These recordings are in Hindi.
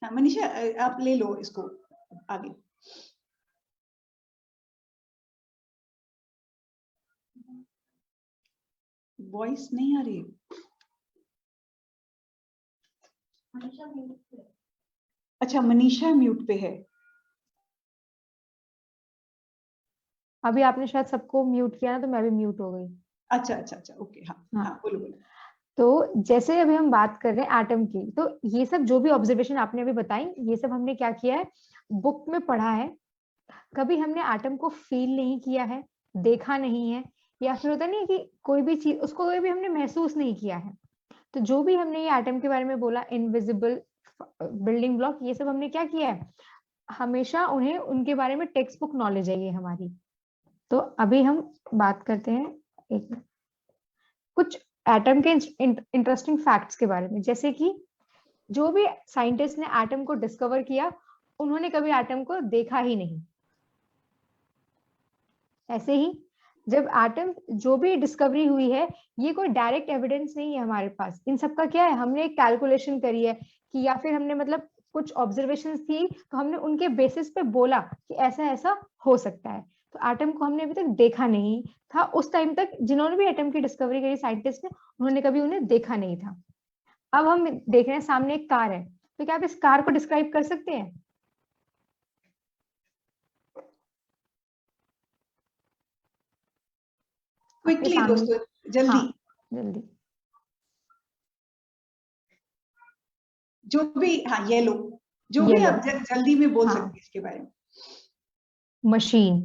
हाँ मनीषा, आप ले लो इसको आगे। वॉइस नहीं आ रही। अच्छा मनीषा म्यूट पे है। अभी आपने शायद सबको म्यूट किया ना, तो मैं भी म्यूट हो गई। अच्छा अच्छा अच्छा, ओके। हाँ हाँ। हाँ, बोलो बोलो। तो जैसे अभी हम बात कर रहे हैं एटम की, तो ये सब जो भी ऑब्जर्वेशन आपने अभी बताई, ये सब हमने क्या किया है, बुक में पढ़ा है। कभी हमने एटम को फील नहीं किया है, देखा नहीं है, या फिर होता नहीं कि कोई भी चीज उसको कभी भी हमने महसूस नहीं किया है। तो जो भी हमने ये एटम के बारे में बोला, इनविजिबल बिल्डिंग ब्लॉक, ये सब हमने क्या किया है, हमेशा उन्हें उनके बारे में टेक्स्ट बुक नॉलेज है ये हमारी। तो अभी हम बात करते हैं एक कुछ एटम के इंटरेस्टिंग फैक्ट्स के बारे में। जैसे कि जो भी साइंटिस्ट ने एटम को डिस्कवर किया, उन्होंने कभी एटम को देखा ही नहीं। ऐसे ही जब एटम जो भी डिस्कवरी हुई है, ये कोई डायरेक्ट एविडेंस नहीं है हमारे पास। इन सब का क्या है, हमने एक कैलकुलेशन करी है कि, या फिर हमने मतलब कुछ ऑब्जर्वेशंस थी तो हमने उनके बेसिस पे बोला कि ऐसा ऐसा हो सकता है। तो एटम को हमने अभी तक देखा नहीं था। उस टाइम तक जिन्होंने भी एटम की डिस्कवरी करी साइंटिस्ट ने, उन्होंने कभी उन्हें देखा नहीं था। अब हम देख रहे हैं सामने एक कार है, तो क्या आप इस कार को डिस्क्राइब कर सकते हैं? क्विकली दोस्तों, जल्दी। हाँ जल्दी। जो भी, हाँ येलो, जो भी येलो, आप जल्दी में बोल हाँ। सकते हैं इसके बारे में। मशीन,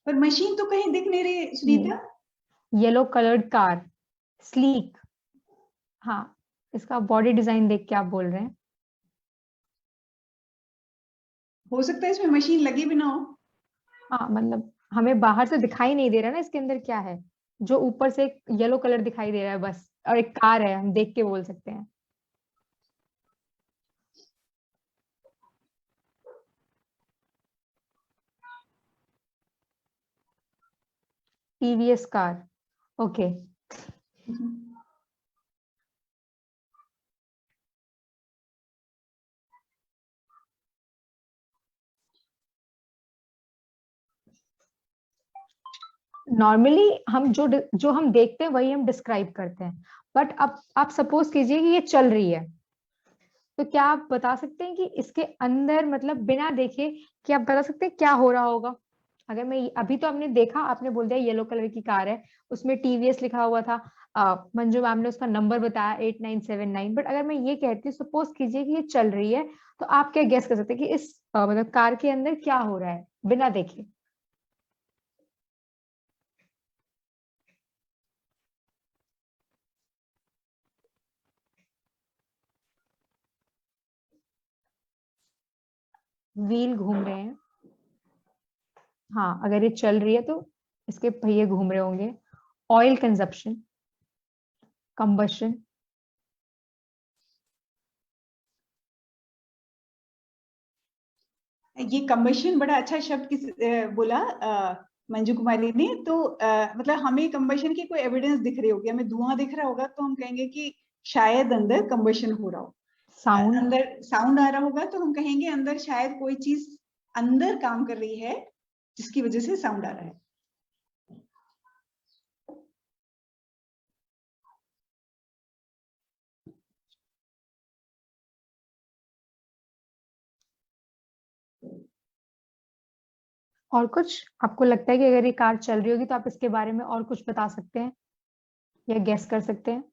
पर मशीन तो कहीं दिख नहीं रही Sunita. Yellow coloured car, sleek. हाँ, इसका बॉडी डिजाइन देख के आप बोल रहे हैं। हो सकता है इसमें मशीन लगी भी ना हो। हाँ मतलब हमें बाहर से दिखाई नहीं दे रहा ना इसके अंदर क्या है, जो ऊपर से एक येलो कलर दिखाई दे रहा है बस, और एक कार है, हम देख के बोल सकते हैं। TVS car, okay. नॉर्मली हम जो हम देखते हैं वही हम डिस्क्राइब करते हैं। बट अब आप सपोज कीजिए कि ये चल रही है, तो क्या आप बता सकते हैं कि इसके अंदर मतलब बिना देखे, क्या आप बता सकते हैं क्या हो रहा होगा? अगर मैं अभी तो आपने देखा, आपने बोल दिया येलो कलर की कार है, उसमें टीवीएस लिखा हुआ था, मंजू मैम ने उसका नंबर बताया 8979। बट अगर मैं ये कहती हूँ, सपोज कीजिए कि ये चल रही है, तो आप क्या गेस कर सकते हैं कि इस मतलब कार के अंदर क्या हो रहा है बिना देखे? व्हील घूम रहे हैं, हाँ अगर ये चल रही है तो इसके पहिए घूम रहे होंगे। Oil consumption, combustion. ये कंबशन बड़ा अच्छा शब्द किस बोला मंजू कुमारी ने। तो मतलब हमें कंबशन की कोई एविडेंस दिख रही होगी, हमें धुआं दिख रहा होगा तो हम कहेंगे कि शायद अंदर कंबशन हो रहा हो। साउंड, अंदर साउंड आ रहा होगा तो हम कहेंगे अंदर शायद कोई चीज अंदर काम कर रही है जिसकी वजह से साउंड आ रहा है। और कुछ आपको लगता है कि अगर ये कार चल रही होगी तो आप इसके बारे में और कुछ बता सकते हैं या गेस कर सकते हैं?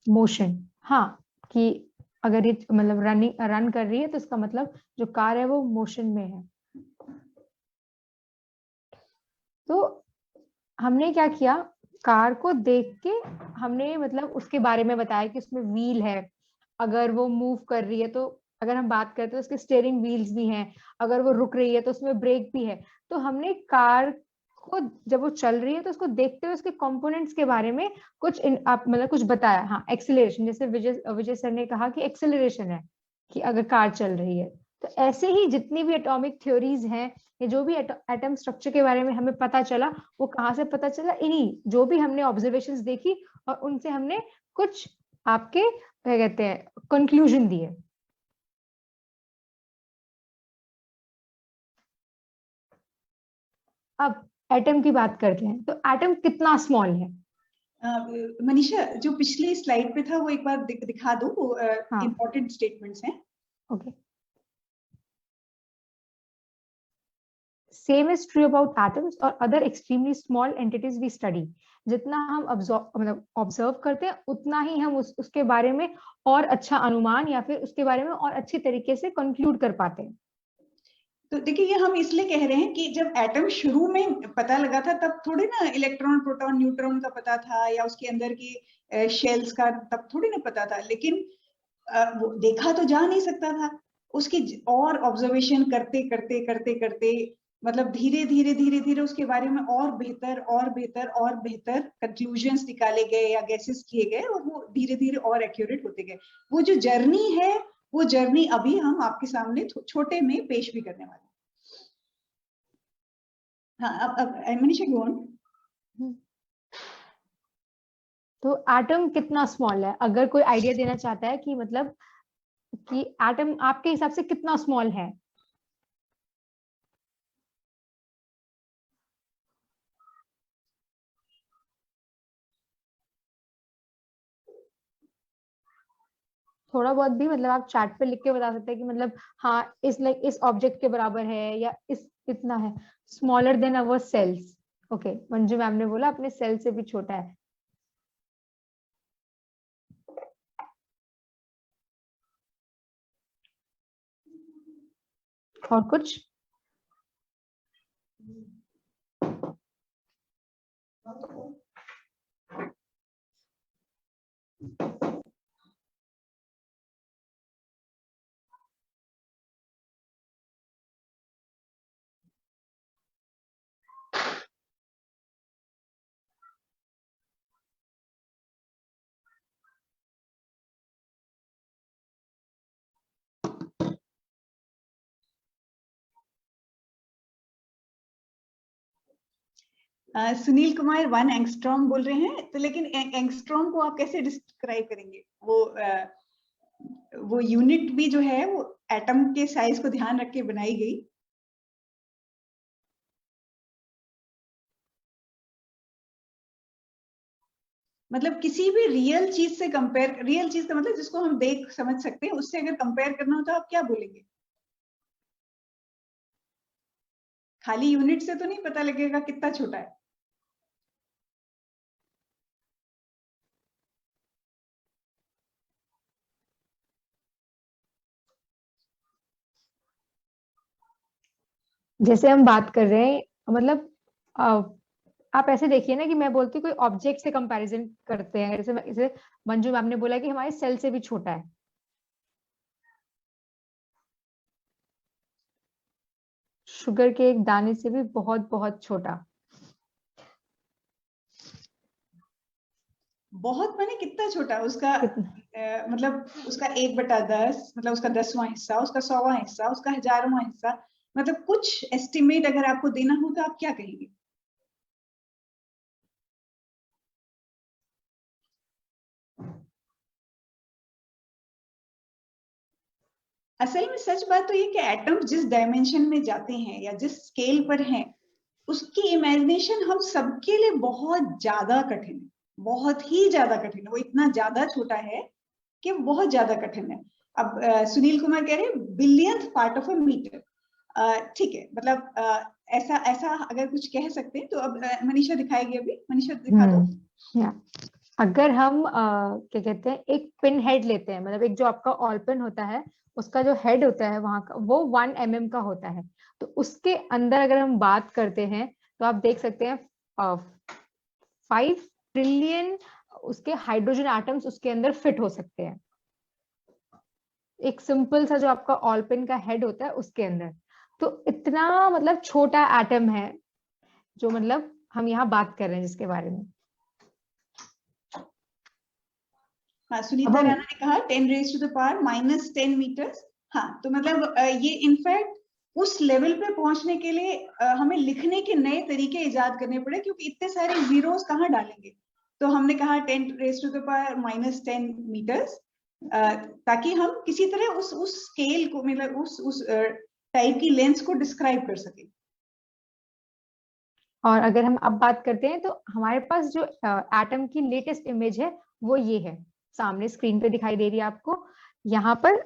मोशन, हाँ, कि अगर ये मतलब रन कर रही है तो इसका मतलब जो कार है वो मोशन में है। तो हमने क्या किया, कार को देख के हमने मतलब उसके बारे में बताया कि उसमें व्हील है, अगर वो मूव कर रही है तो, अगर हम बात करते हैं तो उसके स्टीयरिंग व्हील्स भी हैं, अगर वो रुक रही है तो उसमें ब्रेक भी है। तो हमने कार को जब वो चल रही है तो उसको देखते हुए उसके कंपोनेंट्स के बारे में कुछ आप मतलब कुछ बताया। हाँ, एक्सीलरेशन, जैसे विजय विजय सर ने कहा कि एक्सीलरेशन है कि अगर कार चल रही है। तो ऐसे ही जितनी भी एटॉमिक थ्योरीज हैं ये जो भी एटम स्ट्रक्चर के बारे में हमें पता चला वो कहाँ से पता चला, इन्हीं जो भी हमने ऑब्जर्वेशंस देखी और उनसे हमने कुछ आपके क्या कहते हैं कंक्लूजन दिए। अब एटम की बात करते हैं, तो एटम कितना स्मॉल है? मनीषा, जो पिछली स्लाइड पे था वो एक बार दिखा दो, वो हाँ इम्पोर्टेंट स्टेटमेंट्स हैं। Okay, same is true about atoms और other extremely small entities we study. जितना हम ऑब्जर्व करते हैं उतना ही हम उसके बारे में और अच्छा अनुमान या फिर उसके बारे में और अच्छी तरीके से कंक्लूड कर पाते हैं। तो देखिए, ये हम इसलिए कह रहे हैं कि जब एटम शुरू में पता लगा था तब थोड़ी ना इलेक्ट्रॉन प्रोटॉन न्यूट्रॉन का पता था या उसके अंदर की शेल्स का तब थोड़ी ना पता था, लेकिन वो देखा तो जा नहीं सकता था। उसकी और ऑब्जर्वेशन करते करते करते करते मतलब धीरे धीरे धीरे धीरे उसके बारे में और बेहतर और बेहतर और बेहतर कंक्लूजन्स निकाले गए या गैसेस किए गए और वो धीरे धीरे और एक्यूरेट होते गए। वो जो जर्नी है, वो जर्नी अभी हम आपके सामने छोटे में पेश भी करने वाले हैं। हाँ, अब मनीषा गो ऑन। तो एटम कितना स्मॉल है, अगर कोई आइडिया देना चाहता है कि मतलब कि एटम आपके हिसाब से कितना स्मॉल है? थोड़ा बहुत भी मतलब आप चैट पे लिख के बता सकते हैं कि मतलब हाँ इस ऑब्जेक्ट के बराबर है या इस इतना है, स्मॉलर देन अवर सेल्स। ओके, मंजू मैम ने बोला अपने सेल से भी छोटा है। और कुछ? सुनील कुमार 1 एंगस्ट्रॉम बोल रहे हैं, तो लेकिन एंगस्ट्रॉम को आप कैसे डिस्क्राइब करेंगे? वो यूनिट भी जो है वो एटम के साइज को ध्यान रख के बनाई गई। मतलब किसी भी रियल चीज से कंपेयर, रियल चीज का मतलब जिसको हम देख समझ सकते हैं, उससे अगर कंपेयर करना हो तो आप क्या बोलेंगे? खाली यूनिट से तो नहीं पता लगेगा कितना छोटा है। जैसे हम बात कर रहे हैं मतलब आप ऐसे देखिए ना कि मैं बोलती हूँ कोई ऑब्जेक्ट से कंपैरिजन करते हैं, जैसे मंजू मैम ने बोला कि हमारे सेल से भी छोटा है। शुगर के एक दाने से भी बहुत बहुत छोटा। बहुत माने कितना छोटा उसका? कितना? मतलब उसका 1/10, मतलब उसका 10वां हिस्सा, उसका 100वां हिस्सा, उसका 1000वां हिस्सा। मतलब कुछ एस्टिमेट अगर आपको देना हो तो आप क्या कहेंगे? असल में सच बात तो ये कि एटम्स जिस डायमेंशन में जाते हैं या जिस स्केल पर हैं, उसकी इमेजिनेशन हम सबके लिए बहुत ज्यादा कठिन है, बहुत ही ज्यादा कठिन है। वो इतना ज्यादा छोटा है कि बहुत ज्यादा कठिन है। अब सुनील कुमार कह रहे हैं billionth part of a metre. ठीक है, मतलब ऐसा ऐसा अगर कुछ कह सकते हैं तो अब मनीषा दिखाएगी, अभी मनीषा दिखा दो। या अगर हम क्या कहते हैं एक पिन हेड लेते हैं, मतलब एक जो आपका ऑल पिन होता है उसका जो हेड होता है वहां का वो 1 mm का होता है। तो उसके अंदर अगर हम बात करते हैं तो आप देख सकते हैं 5 ट्रिलियन उसके हाइड्रोजन एटम्स उसके अंदर फिट हो सकते हैं, एक सिंपल सा जो आपका ऑल पिन का हेड होता है उसके अंदर। तो इतना मतलब छोटा एटम है जो मतलब हम यहाँ बात कर रहे हैं जिसके बारे में। हाँ, अब सुनीता हम राणा ने कहा 10⁻⁻⁻10 मीटर्स। हाँ, तो मतलब ये इनफैक्ट उस लेवल पे पहुंचने के लिए हमें लिखने के नए तरीके इजाद करने पड़े, क्योंकि इतने सारे जीरोस कहाँ डालेंगे। तो हमने कहा 10⁻⁻10 मीटर्स, ताकि हम किसी तरह उस स्केल को, मतलब उस टाइप की लेंस को डिस्क्राइब कर सके। और अगर हम अब बात करते हैं तो हमारे पास जो एटम की लेटेस्ट इमेज है वो ये है, सामने स्क्रीन पे दिखाई दे रही है आपको यहाँ पर।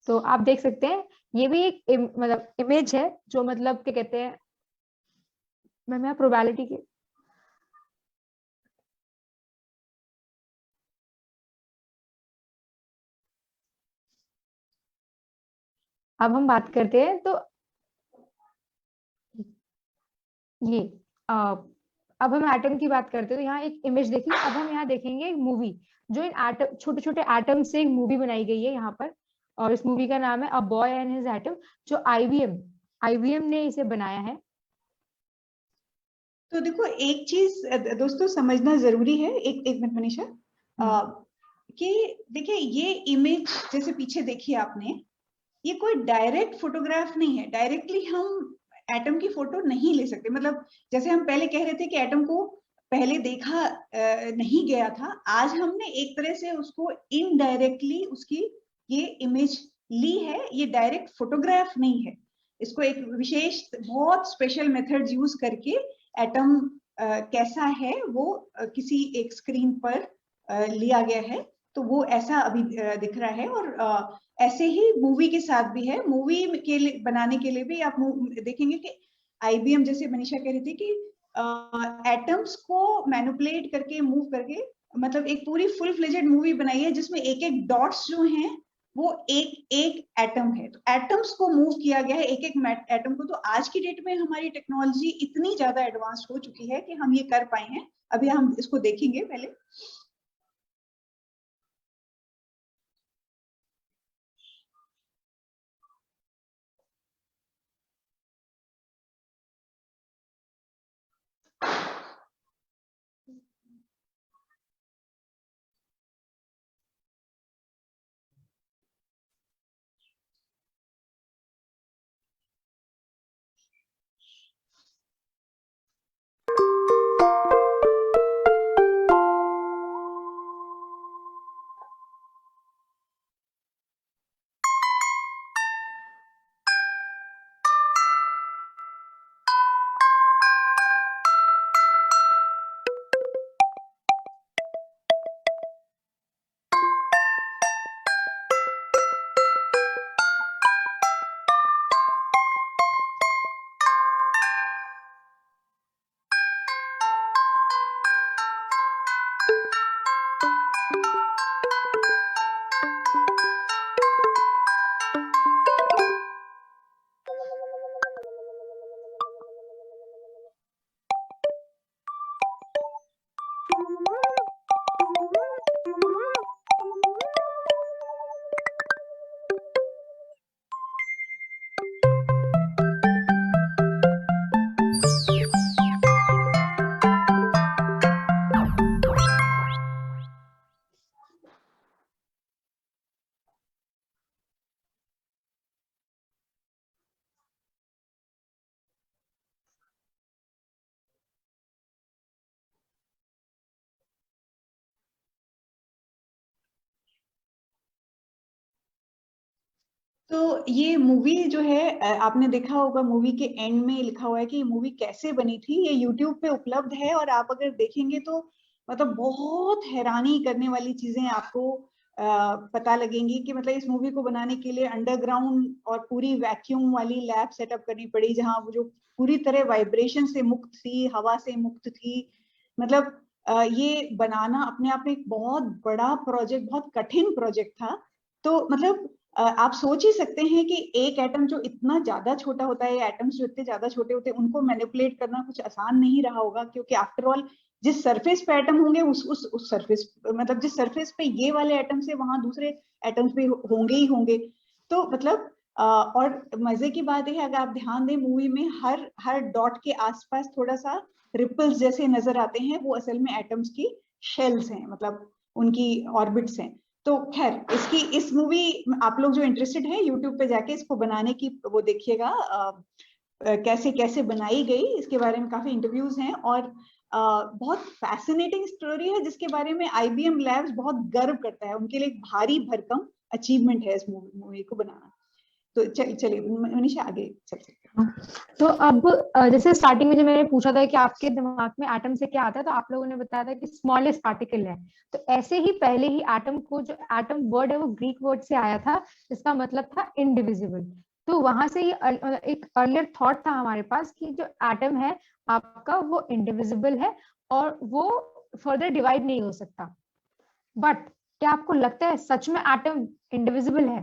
तो आप देख सकते हैं ये भी एक मतलब इमेज है जो मतलब क्या कहते हैं, मैं प्रोबेबिलिटी के अब हम बात करते हैं तो ये अब हम एटम की बात करते हैं तो यहाँ एक इमेज देखी। अब हम यहाँ देखेंगे एक मूवी जो इन एटम, छोटे छोटे एटम से एक मूवी बनाई गई है यहाँ पर, और इस मूवी का नाम है a boy and his atom, जो आईबीएम ने इसे बनाया है। तो देखो एक चीज दोस्तों समझना जरूरी है, एक मिनट मनीषा, कि देखिए ये इमेज जैसे पीछे देखी आपने, ये कोई डायरेक्ट फोटोग्राफ नहीं है। डायरेक्टली हम एटम की फोटो नहीं ले सकते। मतलब जैसे हम पहले कह रहे थे कि एटम को पहले देखा नहीं गया था, आज हमने एक तरह से उसको इनडायरेक्टली उसकी ये इमेज ली है। ये डायरेक्ट फोटोग्राफ नहीं है, इसको एक विशेष बहुत स्पेशल मेथड्स यूज करके एटम कैसा है वो किसी एक स्क्रीन पर लिया गया है। तो वो ऐसा अभी दिख रहा है। और ऐसे ही मूवी के साथ भी है। मूवी के लिए बनाने के लिए भी आप देखेंगे कि आईबीएम, जैसे मनीषा कह रही थी कि एटम्स को मैनिपुलेट करके, मूव करके, मतलब एक पूरी फुल फ्लेजेड मूवी बनाई है जिसमें एक एक डॉट्स जो हैं वो एक एक एटम है। तो एटम्स को मूव किया गया है, एक एक एटम को। तो आज की डेट में हमारी टेक्नोलॉजी इतनी ज्यादा एडवांस हो चुकी है कि हम ये कर पाए हैं। अभी हम इसको देखेंगे पहले। तो ये मूवी जो है, आपने देखा होगा, मूवी के एंड में लिखा हुआ है कि ये मूवी कैसे बनी थी। ये यूट्यूब पे उपलब्ध है और आप अगर देखेंगे तो मतलब बहुत हैरानी करने वाली चीजें आपको पता लगेंगी। कि मतलब इस मूवी को बनाने के लिए अंडरग्राउंड और पूरी वैक्यूम वाली लैब सेटअप करनी पड़ी, जहां वो जो पूरी तरह वाइब्रेशन से मुक्त थी, हवा से मुक्त थी। मतलब ये बनाना अपने आप में एक बहुत बड़ा प्रोजेक्ट, बहुत कठिन प्रोजेक्ट था। तो मतलब आप सोच ही सकते हैं कि एक एटम जो इतना ज्यादा छोटा होता है, एटम्स जो इतने ज्यादा छोटे होते हैं, उनको मैनिपुलेट करना कुछ आसान नहीं रहा होगा। क्योंकि आफ्टर ऑल जिस सरफेस पे एटम होंगे उस सरफेस, मतलब जिस सरफेस पे ये वाले एटम्स है वहां दूसरे एटम्स भी होंगे ही होंगे। तो मतलब और मजे की बात है, अगर आप ध्यान दें मूवी में हर हर डॉट के आसपास थोड़ा सा रिपल्स जैसे नजर आते हैं, वो असल में एटम्स की शेल्स हैं, मतलब उनकी ऑर्बिट्स हैं। तो खैर इस मूवी आप लोग जो इंटरेस्टेड हैं यूट्यूब पे जाके इसको बनाने की वो देखिएगा, कैसे कैसे बनाई गई इसके बारे में काफी इंटरव्यूज हैं, और बहुत फैसिनेटिंग स्टोरी है जिसके बारे में IBM लैब्स बहुत गर्व करता है। उनके लिए एक भारी भरकम अचीवमेंट है इस मूवी को बनाना। तो चलिए मनीषा आगे चल सकते हैं। तो अब जैसे स्टार्टिंग में जब मैंने पूछा था कि आपके दिमाग में एटम से क्या आता है, तो आप लोगों ने बताया था कि स्मॉलेस्ट पार्टिकल है। तो ऐसे ही पहले ही एटम को, जो एटम वर्ड है वो ग्रीक वर्ड से आया था, जिसका मतलब था इनडिविजिबल। तो वहां से ये एक अर्लियर थॉट था हमारे पास कि जो एटम है आपका वो इंडिविजिबल है और वो फर्दर डिवाइड नहीं हो सकता। बट क्या आपको लगता है सच में एटम इंडिविजिबल है?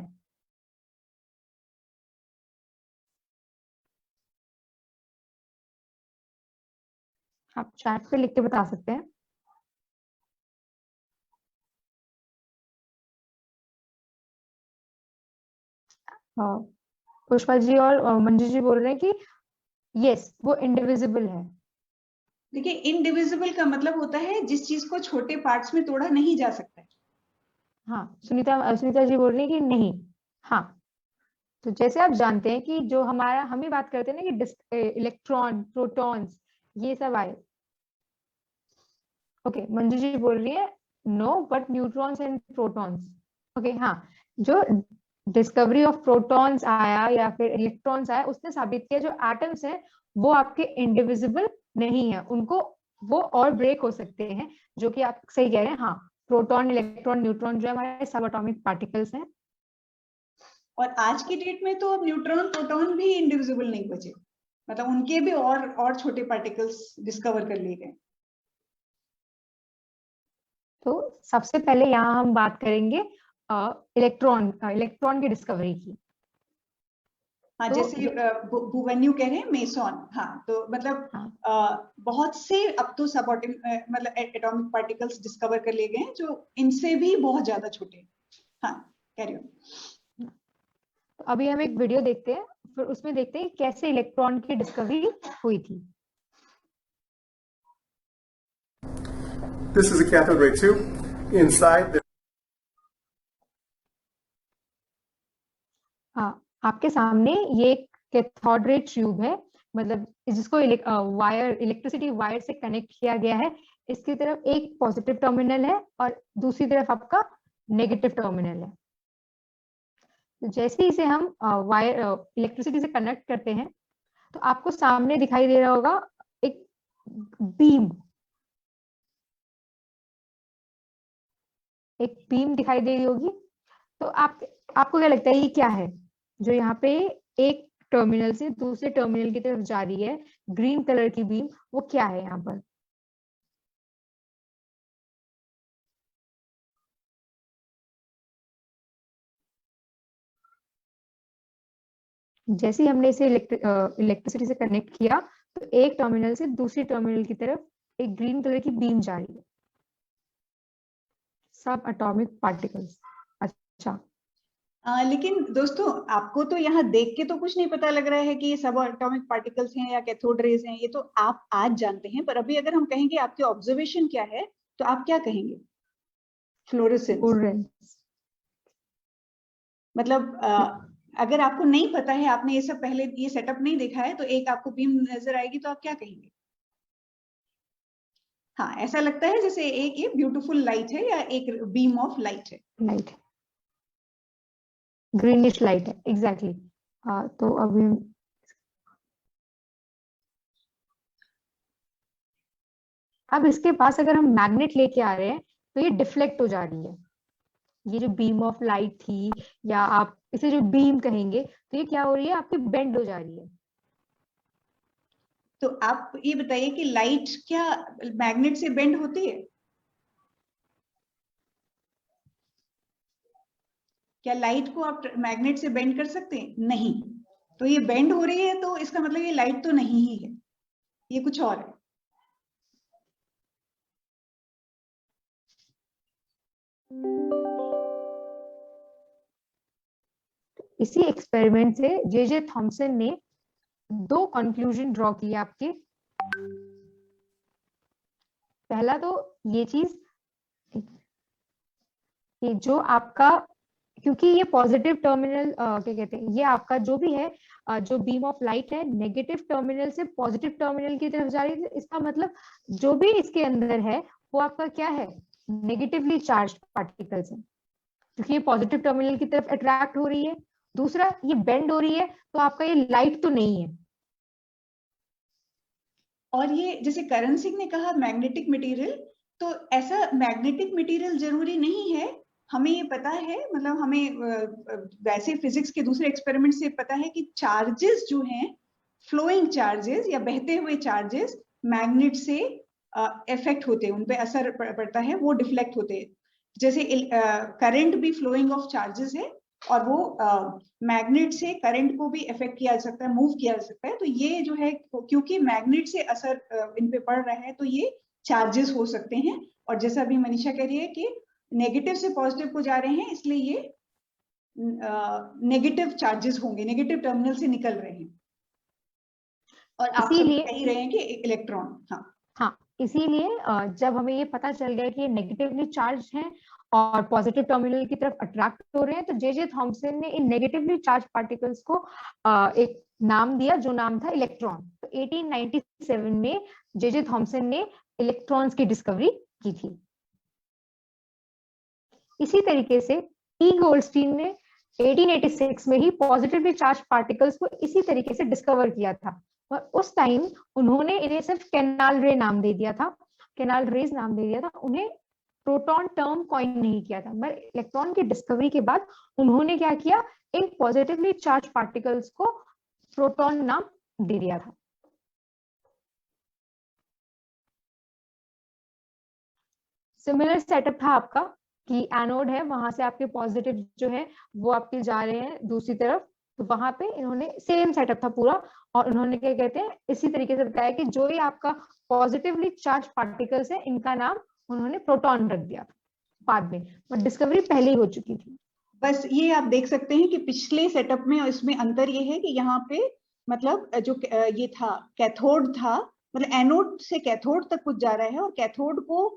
आप चैट पे लिख के बता सकते हैं। पुष्पा जी और मंजू जी बोल रहे हैं कि यस वो इंडिविजिबल है। देखिए, इनडिविजिबल का मतलब होता है जिस चीज को छोटे पार्ट्स में तोड़ा नहीं जा सकता है। हाँ, सुनीता जी बोल रही है कि नहीं। हाँ, तो जैसे आप जानते हैं कि जो हमारा, हम ही बात करते हैं ना कि इलेक्ट्रॉन, प्रोटॉन्स, ये सब आए। ओके, मंजू जी बोल रही है no but neutrons and protons. Okay, हाँ, जो डिस्कवरी ऑफ प्रोटॉन्स आया या फिर इलेक्ट्रॉन्स आया, उसने साबित किया जो एटम्स हैं वो आपके इंडिविजिबल नहीं है, उनको वो और ब्रेक हो सकते हैं, जो कि आप सही कह रहे हैं। हाँ, प्रोटॉन, इलेक्ट्रॉन, न्यूट्रॉन जो है हमारे सब एटॉमिक पार्टिकल्स हैं। और आज की डेट में तो अब न्यूट्रॉन प्रोटॉन भी इंडिविजिबल नहीं बचे, मतलब उनके भी और छोटे पार्टिकल्स डिस्कवर कर लिए गए। तो सबसे पहले यहाँ हम बात करेंगे इलेक्ट्रॉन की डिस्कवरी की। हाँ, तो जैसे भुवन्यू कह रहे हैं मेसॉन। हाँ, तो मतलब हाँ, बहुत से अब तो सब मतलब एटॉमिक पार्टिकल्स डिस्कवर कर लिए गए हैं जो इनसे भी बहुत ज्यादा छोटे हैं। हाँ, कैरी ऑन। तो अभी हम एक वीडियो देखते हैं, फिर उसमें देखते हैं कैसे इलेक्ट्रॉन की डिस्कवरी हुई थी। This is a cathode ray tube. Inside there हाँ, आपके सामने ये एक कैथोड रे ट्यूब है, मतलब जिसको वायर, इलेक्ट्रिसिटी वायर से कनेक्ट किया गया है। इसकी तरफ एक पॉजिटिव टर्मिनल है और दूसरी तरफ आपका नेगेटिव टर्मिनल है। तो जैसे ही इसे हम वायर इलेक्ट्रिसिटी से कनेक्ट करते हैं, तो आपको सामने दिखाई दे रहा होगा एक बीम, एक बीम दिखाई दे रही होगी। तो आपको क्या लगता है ये क्या है जो यहाँ पे एक टर्मिनल से दूसरे टर्मिनल की तरफ जा रही है, ग्रीन कलर की बीम, वो क्या है यहाँ पर? जैसे ही हमने इसे इलेक्ट्रिसिटी से कनेक्ट किया, तो एक टर्मिनल से दूसरी टर्मिनल की तरफ एक ग्रीन कलर की बीम जा रही है, सब एटॉमिक पार्टिकल्स। अच्छा, लेकिन दोस्तों, आपको तो यहाँ देख के तो कुछ नहीं पता लग रहा है कि ये सब एटॉमिक पार्टिकल्स हैं या कैथोड रेज हैं, ये तो आप आज जानते हैं। पर अभी अगर हम कहेंगे आपके ऑब्जर्वेशन क्या है, तो आप क्या कहेंगे? फ्लोरेसेंस। मतलब अगर आपको नहीं पता है, आपने ये सब पहले ये सेटअप नहीं देखा है, तो एक आपको बीम नजर आएगी तो आप क्या कहेंगे? हाँ, ऐसा लगता है जैसे एक ये ब्यूटीफुल लाइट है या एक बीम ऑफ लाइट है। लाइट, ग्रीनिश लाइट है, एग्जैक्टली। तो अभी अब इसके पास अगर हम मैग्नेट लेके आ रहे हैं, तो ये डिफ्लेक्ट हो जा रही है। ये जो बीम ऑफ लाइट थी, या आप इसे जो बीम कहेंगे, तो ये क्या हो रही है, आपकी बेंड हो जा रही है। तो आप ये बताइए कि लाइट क्या मैग्नेट से बेंड होती है? क्या लाइट को आप मैग्नेट से बेंड कर सकते हैं? नहीं। तो ये बेंड हो रही है तो इसका मतलब ये लाइट तो नहीं ही है, ये कुछ और है। इसी एक्सपेरिमेंट से जे थॉमसन ने दो कंक्लूजन ड्रॉ किए आपके। पहला तो ये चीज, कि जो आपका, क्योंकि ये पॉजिटिव टर्मिनल क्या कहते हैं, ये आपका जो भी है जो बीम ऑफ लाइट है नेगेटिव टर्मिनल से पॉजिटिव टर्मिनल की तरफ जा रही है, इसका मतलब जो भी इसके अंदर है वो आपका क्या है, नेगेटिवली चार्ज पार्टिकल्स है, क्योंकि ये पॉजिटिव टर्मिनल की तरफ अट्रैक्ट हो रही है। दूसरा, ये बेंड हो रही है, तो आपका ये लाइट तो नहीं है। और ये जैसे करण सिंह ने कहा मैग्नेटिक मटेरियल, तो ऐसा मैग्नेटिक मटेरियल जरूरी नहीं है। हमें ये पता है, मतलब हमें वैसे फिजिक्स के दूसरे एक्सपेरिमेंट से पता है कि चार्जेस जो हैं, फ्लोइंग चार्जेस या बहते हुए चार्जेस मैग्नेट से इफेक्ट होते हैं, उन पे असर पड़ता है, वो डिफ्लेक्ट होते हैं। जैसे करंट भी फ्लोइंग ऑफ चार्जेस है, और वो मैग्नेट से करंट को भी इफेक्ट किया जा सकता है, मूव किया जा सकता है। तो ये जो है, क्योंकि मैग्नेट से असर इन पे पड़ रहा है, तो ये चार्जेस हो सकते हैं। और जैसा अभी मनीषा कह रही है कि नेगेटिव से पॉजिटिव को जा रहे हैं, इसलिए ये नेगेटिव चार्जेस होंगे, नेगेटिव टर्मिनल से निकल रहे हैं। और आप सब इसीलिए कह ही रहे हैं कि इलेक्ट्रॉन, हाँ, इसीलिए जब हमें ये पता चल गया कि ये नेगेटिवली चार्ज है और पॉजिटिव टर्मिनल की तरफ अट्रैक्ट हो रहे हैं, तो जे थॉमसन ने इन नेगेटिवली चार्ज पार्टिकल्स को एक नाम दिया, जो नाम था इलेक्ट्रॉन। तो 1897 में जे थॉमसन ने इलेक्ट्रॉन्स की डिस्कवरी की थी। इसी तरीके से ई गोल्डस्टीन ने 1886 में ही पॉजिटिवली चार्ज पार्टिकल्स को इसी तरीके से डिस्कवर किया था, और उस टाइम उन्होंने इन्हें सिर्फ कैनाल रे नाम दे दिया था, कैनाल रेज नाम दे दिया था, उन्हें प्रोटॉन टर्म कॉइन नहीं किया था। मगर इलेक्ट्रॉन की डिस्कवरी के बाद उन्होंने क्या किया, इन पॉजिटिवली चार्ज पार्टिकल्स को प्रोटॉन नाम दे दिया था। सिमिलर सेटअप था आपका कि एनोड है, वहां से आपके पॉजिटिव जो है वो आपके जा रहे हैं दूसरी तरफ, तो वहां पे इन्होंने सेम सेटअप था पूरा, और उन्होंने क्या कहते हैं इसी तरीके से बताया कि जो ये आपका पॉजिटिवली चार्ज पार्टिकल्स है, इनका नाम उन्होंने प्रोटॉन रख दिया बाद में, बट डिस्कवरी पहले ही हो चुकी थी। बस ये आप देख सकते हैं कि पिछले सेटअप में और इसमें अंतर ये है कि यहाँ पे मतलब जो ये था कैथोड था, मतलब एनोड से कैथोड तक कुछ जा रहा है, और कैथोड को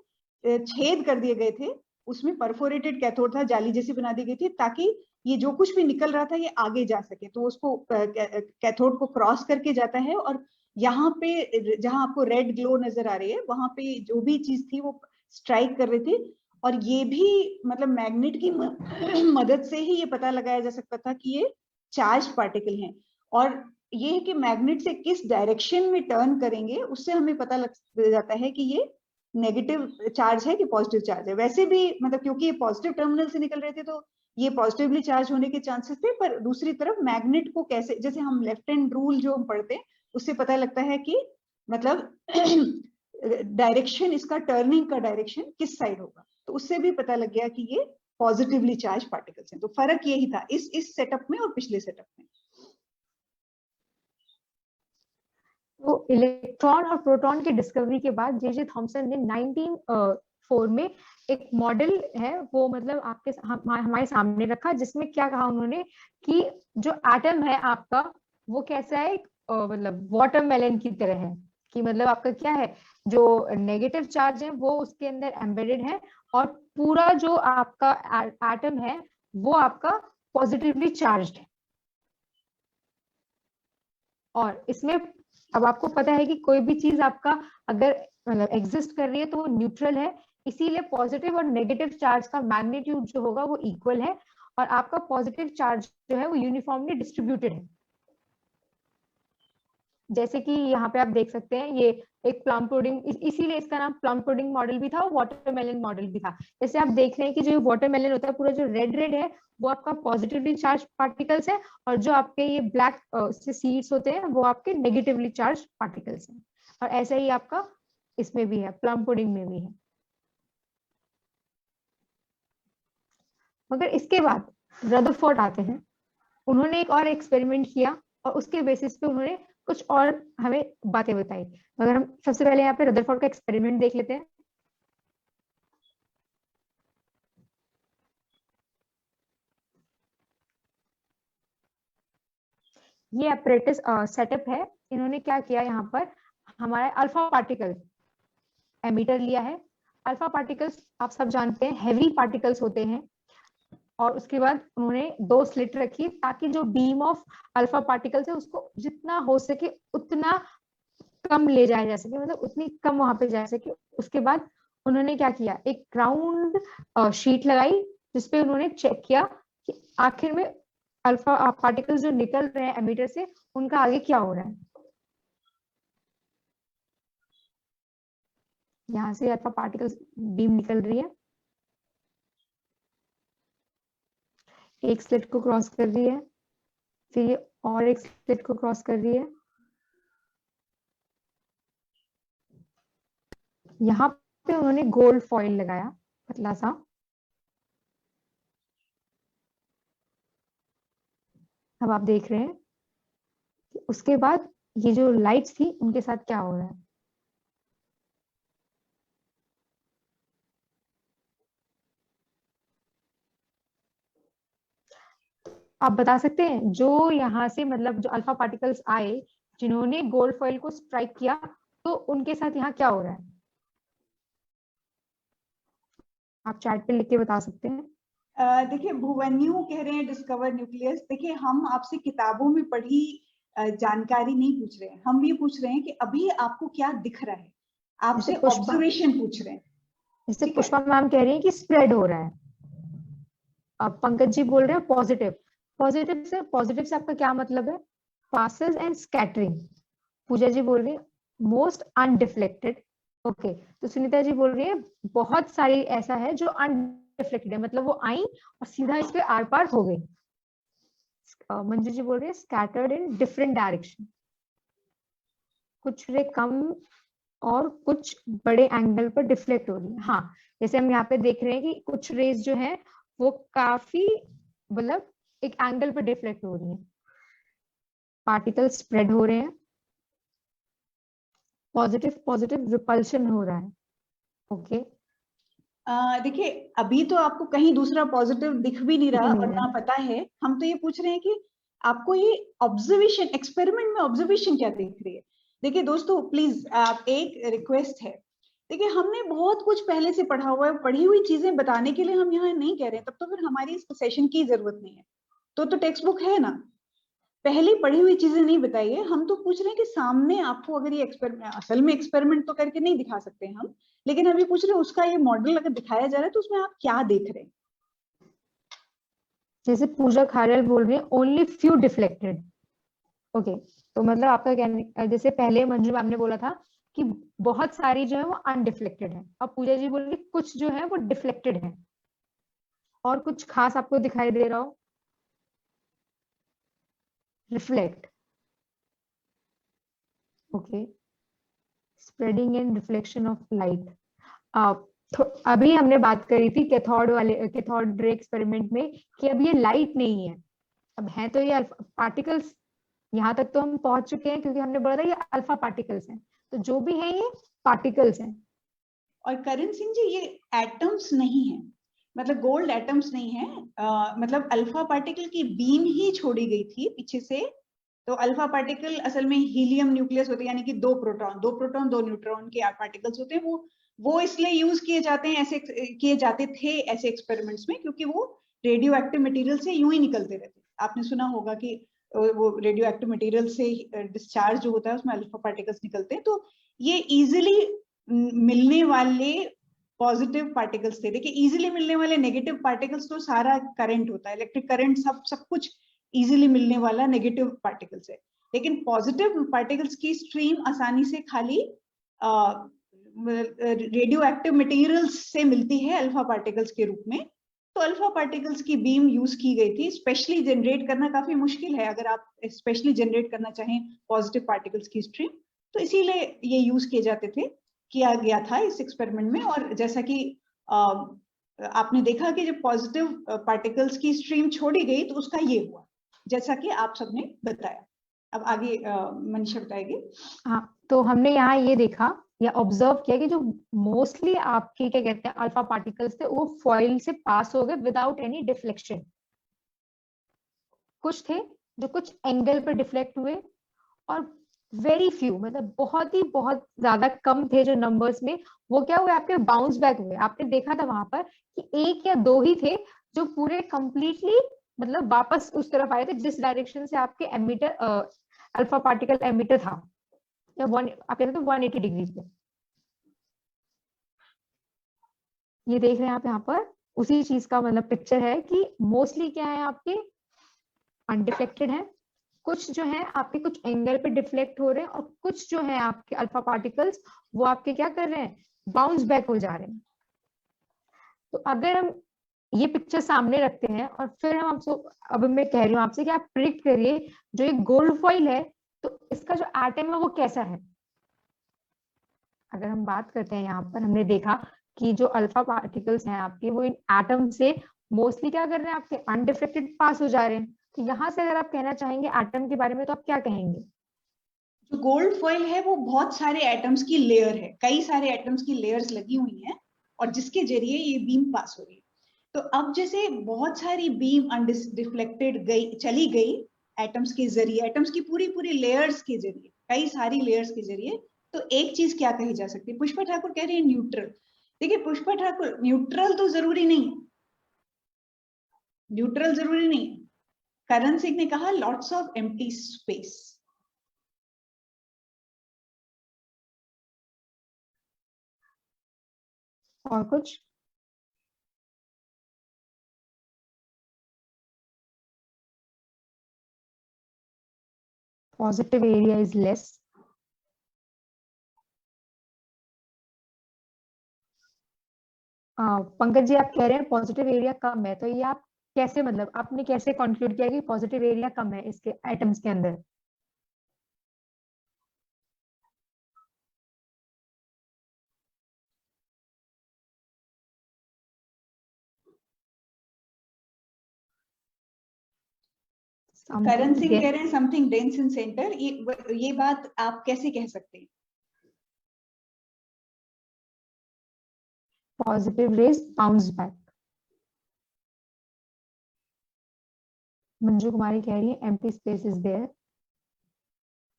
छेद कर दिए गए थे, उसमें परफोरेटेड कैथोड था, जाली जैसी बना दी गई थी, ताकि ये जो कुछ भी निकल रहा था ये आगे जा सके। तो उसको कैथोड को क्रॉस करके जाता है, और यहाँ पे जहां आपको रेड ग्लो नजर आ रही है, वहां पे जो भी चीज थी वो स्ट्राइक कर रही थी। और ये भी मतलब मैग्नेट की मदद से ही ये पता लगाया जा सकता था कि ये चार्ज पार्टिकल हैं। और ये है कि मैग्नेट से किस डायरेक्शन में टर्न करेंगे, उससे हमें पता लग जाता है कि ये नेगेटिव चार्ज है कि पॉजिटिव चार्ज है। वैसे भी मतलब क्योंकि ये पॉजिटिव टर्मिनल से निकल रहे थे, तो ये पॉजिटिवली चार्ज होने के चांसेस थे। पर दूसरी तरफ मैग्नेट को कैसे, जैसे हम लेफ्ट हैंड रूल जो हम पढ़ते हैं, उससे पता लगता है कि मतलब डायरेक्शन, इसका टर्निंग का डायरेक्शन किस साइड होगा, तो उससे भी पता लग गया कि ये पॉजिटिवली चार्ज पार्टिकल्स हैं। तो फर्क यही था इस सेटअप में और पिछले सेटअप में। तो इलेक्ट्रॉन और प्रोटॉन की डिस्कवरी के बाद जे थॉमसन ने 1904 में एक मॉडल है वो मतलब आपके हमारे सामने रखा, जिसमें क्या कहा उन्होंने कि जो एटम है आपका वो कैसा है, मतलब वाटरमेलन की तरह है, कि मतलब आपका क्या है, जो नेगेटिव चार्ज है वो उसके अंदर एम्बेडेड है, और पूरा जो आपका एटम है वो आपका पॉजिटिवली चार्ज्ड है। और इसमें अब आपको पता है कि कोई भी चीज आपका अगर मतलब एग्जिस्ट कर रही है तो वो न्यूट्रल है, इसीलिए पॉजिटिव और नेगेटिव चार्ज का मैग्नीट्यूड जो होगा वो इक्वल है, और आपका पॉजिटिव चार्ज जो है वो यूनिफॉर्मली डिस्ट्रीब्यूटेड है। जैसे कि यहाँ पे आप देख सकते हैं ये एक प्लम पुडिंग, इसीलिए इसका नाम प्लम पुडिंग मॉडल भी था और वाटरमेलन मॉडल भी था। जैसे आप देख रहे हैं कि जो वाटरमेलन होता है पूरा जो रेड रेड है वो आपका पॉजिटिवली चार्ज पार्टिकल्स है, और जो आपके ये ब्लैक सीड्स होते हैं वो आपके नेगेटिवली चार्ज पार्टिकल्स हैं। और ऐसा ही आपका इसमें भी है, प्लम पुडिंग में भी है। मगर इसके बाद रदरफोर्ड आते हैं, उन्होंने एक और एक्सपेरिमेंट किया और उसके बेसिस पे उन्होंने कुछ और हमें बातें बताई। अगर हम सबसे पहले यहाँ पे रदरफोर्ड का एक्सपेरिमेंट देख लेते हैं। ये अपरेटिस सेटअप है। इन्होंने क्या किया, यहाँ पर हमारा अल्फा पार्टिकल एमीटर लिया है। अल्फा पार्टिकल्स आप सब जानते हैं हैवी पार्टिकल्स होते हैं, और उसके बाद उन्होंने 2 स्लिट रखी ताकि जो बीम ऑफ अल्फा पार्टिकल्स है उसको जितना हो सके उतना कम ले जाया जा सके, मतलब उतनी कम वहां पे जा सके। उसके बाद उन्होंने क्या किया, एक राउंड शीट लगाई जिसपे उन्होंने चेक किया कि आखिर में अल्फा पार्टिकल्स जो निकल रहे हैं एमिटर से उनका आगे क्या हो रहा है। यहाँ से अल्फा पार्टिकल्स बीम निकल रही है, एक स्लिट को क्रॉस कर रही है, फिर ये और एक स्लिट को क्रॉस कर रही है। यहाँ पे उन्होंने गोल्ड फॉइल लगाया पतला सा। अब आप देख रहे हैं कि उसके बाद ये जो लाइट्स थी उनके साथ क्या हो रहा है। आप बता सकते हैं जो यहाँ से मतलब जो अल्फा पार्टिकल्स आए जिन्होंने गोल्ड फॉइल को स्ट्राइक किया तो उनके साथ यहाँ क्या हो रहा है, आप चैट पे लिख के बता सकते हैं। देखिए भुवन्यू कह रहे हैं डिस्कवर न्यूक्लियस। देखिए हम आपसे किताबों में पढ़ी जानकारी नहीं पूछ रहे हैं, हम ये पूछ रहे हैं कि अभी आपको क्या दिख रहा है, आपसे ऑब्जर्वेशन पूछ रहे हैं। जैसे पुष्पा मैम कह रही है कि स्प्रेड हो रहा है। अब पंकज जी बोल रहे हैं पॉजिटिव। पॉजिटिव से आपका क्या मतलब है, पासेस एंड स्कैटरिंग। पूजा जी बोल रही है मोस्ट अनडिफ्लेक्टेड। ओके, तो सुनीता जी बोल रही है बहुत सारी ऐसा है जो अनडिफ्लेक्टेड है, मतलब वो आई और सीधा इस पे आर पार हो गई। मंजू जी बोल रही है स्कैटर्ड इन डिफरेंट डायरेक्शन, कुछ रे कम और कुछ बड़े एंगल पर डिफ्लेक्ट हो रही है। हाँ, जैसे हम यहाँ पे देख रहे हैं कि कुछ रेज जो है वो काफी मतलब एक एंगल पर डिफ्लेक्ट हो रही है, पार्टिकल स्प्रेड हो रहे हैं, पॉजिटिव रिपल्शन हो रहा है। ओके देखिए अभी तो आपको कहीं दूसरा पॉजिटिव दिख भी नहीं रहा और ना पता है। हम तो ये पूछ रहे हैं कि आपको ये ऑब्जर्वेशन, एक्सपेरिमेंट में ऑब्जर्वेशन क्या दिख रही है। देखिए दोस्तों प्लीज आप, एक रिक्वेस्ट है, देखिए हमने बहुत कुछ पहले से पढ़ा हुआ है, पढ़ी हुई चीजें बताने के लिए हम यहाँ नहीं कह रहे हैं, तब तो फिर हमारी इस सेशन की जरूरत नहीं है। तो टेक्स्ट बुक है ना, पहले पढ़ी हुई चीजें नहीं बताइए। हम तो पूछ रहे हैं कि सामने आपको अगर ये एक्सपेरिमेंट, असल में एक्सपेरिमेंट तो करके नहीं दिखा सकते हैं हम, लेकिन अभी पूछ रहे हैं उसका ये मॉडल अगर दिखाया जा रहा है तो उसमें आप क्या देख रहे हैं। जैसे पूजा खारल बोल रही है ओनली फ्यू डिफ्लेक्टेड। ओके, तो मतलब आपका कहने, जैसे पहले मंजू मैम ने बोला था कि बहुत सारी जो है वो अनडिफ्लेक्टेड है, अब पूजा जी बोल रही कुछ जो है वो डिफ्लेक्टेड है। और कुछ खास आपको दिखाई दे रहा हो, reflect. Okay, spreading and reflection of light. अभी हमने बात करी थी कैथोड रे एक्सपेरिमेंट में कि अब ये लाइट नहीं है, अब है तो ये पार्टिकल्स। यहाँ तक तो हम पहुंच चुके हैं क्योंकि हमने बोला था ये अल्फा पार्टिकल्स हैं, तो जो भी है ये पार्टिकल्स हैं। और करण सिंह जी ये एटम्स नहीं है, मतलब गोल्ड एटम्स नहीं है। मतलब अल्फा पार्टिकल की बीम ही छोड़ी गई थी पीछे से। तो अल्फा पार्टिकल असल में हीलियम न्यूक्लियस होते हैं, यानी कि 2 प्रोटॉन 2 न्यूट्रॉन के पार्टिकल्स होते हैं। वो इसलिए यूज किए जाते हैं, ऐसे किए जाते थे ऐसे एक्सपेरिमेंट्स में, क्योंकि वो रेडियो एक्टिव मटेरियल से यूं ही निकलते रहते। आपने सुना होगा कि वो रेडियो एक्टिव मटेरियल से डिस्चार्ज जो होता है उसमें अल्फा पार्टिकल्स निकलते हैं। तो ये इजिली मिलने वाले पॉजिटिव पार्टिकल्स थे। देखिए इजिली मिलने वाले नेगेटिव पार्टिकल्स तो सारा करंट होता है, इलेक्ट्रिक करंट, सब कुछ इजिली मिलने वाला नेगेटिव पार्टिकल्स है। लेकिन पॉजिटिव पार्टिकल्स की स्ट्रीम आसानी से खाली रेडियो एक्टिव मटेरियल्स से मिलती है अल्फा पार्टिकल्स के रूप में। तो अल्फा पार्टिकल्स की बीम यूज की गई थी। स्पेशली जनरेट करना काफी मुश्किल है, अगर आप स्पेशली जनरेट करना चाहें पॉजिटिव पार्टिकल्स की स्ट्रीम, तो इसीलिए ये यूज किए जाते थे, किया गया था इस एक्सपेरिमेंट में। और जैसा कि आपने देखा कि जब पॉजिटिव पार्टिकल्स की स्ट्रीम छोड़ी गई तो उसका ये हुआ, जैसा कि आप सबने बताया। अब आगे मनीषा बताएगी। हाँ, तो हमने यहाँ ये देखा या ऑब्जर्व किया कि जो मोस्टली आपके क्या कहते हैं अल्फा पार्टिकल्स थे वो फॉइल से पास हो गए विदाउट एनी डिफ्लेक्शन। कुछ थे जो कुछ एंगल पर डिफ्लेक्ट हुए और वेरी फ्यू, मतलब बहुत ज्यादा कम थे जो नंबर्स में, वो क्या हुए आपके बाउंस बैक हुए। आपने देखा था वहां पर कि 1 या 2 ही थे जो पूरे कंप्लीटली मतलब वापस उस तरफ आए थे जिस डायरेक्शन से आपके एमिटर अल्फा पार्टिकल एमिटर था, या आप कहते हैं 180 डिग्री पे। ये देख रहे हैं आप यहाँ पर उसी चीज का मतलब पिक्चर है कि मोस्टली क्या है आपके अनडिफ्लेक्टेड है, कुछ जो है आपके कुछ एंगल पे डिफ्लेक्ट हो रहे हैं, और कुछ जो है आपके अल्फा पार्टिकल्स वो आपके क्या कर रहे हैं, बाउंस बैक हो जा रहे हैं। तो अगर हम ये पिक्चर सामने रखते हैं और फिर हम आपको, अब मैं कह रही हूँ आपसे कि आप प्रिडिक्ट करिए जो एक गोल्ड फॉइल है तो इसका जो एटम है वो कैसा है। अगर हम बात करते हैं यहाँ पर हमने देखा कि जो अल्फा पार्टिकल्स हैं आपके वो इन एटम से मोस्टली क्या कर रहे हैं, आपके अनडिफ्लेक्टेड पास हो जा रहे हैं। तो यहाँ से अगर आप कहना चाहेंगे एटम के बारे में तो आप क्या कहेंगे? जो गोल्ड फॉइल है वो बहुत सारे एटम्स की लेयर है, कई सारे एटम्स की लेयर्स लगी हुई हैं और जिसके जरिए ये बीम पास हो रही है। तो अब जैसे बहुत सारी बीम अनडिफ्लेक्टेड चली गई एटम्स के जरिए, एटम्स की पूरी पूरी लेयर्स के जरिए, कई सारी लेयर्स के जरिए, तो एक चीज क्या कही जा सकती है? पुष्पा ठाकुर कह रही है न्यूट्रल। देखिए पुष्पा ठाकुर, न्यूट्रल तो जरूरी नहीं है, न्यूट्रल जरूरी नहीं है। करण सिंह ने कहा लॉट्स ऑफ एम्प्टी स्पेस। और कुछ? Positive area is less. Pankaj ji आप कह रहे हैं पॉजिटिव एरिया कम है, तो ये आप कैसे, मतलब आपने कैसे कंक्लूड किया कि पॉजिटिव एरिया कम है इसके एटम्स के अंदर? करण सिंह कह रहे हैं समथिंग डेंस इन सेंटर। ये बात आप कैसे कह सकते हैं? Positive rays bounce back. Manju Kumari कह रही है एम्प्टी स्पेस इज देयर।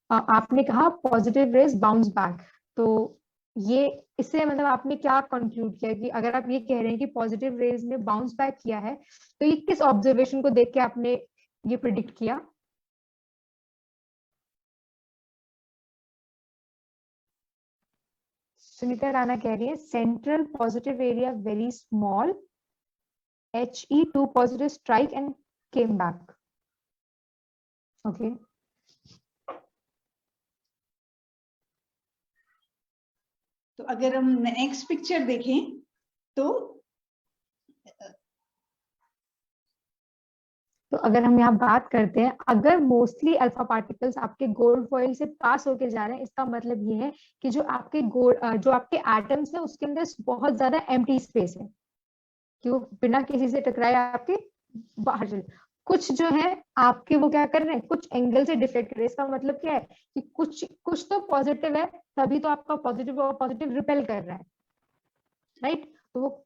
आपने कहा पॉजिटिव रेज बाउंस बैक, तो ये इससे मतलब आपने क्या कंक्लूड किया कि अगर आप ये कह रहे हैं कि पॉजिटिव रेज ने बाउंस बैक किया है तो ये किस ऑब्जर्वेशन को देख के आपने ये प्रिडिक्ट किया? सुनीता राणा कह रही है central positive area very small, He2 positive strike and came back. Okay. तो अगर हम नेक्स्ट पिक्चर देखें तो अगर हम यहाँ बात करते हैं, अगर मोस्टली अल्फा पार्टिकल्स आपके गोल्ड फॉइल से पास होके जा रहे हैं, इसका मतलब ये है कि जो आपके एटम्स है उसके अंदर बहुत ज्यादा एम्प्टी स्पेस है कि वो बिना किसी से टकराए आपके बाहर चले। कुछ जो है आपके वो क्या कर रहे हैं, कुछ एंगल से डिफ्लेक्ट कर रहे हैं। इसका मतलब क्या है कि कुछ तो पॉजिटिव है, तभी तो आपका पॉजिटिव रिपेल कर रहा है, राइट? तो वो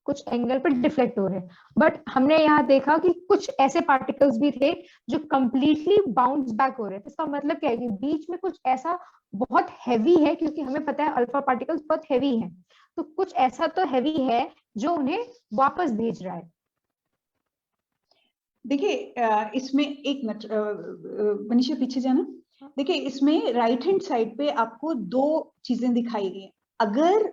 कुछ एंगल पर डिफ्लेक्ट हो रहे हैं। बट हमने यहाँ देखा कि कुछ ऐसे पार्टिकल्स भी थे जो कंप्लीटली बाउंस बैक हो रहे थे। इसका मतलब क्या है कि बीच में कुछ ऐसा बहुत हैवी है, क्योंकि हमें पता है अल्फा पार्टिकल्स बहुत हैवी हैं, तो कुछ ऐसा तो हैवी है जो उन्हें वापस भेज रहा है। देखिए इसमें एक मिनट मनीषा पीछे जाना। देखिए इसमें राइट हैंड साइड पे आपको दो चीजें दिखाई गई। अगर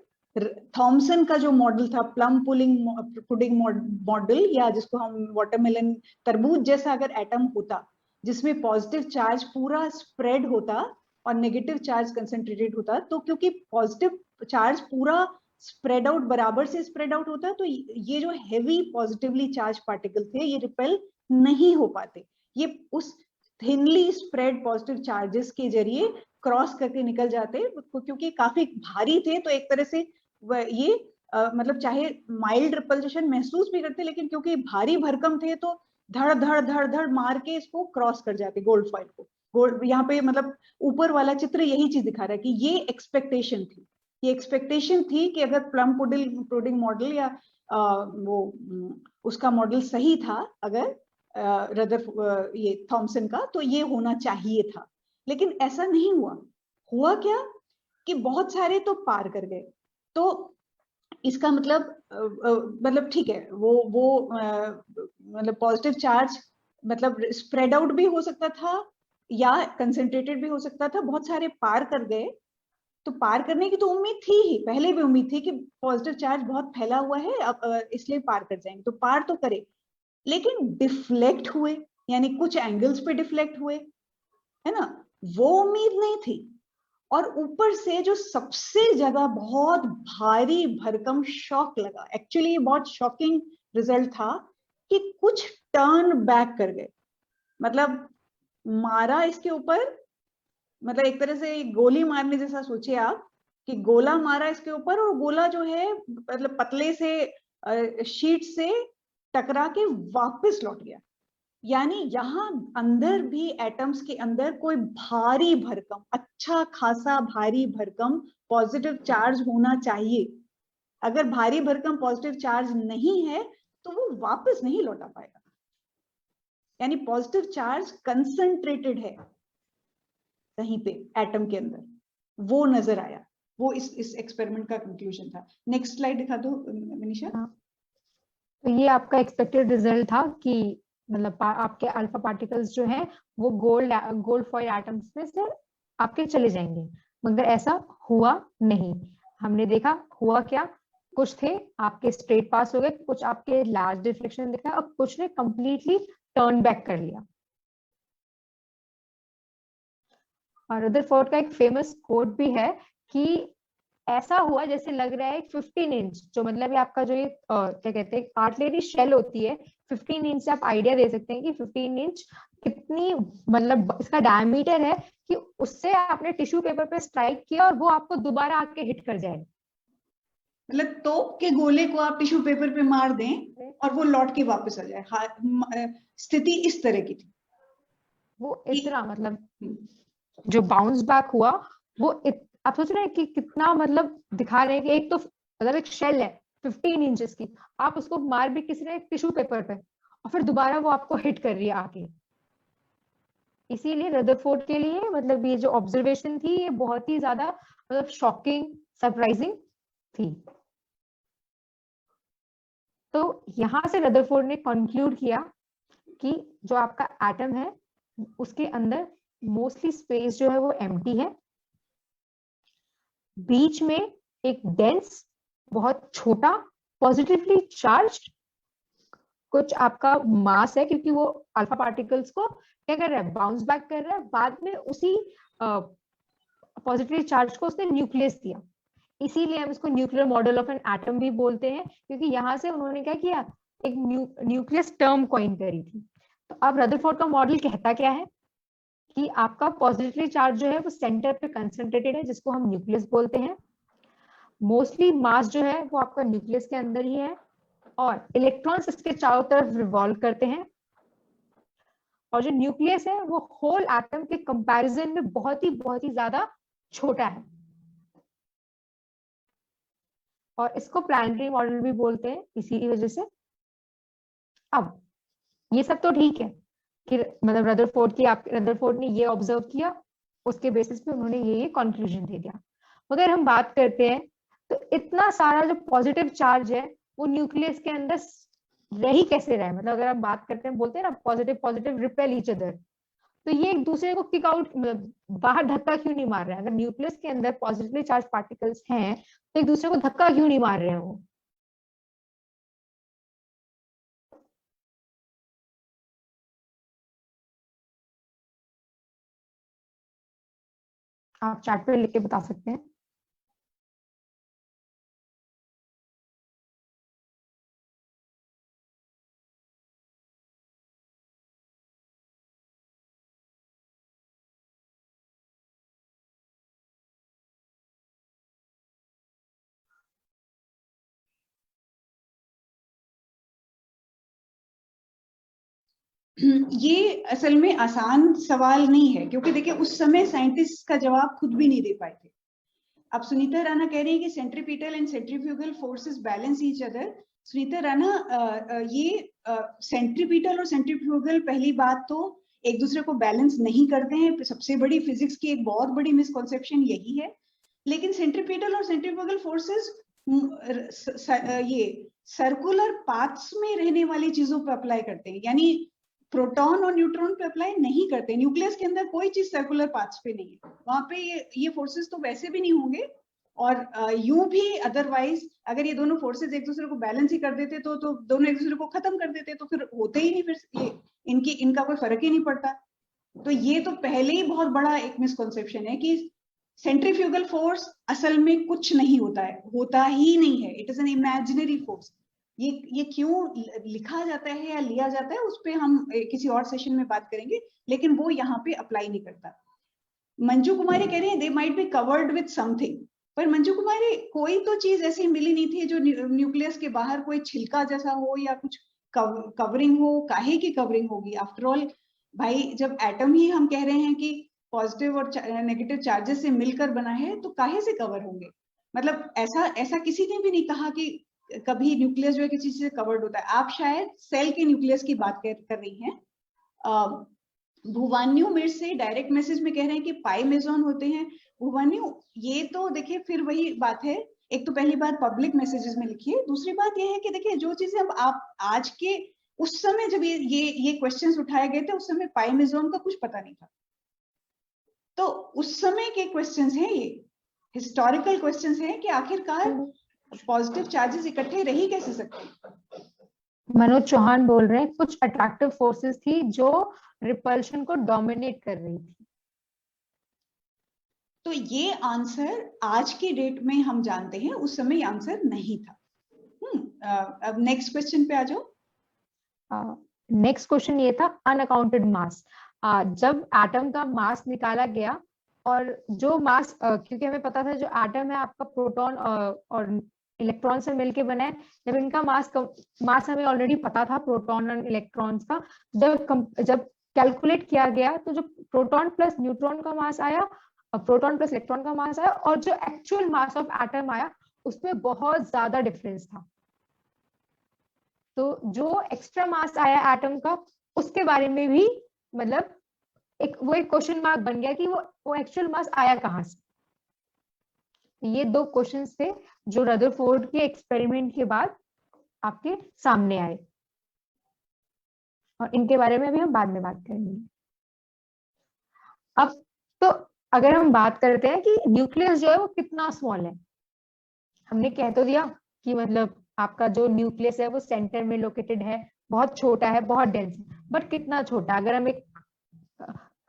थॉमसन का जो मॉडल था, प्लम पुडिंग मॉडल, या जिसको हम वाटरमेलन तरबूज जैसा अगर एटम होता जिसमें पॉजिटिव चार्ज पूरा स्प्रेड होता और नेगेटिव चार्ज कंसेंट्रेटेड होता, तो क्योंकि पॉजिटिव चार्ज पूरा स्प्रेड आउट, बराबर से स्प्रेड आउट होता, तो ये जो हैवी पॉजिटिवली चार्ज पार्टिकल थे ये रिपेल नहीं हो पाते। ये उस थिनली स्प्रेड पॉजिटिव चार्जेस के जरिए क्रॉस करके निकल जाते, क्योंकि काफी भारी थे तो एक तरह से ये मतलब चाहे माइल्ड रिपल्शन महसूस भी करते, लेकिन क्योंकि भारी भरकम थे तो धड़ धड़ धड़ धड़ मार के इसको क्रॉस कर जाते गोल्ड फॉइल को। गोल्ड यहाँ पे मतलब ऊपर वाला चित्र यही चीज दिखा रहा है कि ये एक्सपेक्टेशन थी, ये एक्सपेक्टेशन थी कि अगर प्लम पुडिंग मॉडल या वो उसका मॉडल सही था, अगर ये थॉमसन का, तो ये होना चाहिए था। लेकिन ऐसा नहीं हुआ। हुआ क्या कि बहुत सारे तो पार कर गए। तो इसका मतलब ठीक है, वो मतलब पॉजिटिव चार्ज मतलब स्प्रेड आउट भी हो सकता था या कंसंट्रेटेड भी हो सकता था, बहुत सारे पार कर गए, तो पार करने की तो उम्मीद थी ही, पहले भी उम्मीद थी कि पॉजिटिव चार्ज बहुत फैला हुआ है, अब इसलिए पार कर जाएंगे, तो पार तो करे, लेकिन डिफ्लेक्ट हुए, यानी कुछ एंगल्स पे डिफ्लेक्ट हुए, है ना, वो उम्मीद नहीं थी। और ऊपर से जो सबसे ज्यादा बहुत भारी भरकम शॉक लगा, एक्चुअली ये बहुत शॉकिंग रिजल्ट था कि कुछ टर्न बैक कर गए, मतलब मारा इसके ऊपर, मतलब एक तरह से गोली मारने जैसा सोचिए आप, कि गोला मारा इसके ऊपर और गोला जो है मतलब पतले से शीट से टकरा के वापस लौट गया, यानी यहां अंदर भी एटम्स के अंदर कोई भारी भरकम, अच्छा खासा भारी भरकम पॉजिटिव चार्ज होना चाहिए। अगर भारी भरकम पॉजिटिव चार्ज नहीं है तो वो वापस नहीं लौटा पाएगा, यानी पॉजिटिव चार्ज कंसंट्रेटेड है कहीं पे एटम के अंदर, वो नजर आया, वो इस एक्सपेरिमेंट का कंक्लूजन था। नेक्स्ट स्लाइड दिखा दो मनीषा। तो ये आपका एक्सपेक्टेड रिजल्ट था कि मतलब आपके अल्फा पार्टिकल्स जो है वो गोल्ड फॉइल एटम्स में से आपके चले जाएंगे, मगर ऐसा हुआ नहीं। हमने देखा हुआ क्या, कुछ थे आपके स्ट्रेट पास हो गए, कुछ आपके लार्ज डिफ्लेक्शन दिखा और कुछ ने कंप्लीटली टर्न बैक कर लिया। और रदरफोर्ड का एक फेमस कोट भी है कि ऐसा हुआ जैसे लग रहा है 15 इंच, जो मतलब आपका जो ये क्या कहते हैं आर्टिलरी शेल होती है, 15 इंच से आप आइडिया दे सकते हैं कि 15 इंच कितनी मतलब इसका डायमीटर है, कि उससे आपने टिश्यू पेपर पे स्ट्राइक किया और वो आपको दोबारा आके हिट कर जाए। मतलब तोप के गोले को आप टिश्यू पेपर पे मार दें और वो लौट के वापस आ जाए, स्थिति इस तरह की थी। वो इतना मतलब जो बाउंस बैक हुआ वो आप सोच रहे हैं कि कितना मतलब दिखा रहे हैं कि एक तो मतलब एक शेल है 15 इंचेस की, आप उसको मार भी किसी ने टिश्यू पेपर पे और फिर दोबारा वो आपको हिट कर रही है आके। इसीलिए रदरफोर्ड के लिए मतलब ये जो ऑब्जर्वेशन थी ये बहुत ही ज्यादा मतलब शॉकिंग सरप्राइजिंग थी। तो यहां से रदरफोर्ड ने कंक्लूड किया कि जो आपका एटम है उसके अंदर मोस्टली स्पेस जो है वो एम्प्टी है, बीच में एक डेंस बहुत छोटा पॉजिटिवली चार्ज्ड कुछ आपका मास है, क्योंकि वो अल्फा पार्टिकल्स को क्या कर रहा है बाउंस बैक कर रहा है, बाद में उसी पॉजिटिवली चार्ज को उसने न्यूक्लियस दिया, इसीलिए हम इसको nuclear model of an atom भी बोलते हैं, क्योंकि यहां से उन्होंने क्या किया एक न्यूक्लियस टर्म कॉइन करी थी। तो अब रदरफोर्ड का मॉडल कहता क्या है कि आपका पॉजिटिवली चार्ज जो है वो सेंटर पे कंसंट्रेटेड है, जिसको हम न्यूक्लियस बोलते हैं, मोस्टली मास जो है वो आपका न्यूक्लियस के अंदर ही है और इलेक्ट्रॉन्स इसके चारों तरफ रिवॉल्व करते हैं, और जो न्यूक्लियस है वो होल एटम के कंपैरिजन में बहुत ही ज्यादा छोटा है, और इसको प्लानिटरी मॉडल भी बोलते हैं इसी वजह से। अब ये सब तो ठीक है कि मतलब रदरफोर्ड ने ये ऑब्जर्व किया, उसके बेसिस पे उन्होंने ये कंक्लूजन दे दिया। मगर हम बात करते हैं तो इतना सारा जो पॉजिटिव चार्ज है वो न्यूक्लियस के अंदर रह ही कैसे रहा है, मतलब अगर हम बात करते हैं बोलते हैं ना positive positive repel each other, तो ये एक दूसरे को किक आउट मतलब बाहर धक्का क्यों नहीं मार रहे हैं? अगर न्यूक्लियस के अंदर पॉजिटिवली चार्ज पार्टिकल्स हैं तो एक दूसरे को धक्का क्यों नहीं मार रहे हैं वो? आप चार्ट पे लिख के बता सकते हैं। ये असल में आसान सवाल नहीं है, क्योंकि देखिए उस समय साइंटिस्ट का जवाब खुद भी नहीं दे पाए थे। अब सुनीता राणा कह रही है कि centripetal and centrifugal forces balance each other. Sunita Rana, ये सेंट्रीपिटल और सेंट्रीफ्यूगल पहली बात तो एक दूसरे को बैलेंस नहीं करते हैं, सबसे बड़ी फिजिक्स की एक बहुत बड़ी मिसकॉन्सेप्शन यही है। लेकिन सेंट्रीपिटल और सेंट्रीफ्यूगल फोर्सेस ये सर्कुलर पाथ्स में रहने वाली चीजों पे अप्लाई करते हैं, यानी प्रोटॉन और न्यूट्रॉन पे अप्लाई नहीं करते। न्यूक्लियस के अंदर कोई चीज सर्कुलर पाथ्स पे नहीं है, वहां पे ये फोर्सेस तो वैसे भी नहीं होंगे, और यूं भी अदरवाइज अगर ये दोनों फोर्सेस एक दूसरे को बैलेंस ही कर देते तो दोनों एक दूसरे को खत्म कर देते, तो फिर होते ही नहीं, फिर ये इनका कोई फर्क ही नहीं पड़ता। तो ये तो पहले ही बहुत बड़ा एक मिसकॉन्सेप्शन है कि सेंट्रीफ्यूगल फोर्स असल में कुछ नहीं होता है, होता ही नहीं है, it is an imaginary force. ये क्यों लिखा जाता है या लिया जाता है उस पर हम किसी और सेशन में बात करेंगे, लेकिन वो यहाँ पे अप्लाई नहीं करता। मंजू कुमारी कह रहे हैं they might be covered with something, पर मंजू कुमारी कोई तो चीज ऐसी मिली नहीं थी जो न्यूक्लियस के बाहर कोई छिलका जैसा हो या कुछ कवरिंग हो। काहे की कवरिंग होगी? आफ्टर ऑल भाई जब एटम ही हम कह रहे हैं कि पॉजिटिव और नेगेटिव चार्जेस से मिलकर बना है, तो काहे से कवर होंगे? मतलब ऐसा किसी ने भी नहीं कहा कि कभी न्यूक्लियस जो है किसी चीज से कवर्ड होता है। आप शायद सेल के न्यूक्लियस की बात कर रही हैं। भुवान्यू मेरे से डायरेक्ट मैसेज में कह रहे हैं कि पाई मेजॉन होते हैं। भुवान्यू ये तो देखिए फिर वही बात है, एक तो पहली बात पब्लिक मैसेजेस में लिखिए, दूसरी बात ये है कि देखिए जो चीजें अब आप आज के उस समय जब ये क्वेश्चंस उठाए गए थे उस समय पाई मेजॉन का कुछ पता नहीं था, तो उस समय के क्वेश्चंस हैं, ये हिस्टोरिकल क्वेश्चंस हैं कि आखिरकार पॉजिटिव चार्जेस इकट्ठे रह ही कैसे सकते। मनोज चौहान बोल रहे हैं कुछ अट्रैक्टिव फोर्सेस थी जो रिपल्शन को डोमिनेट कर रही थी। तो ये आंसर आज की डेट में हम जानते हैं, उस समय आंसर नहीं था। अब नेक्स्ट क्वेश्चन पे आ जाओ। नेक्स्ट क्वेश्चन ये था अनअकाउंटेड मास। जब एटम का मास निकाला गया, और जो मास क्योंकि हमें पता था जो एटम है आपका प्रोटॉन और इलेक्ट्रॉन से मिलके बना है, जब इनका मास हमें ऑलरेडी पता था प्रोटॉन और इलेक्ट्रॉन्स का, जब कैलकुलेट किया गया तो जो प्रोटॉन प्लस न्यूट्रॉन का मास आया, प्रोटॉन प्लस इलेक्ट्रॉन का मास आया, और जो एक्चुअल मास ऑफ एटम आया उसमें बहुत ज्यादा डिफरेंस था। तो जो एक्स्ट्रा मास आया एटम का उसके बारे में भी मतलब एक क्वेश्चन मार्क बन गया कि वो एक्चुअल मास आया कहां से। ये दो क्वेश्चंस थे जो रदरफोर्ड के एक्सपेरिमेंट के बाद आपके सामने आए, और इनके बारे में भी हम बाद में बात करेंगे। अब तो अगर हम बात करते हैं कि न्यूक्लियस जो है वो कितना स्मॉल है, हमने कह तो दिया कि मतलब आपका जो न्यूक्लियस है वो सेंटर में लोकेटेड है, बहुत छोटा है, बहुत डेंस है, बट कितना छोटा? अगर हम एक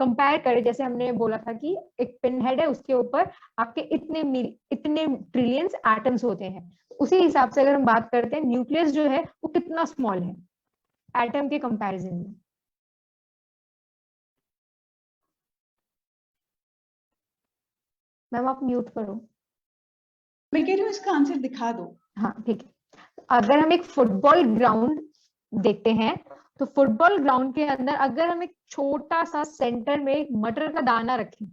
कंपेयर करें, जैसे हमने बोला था कि एक पिन हेड है, उसके ऊपर आपके इतने ट्रिलियंस एटम्स होते हैं, उसी हिसाब से अगर हम बात करते हैं न्यूक्लियस जो है वो कितना स्मॉल है एटम के कंपैरिजन में। मैम आप म्यूट करो। मैं कह रही हूँ इसका आंसर दिखा दो। हाँ ठीक है। अगर हम एक फुटबॉल ग्राउंड देखते हैं तो फुटबॉल ग्राउंड के अंदर अगर हम एक छोटा सा सेंटर में एक मटर का दाना रखें,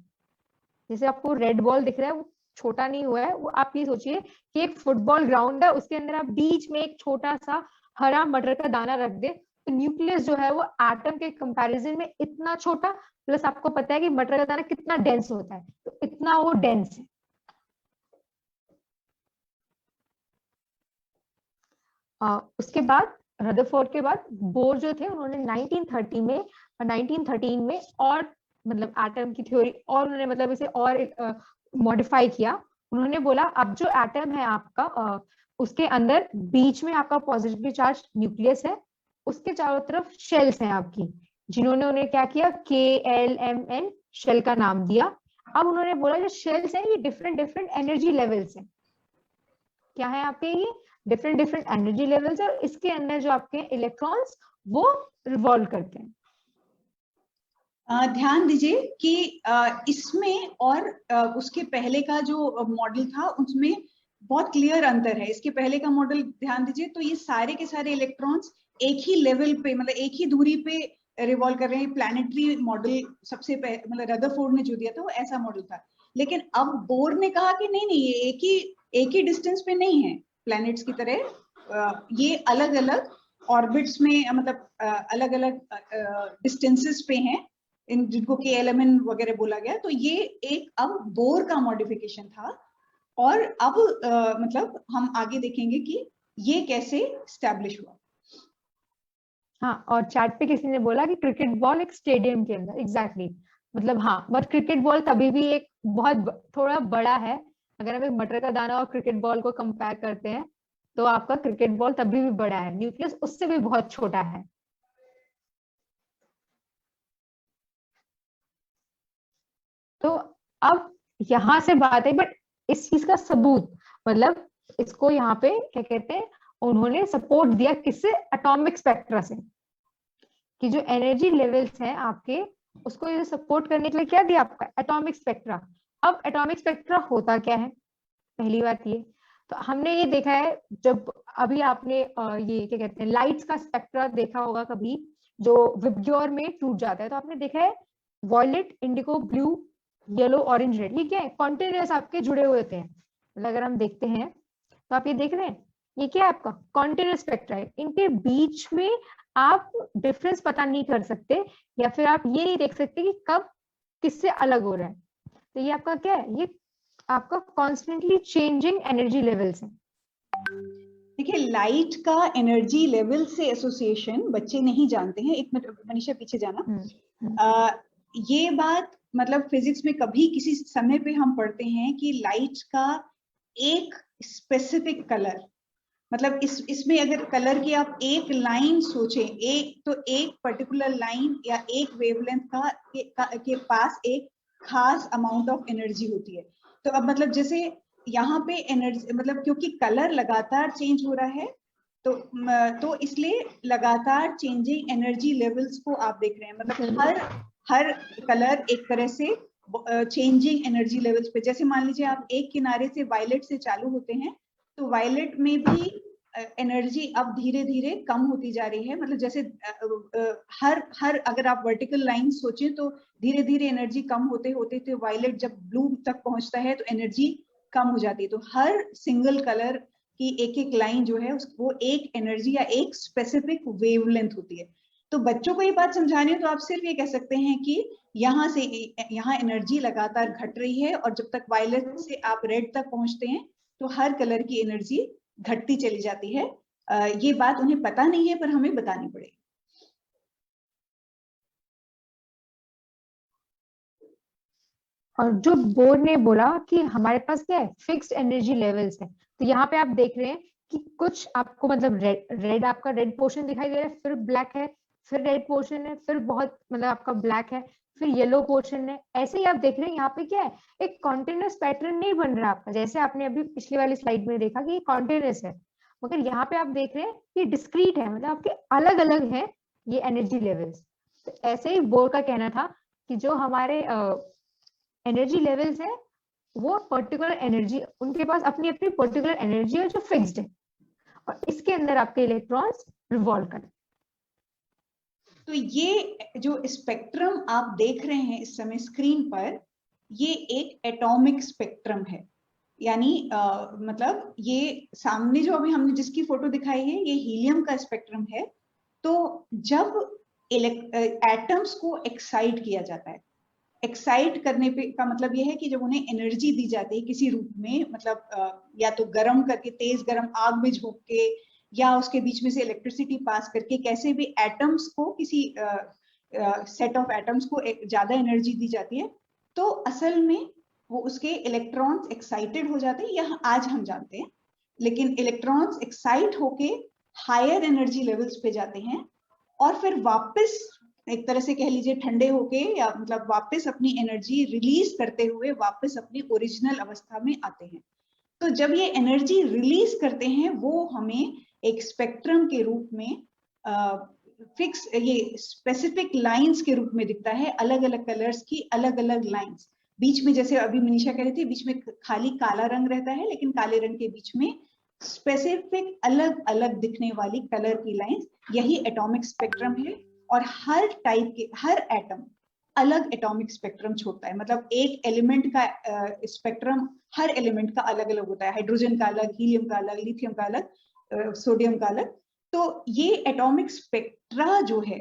जैसे आपको रेड बॉल दिख रहा है वो छोटा नहीं हुआ है, वो आप ये सोचिए कि एक फुटबॉल ग्राउंड है, उसके अंदर आप बीच में एक छोटा सा हरा मटर का दाना रख दे, तो न्यूक्लियस जो है वो एटम के कंपैरिजन में इतना छोटा, प्लस आपको पता है कि मटर का दाना कितना डेंस होता है, तो इतना वो डेंस है। उसके बाद रदरफोर्ड के बाद बोर जो थे उन्होंने 1930 में और 1913 में और मतलब एटम की थ्योरी और उन्होंने मतलब इसे और मॉडिफाई किया। उन्होंने बोला अब जो एटम है आपका उसके अंदर बीच में आपका पॉजिटिवली चार्ज न्यूक्लियस है, उसके चारों तरफ शेल्स हैं आपकी, जिन्होंने उन्हें क्या किया KLMN शेल का नाम दिया। अब उन्होंने बोला जो शेल्स हैं ये डिफरेंट एनर्जी लेवल्स हैं। क्या है आपके ये डिफरेंट एनर्जी लेवल्स, और इसके अंदर जो आपके इलेक्ट्रॉन्स वो रिवॉल्व करते हैं। ध्यान दीजिए कि इसमें और उसके पहले का जो मॉडल था उसमें बहुत क्लियर अंतर है। इसके पहले का मॉडल ध्यान दीजिए तो ये सारे के सारे इलेक्ट्रॉन्स एक ही लेवल पे मतलब एक ही दूरी पे रिवॉल्व कर रहे हैं। प्लैनेटरी मॉडल सबसे पहले मतलब रदरफोर्ड ने जो दिया था वो ऐसा मॉडल था, लेकिन अब बोर ने कहा कि नहीं ये एक ही डिस्टेंस पे नहीं है प्लैनेट्स की तरह, ये अलग अलग ऑर्बिट्स में मतलब अलग अलग डिस्टेंसेस पे हैं, इन जिनको KLMN वगैरह बोला गया। तो ये एक अब बोर का मॉडिफिकेशन था और अब मतलब हम आगे देखेंगे कि ये कैसे स्टैब्लिश हुआ। हाँ, और चैट पे किसी ने बोला कि क्रिकेट बॉल एक स्टेडियम के अंदर, एग्जैक्टली मतलब हाँ, बट क्रिकेट बॉल तभी भी एक बहुत थोड़ा बड़ा है। अगर हम एक मटर का दाना और क्रिकेट बॉल को कंपेयर करते हैं तो आपका क्रिकेट बॉल तभी भी बड़ा है, न्यूक्लियस उससे भी बहुत छोटा है। तो अब यहाँ से बात है, बट इस चीज का सबूत मतलब इसको यहाँ पे क्या कहते हैं, उन्होंने सपोर्ट दिया किससे, एटॉमिक स्पेक्ट्रा से, कि जो एनर्जी लेवल्स हैं आपके उसको ये सपोर्ट करने के लिए क्या दिया आपका, एटॉमिक स्पेक्ट्रा। अब एटॉमिक स्पेक्ट्रा होता क्या है, पहली बात ये तो हमने ये देखा है, जब अभी आपने ये क्या कहते हैं लाइट्स का स्पेक्ट्रा देखा होगा कभी, जो विबग्योर में टूट जाता है, तो आपने देखा है violet, indigo, blue, yellow, orange, red, ये क्या है, कॉन्टिन्यूअस आपके जुड़े हुए होते हैं। मतलब अगर हम देखते हैं तो आप ये देख रहे हैं, ये क्या है आपका कॉन्टिन्यूअस स्पेक्ट्रा है, इनके बीच में आप डिफरेंस पता नहीं कर सकते, या फिर आप ये नहीं देख सकते कि कब किससे अलग हो रहा है। तो ये आपका क्या है, ये आपका कॉन्स्टेंटली चेंजिंग एनर्जी लेवल्स है। देखिए, लाइट का एनर्जी लेवल से एसोसिएशन बच्चे नहीं जानते हैं। एक मिनट मनीषा पीछे जाना। ये बात मतलब फिजिक्स में कभी किसी समय पे हम पढ़ते हैं कि लाइट का एक स्पेसिफिक कलर, मतलब इसमें अगर कलर की आप एक लाइन सोचें, एक तो एक पर्टिकुलर लाइन या एक वेवलेंथ के पास एक खास अमाउंट ऑफ एनर्जी होती है। तो अब मतलब जैसे यहाँ पे एनर्जी मतलब क्योंकि कलर लगातार चेंज हो रहा है तो इसलिए लगातार चेंजिंग एनर्जी लेवल्स को आप देख रहे हैं। मतलब हर कलर एक तरह से चेंजिंग एनर्जी लेवल्स पे, जैसे मान लीजिए आप एक किनारे से वायलेट से चालू होते हैं तो वायलेट में भी एनर्जी अब धीरे धीरे कम होती जा रही है। मतलब जैसे हर अगर आप वर्टिकल लाइन सोचें तो धीरे धीरे एनर्जी कम होते होते तो वायलेट जब ब्लू तक पहुंचता है तो एनर्जी कम हो जाती है। तो हर सिंगल कलर की एक एक लाइन जो है वो एक एनर्जी या एक स्पेसिफिक वेवलेंथ होती है। तो बच्चों को ये बात समझानी है तो आप सिर्फ ये कह सकते हैं कि यहाँ से यहाँ एनर्जी लगातार घट रही है और जब तक वायलेट से आप रेड तक पहुंचते हैं तो हर कलर की एनर्जी घटती चली जाती है। ये बात उन्हें पता नहीं है पर हमें बतानी पड़ेगी। और जो बोर ने बोला कि हमारे पास क्या है, फिक्स्ड एनर्जी लेवल्स है, तो यहाँ पे आप देख रहे हैं कि कुछ आपको मतलब रेड आपका रेड पोर्शन दिखाई दे रहा है, फिर ब्लैक है, फिर रेड पोर्शन है, फिर बहुत मतलब आपका ब्लैक है, फिर येलो पोर्शन है। ऐसे ही आप देख रहे हैं यहाँ पे क्या है, एक कॉन्टिन्यूस पैटर्न नहीं बन रहा आपका, जैसे आपने अभी पिछली वाली स्लाइड में देखा कि कॉन्टिन्यूस है, मगर यहाँ पे आप देख रहे हैं कि डिस्क्रीट है, मतलब आपके अलग अलग है ये एनर्जी लेवल्स। तो ऐसे ही बोर का कहना था कि जो हमारे एनर्जी लेवल्स है वो पर्टिकुलर एनर्जी, उनके पास अपनी अपनी पर्टिकुलर एनर्जी है जो फिक्स्ड है, और इसके अंदर आपके इलेक्ट्रॉन्स रिवॉल्व करते हैं। तो ये जो स्पेक्ट्रम आप देख रहे हैं इस समय स्क्रीन पर, ये एक एटॉमिक स्पेक्ट्रम है। यानी मतलब ये सामने जो अभी हमने जिसकी फोटो दिखाई है ये हीलियम का स्पेक्ट्रम है। तो जब एटम्स को एक्साइट किया जाता है, एक्साइट करने पे का मतलब ये है कि जब उन्हें एनर्जी दी जाती है किसी रूप में, मतलब या तो गर्म करके, तेज गर्म आग में झोंक के, या उसके बीच में से इलेक्ट्रिसिटी पास करके, कैसे भी एटम्स को किसी सेट ऑफ एटम्स को ज्यादा एनर्जी दी जाती है, तो असल में वो उसके इलेक्ट्रॉन्स एक्साइटेड हो जाते हैं, यह आज हम जानते हैं। लेकिन इलेक्ट्रॉन्स एक्साइट होके हायर एनर्जी लेवल्स पे जाते हैं और फिर वापस एक तरह से कह लीजिए ठंडे होके, या मतलब वापस अपनी एनर्जी रिलीज करते हुए वापस अपनी ओरिजिनल अवस्था में आते हैं। तो जब ये एनर्जी रिलीज करते हैं वो हमें एक स्पेक्ट्रम के रूप में फिक्स ये स्पेसिफिक लाइंस के रूप में दिखता है, अलग अलग कलर्स की अलग अलग लाइंस। बीच में जैसे अभी मनीषा कह रही थी, बीच में खाली काला रंग रहता है, लेकिन काले रंग के बीच में स्पेसिफिक अलग अलग दिखने वाली कलर की लाइंस, यही एटॉमिक स्पेक्ट्रम है। और हर टाइप के हर एटम अलग एटॉमिक स्पेक्ट्रम छोड़ता है। मतलब एक एलिमेंट का स्पेक्ट्रम हर एलिमेंट का अलग अलग होता है, हाइड्रोजन का अलग, हीलियम का अलग, लिथियम का अलग, सोडियम का अलग। तो ये एटॉमिक स्पेक्ट्रा जो है,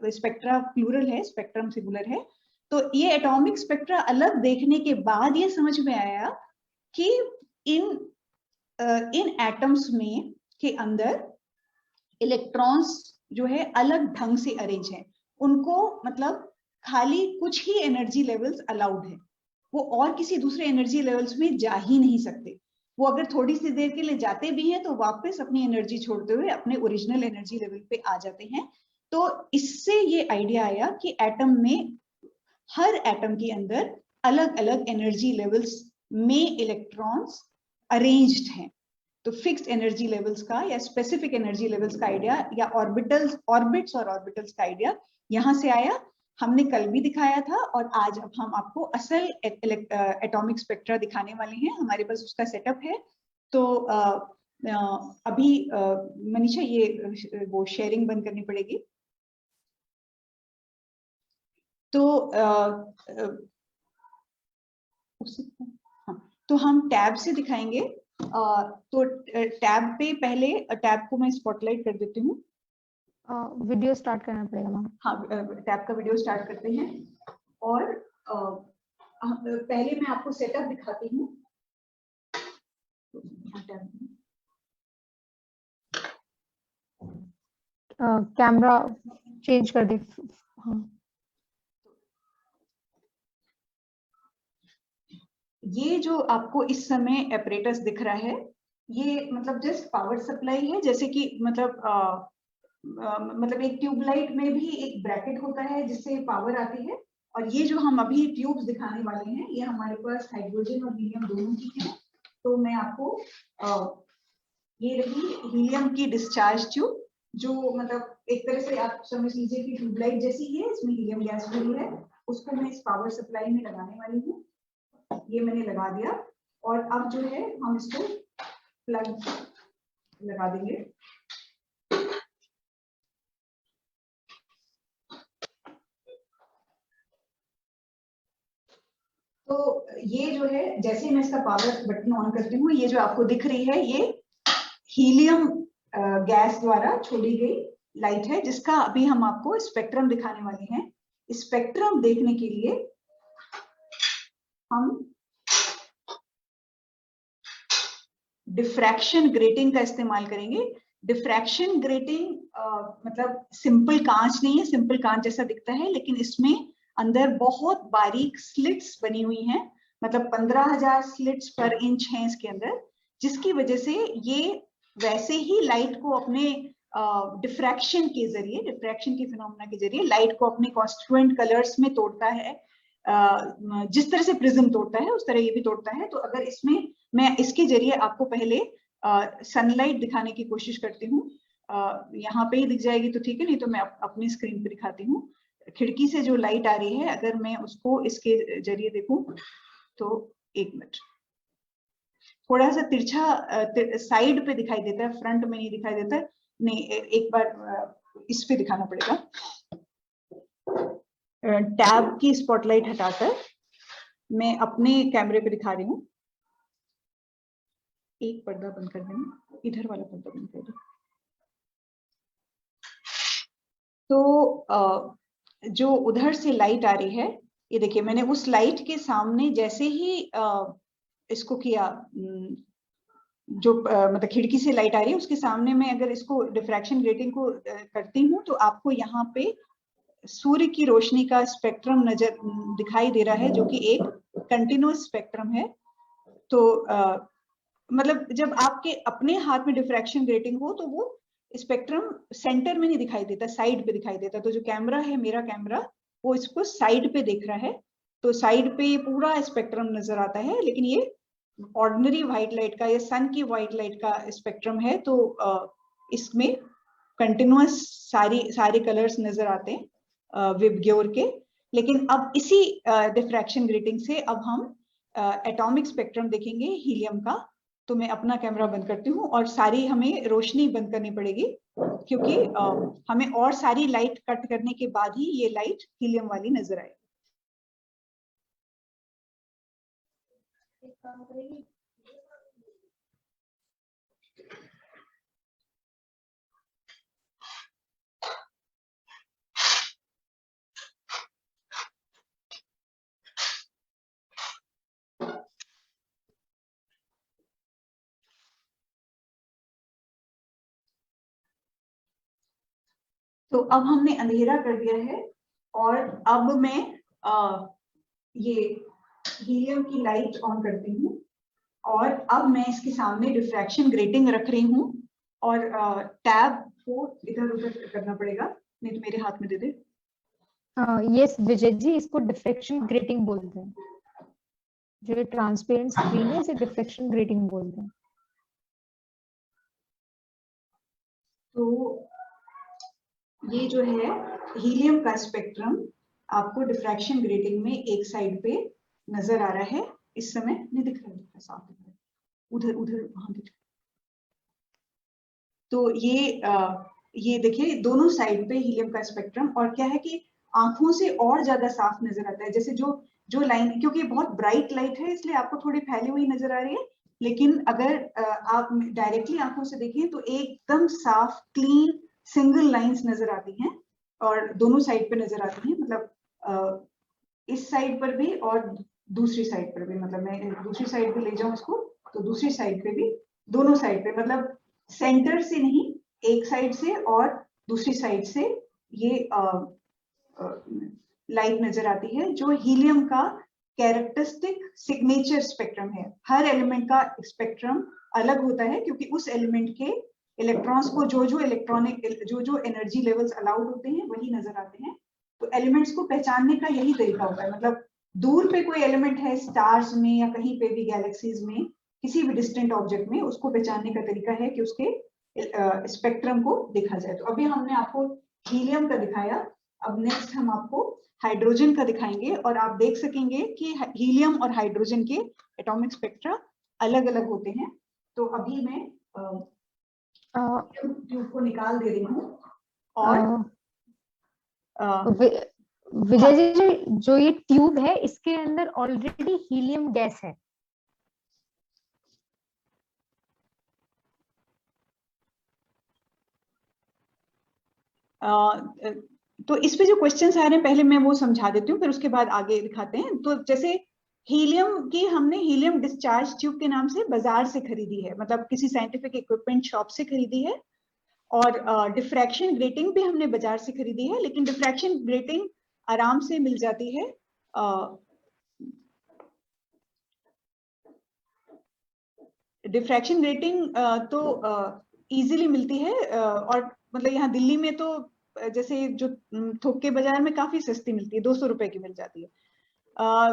स्पेक्ट्रा प्लूरल है, स्पेक्ट्रम सिंगुलर है, तो ये एटॉमिक स्पेक्ट्रा अलग देखने के बाद ये समझ में आया कि इन एटम्स में के अंदर इलेक्ट्रॉन्स जो है अलग ढंग से अरेंज हैं, उनको मतलब खाली कुछ ही एनर्जी लेवल्स अलाउड है, वो और किसी दूसरे एनर्जी लेवल्स में जा ही नहीं सकते। वो अगर थोड़ी सी देर के लिए जाते भी हैं तो वापस अपनी एनर्जी छोड़ते हुए अपने ओरिजिनल एनर्जी लेवल पे आ जाते हैं। तो इससे ये आइडिया आया कि एटम में, हर एटम के अंदर अलग अलग एनर्जी लेवल्स में इलेक्ट्रॉन्स अरेंज्ड हैं। तो फिक्स्ड एनर्जी लेवल्स का या स्पेसिफिक एनर्जी लेवल्स का आइडिया या ऑर्बिटल्स, ऑर्बिट्स और ऑर्बिटल्स का आइडिया यहां से आया। हमने कल भी दिखाया था और आज अब हम आपको असल एटॉमिक स्पेक्ट्रा दिखाने वाले हैं। हमारे पास उसका सेटअप है। तो अभी मनीषा ये वो शेयरिंग बंद करनी पड़ेगी। तो हाँ, तो हम टैब से दिखाएंगे। तो टैब पे पहले टैब को मैं स्पॉटलाइट कर देती हूँ। वीडियो स्टार्ट करना पड़ेगा मैम। हाँ, टैब का वीडियो स्टार्ट करते हैं और पहले मैं आपको सेटअप दिखाती हूँ। कैमरा चेंज कर दे। हाँ, ये जो आपको इस समय एपरेटस दिख रहा है, ये मतलब जस्ट पावर सप्लाई है। जैसे कि मतलब एक ट्यूबलाइट में भी एक ब्रैकेट होता है जिससे पावर आती है, और ये जो हम अभी ट्यूब्स दिखाने वाले हैं ये हमारे पास हाइड्रोजन और हीलियम दोनों की है। तो मैं आपको ये रही हीलियम की डिस्चार्ज ट्यूब, जो मतलब एक तरह से आप समझ लीजिए कि ट्यूबलाइट जैसी ही है, इसमें हीलियम गैस भरी है। उसको मैं इस पावर सप्लाई में लगाने वाली हूँ। ये मैंने लगा दिया और अब जो है हम इसको प्लग लगा देंगे। तो ये जो है, जैसे मैं इसका पावर बटन ऑन करती हूँ, ये जो आपको दिख रही है ये हीलियम गैस द्वारा छोड़ी गई लाइट है, जिसका अभी हम आपको स्पेक्ट्रम दिखाने वाले हैं। स्पेक्ट्रम देखने के लिए हम डिफ्रैक्शन ग्रेटिंग का इस्तेमाल करेंगे। डिफ्रैक्शन ग्रेटिंग मतलब सिंपल कांच नहीं है, सिंपल कांच जैसा दिखता है, लेकिन इसमें अंदर बहुत बारीक स्लिट्स बनी हुई हैं। मतलब 15,000 स्लिट्स पर इंच हैं इसके अंदर, जिसकी वजह से ये वैसे ही लाइट को अपने डिफ्रैक्शन के जरिए, डिफ्रैक्शन के फिनोमेना के जरिए लाइट को अपने कॉन्स्टिट्यूएंट कलर्स में तोड़ता है। जिस तरह से प्रिज्म तोड़ता है उस तरह ये भी तोड़ता है। तो अगर इसमें मैं इसके जरिए आपको पहले सनलाइट दिखाने की कोशिश करती हूँ। यहाँ पे ही दिख जाएगी तो ठीक है, नहीं तो मैं अपनी स्क्रीन पे दिखाती हूँ। खिड़की से जो लाइट आ रही है, अगर मैं उसको इसके जरिए देखूं तो एक मिनट, थोड़ा सा तिरछा साइड पे दिखाई देता है, फ्रंट में नहीं दिखाई देता। नहीं, एक बार इस पे दिखाना पड़ेगा। टैब की स्पॉटलाइट हटाकर मैं अपने कैमरे पे दिखा रही हूँ। एक पर्दा बंद कर देना, इधर वाला पर्दा बंद कर दो। तो जो उधर से लाइट आ रही है, ये देखिए, मैंने उस लाइट के सामने जैसे ही इसको किया, जो मतलब खिड़की से लाइट आ रही है उसके सामने मैं अगर इसको डिफ्रैक्शन ग्रेटिंग को करती हूँ तो आपको यहाँ पे सूर्य की रोशनी का स्पेक्ट्रम नजर दिखाई दे रहा है, जो कि एक कंटिन्यूअस स्पेक्ट्रम है। तो मतलब जब आपके अपने हाथ में डिफ्रैक्शन ग्रेटिंग हो तो वो स्पेक्ट्रम सेंटर में नहीं दिखाई देता, साइड पे दिखाई देता। तो जो कैमरा है, मेरा कैमरा, वो इसको साइड पे देख रहा है, तो साइड पे पूरा स्पेक्ट्रम नजर आता है। लेकिन ये ऑर्डिनरी व्हाइट लाइट का या सन की व्हाइट लाइट का स्पेक्ट्रम है, तो इसमें कंटिन्यूअस सारे कलर्स नजर आते हैं विबग्योर के। लेकिन अब इसी डिफ्रैक्शन ग्रेटिंग से अब हम एटॉमिक स्पेक्ट्रम देखेंगे हीलियम का। तो मैं अपना कैमरा बंद करती हूँ और सारी हमें रोशनी बंद करनी पड़ेगी, क्योंकि हमें और सारी लाइट कट करने के बाद ही ये लाइट हीलियम वाली नजर आएगी। तो अब हमने अंधेरा कर दिया है और अब मैं ये हीलियम की लाइट ऑन करती हूँ और अब मैं इसके सामने डिफ्रैक्शन ग्रेटिंग रख रही हूँ और टैब को इधर उधर करना पड़ेगा, नहीं तो मेरे हाथ में दे दे। यस विजय जी, इसको डिफ्रैक्शन ग्रेटिंग बोलते हैं। जो ट्रांसपेरेंट स्क्रीन है इसे डिफ्रैक्शन ग्रेटिंग बोलते हैं। तो ये जो है हीलियम का स्पेक्ट्रम आपको डिफ्रैक्शन ग्रेटिंग में एक साइड पे नजर आ रहा है इस समय। नहीं दिख रहा है, साफ दिख रहा है, उधर उधर वहां दिख रहा है। तो ये देखिए दोनों साइड पे हीलियम का स्पेक्ट्रम, और क्या है कि आंखों से और ज्यादा साफ नजर आता है। जैसे जो लाइन, क्योंकि बहुत ब्राइट लाइट है इसलिए आपको थोड़ी फैली हुई नजर आ रही है, लेकिन अगर आप डायरेक्टली आंखों से देखें तो एकदम साफ क्लीन सिंगल लाइंस नजर आती हैं और दोनों साइड पे नजर आती हैं। मतलब इस साइड पर भी और दूसरी साइड पर भी, मतलब मैं दूसरी साइड पे ले जाऊं इसको तो दूसरी साइड पे भी, दोनों साइड पे, मतलब सेंटर से नहीं, एक साइड से और दूसरी साइड से ये लाइट नजर आती है, जो हीलियम का कैरेक्टरिस्टिक सिग्नेचर स्पेक्ट्रम है। हर एलिमेंट का स्पेक्ट्रम अलग होता है क्योंकि उस एलिमेंट के इलेक्ट्रॉन्स को जो इलेक्ट्रॉनिक जो एनर्जी लेवल्स अलाउड होते हैं वही नजर आते हैं। तो एलिमेंट्स को पहचानने का यही तरीका होता है। मतलब दूर पे कोई एलिमेंट है स्टार्स में या कहीं पे भी गैलेक्सीज में, किसी भी डिस्टेंट ऑब्जेक्ट में, उसको पहचानने का तरीका है कि उसके स्पेक्ट्रम को देखा जाए। तो अभी हमने आपको हीलियम का दिखाया, अब नेक्स्ट हम आपको हाइड्रोजन का दिखाएंगे और आप देख सकेंगे कि हीलियम और हाइड्रोजन के एटॉमिक स्पेक्ट्रा अलग अलग होते हैं। तो अभी मैं ट्यूब को निकाल दे रही हूँ और विजय जी, जो ये ट्यूब है इसके अंदर ऑलरेडी हीलियम गैस है। तो इस पे जो क्वेश्चंस आ रहे हैं पहले मैं वो समझा देती हूँ, फिर उसके बाद आगे दिखाते हैं। तो जैसे हीलियम की हमने हीलियम डिस्चार्ज ट्यूब के नाम से बाजार से खरीदी है, मतलब किसी साइंटिफिक इक्विपमेंट शॉप से खरीदी है। और डिफ्रैक्शन ग्रेटिंग भी हमने बाजार से खरीदी है, लेकिन डिफ्रैक्शन ग्रेटिंग आराम से मिल जाती है डिफ्रैक्शन ग्रेटिंग तो इजीली मिलती है। और मतलब यहाँ दिल्ली में तो जैसे जो थोक के बाजार में काफी सस्ती मिलती है, 200 रुपए की मिल जाती है।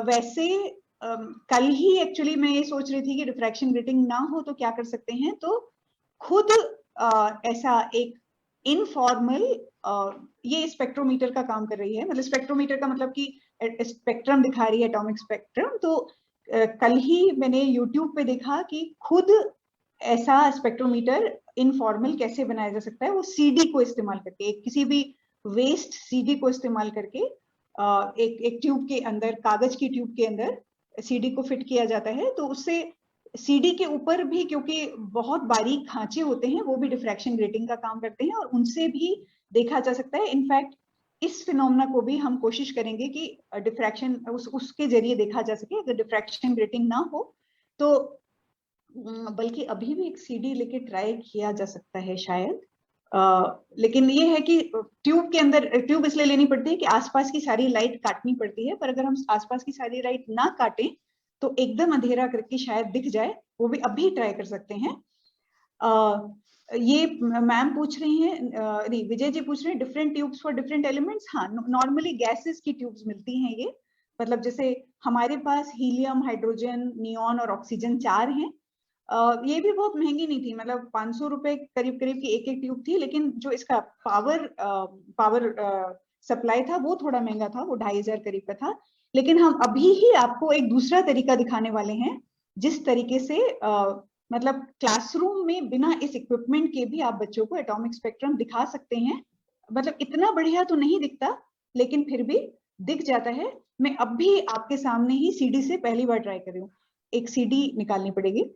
वैसे कल ही एक्चुअली मैं ये सोच रही थी कि डिफ्रैक्शन ग्रेटिंग ना हो तो क्या कर सकते हैं, तो खुद ऐसा एक इनफॉर्मल ये स्पेक्ट्रोमीटर का काम कर रही है। मतलब स्पेक्ट्रोमीटर का मतलब कि स्पेक्ट्रम दिखा रही है, एटॉमिक स्पेक्ट्रम। तो कल ही मैंने YouTube पे देखा कि खुद ऐसा स्पेक्ट्रोमीटर इनफॉर्मल कैसे बनाया जा सकता है। वो सीडी को इस्तेमाल करके, किसी भी वेस्ट सीडी को इस्तेमाल करके एक ट्यूब के अंदर, कागज की ट्यूब के अंदर सीडी को फिट किया जाता है। तो उससे सीडी के ऊपर भी, क्योंकि बहुत बारीक खांचे होते हैं, वो भी डिफ्रैक्शन ग्रेटिंग का काम करते हैं और उनसे भी देखा जा सकता है। इनफैक्ट इस फिनोमेना को भी हम कोशिश करेंगे कि डिफ्रैक्शन उसके जरिए देखा जा सके, अगर डिफ्रैक्शन ग्रेटिंग ना हो तो। बल्कि अभी भी एक सीडी लेके ट्राई किया जा सकता है शायद। लेकिन ये है कि ट्यूब के अंदर, ट्यूब इसलिए लेनी पड़ती है कि आसपास की सारी लाइट काटनी पड़ती है, पर अगर हम आसपास की सारी लाइट ना काटें तो एकदम अंधेरा करके शायद दिख जाए, वो भी अभी ट्राई कर सकते हैं। ये मैम पूछ रही हैं, नहीं विजय जी पूछ रहे हैं, different tubes for different elements. हाँ, नॉर्मली गैसेस की ट्यूब्स मिलती हैं ये। मतलब जैसे हमारे पास हीलियम, हाइड्रोजन, नियॉन और ऑक्सीजन 4 हैं। ये भी बहुत महंगी नहीं थी, मतलब 500 रुपए करीब करीब की एक ट्यूब थी, लेकिन जो इसका पावर सप्लाई था वो थोड़ा महंगा था, वो 2500 करीब का था। लेकिन हम अभी ही आपको एक दूसरा तरीका दिखाने वाले हैं, जिस तरीके से मतलब क्लासरूम में बिना इस इक्विपमेंट के भी आप बच्चों को एटॉमिक स्पेक्ट्रम दिखा सकते हैं। मतलब इतना बढ़िया तो नहीं दिखता, लेकिन फिर भी दिख जाता है। मैं अब भी आपके सामने ही सीडी से पहली बार ट्राई कर रही हूँ। एक सीडी निकालनी पड़ेगी।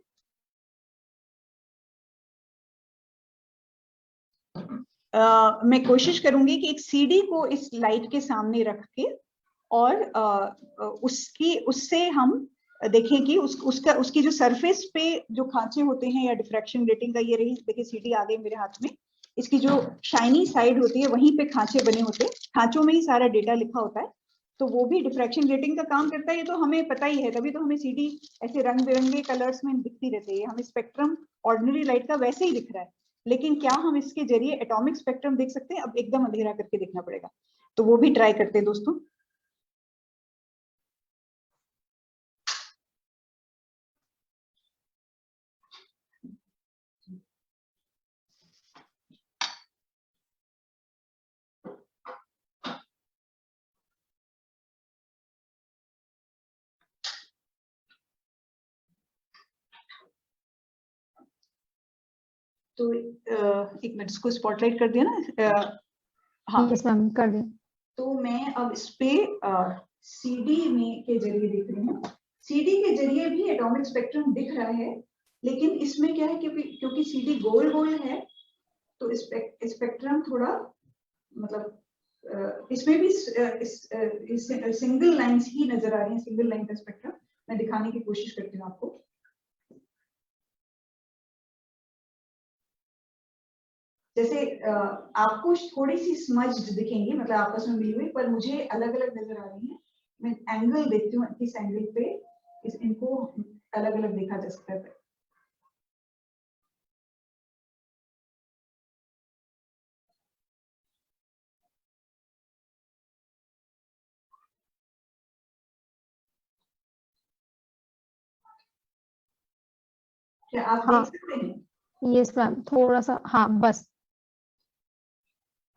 मैं कोशिश करूंगी कि एक सीडी को इस लाइट के सामने रख के और उससे हम देखें कि उसकी जो सरफेस पे जो खांचे होते हैं या डिफ्रैक्शन ग्रेटिंग का, ये रही देखिए सीडी आ गई मेरे हाथ में। इसकी जो शाइनी साइड होती है वहीं पे खांचे बने होते हैं, खांचों में ही सारा डेटा लिखा होता है, तो वो भी डिफ्रैक्शन ग्रेटिंग का काम करता है। ये तो हमें पता ही है, तभी तो हमें सीडी ऐसे रंग बिरंगे कलर्स में दिखती रहती है। हमें स्पेक्ट्रम ऑर्डिनरी लाइट का वैसे ही दिख रहा है, लेकिन क्या हम इसके जरिए एटॉमिक स्पेक्ट्रम देख सकते हैं? अब एकदम अंधेरा करके देखना पड़ेगा, तो वो भी ट्राई करते हैं दोस्तों। तो एक मिनट, इसको स्पॉटलाइट कर दिया ना? हाँ, यस मैम, कर दें। तो मैं अब इस पे सीडी में के जरिए देख रही हूँ। सीडी के जरिए भी एटॉमिक स्पेक्ट्रम दिख रहा है, लेकिन इसमें क्या है कि क्योंकि सीडी गोल गोल है, तो स्पेक्ट्रम थोड़ा मतलब इसमें भी सिंगल लाइंस ही नजर आ रही है, सिंगल लाइन का स्पेक्ट्रम मैं दिखाने की कोशिश करती हूँ आपको। जैसे आपको थोड़ी सी स्मज्ड दिखेंगी, मतलब आपस में मिली हुई, पर मुझे अलग अलग नजर आ रही है। मैं एंगल देखती हूँ, किस एंगल पे इनको अलग अलग देखा जा सकता है। क्या आप हाँ, देख सकते हैं? यस मैम, थोड़ा सा, हाँ बस,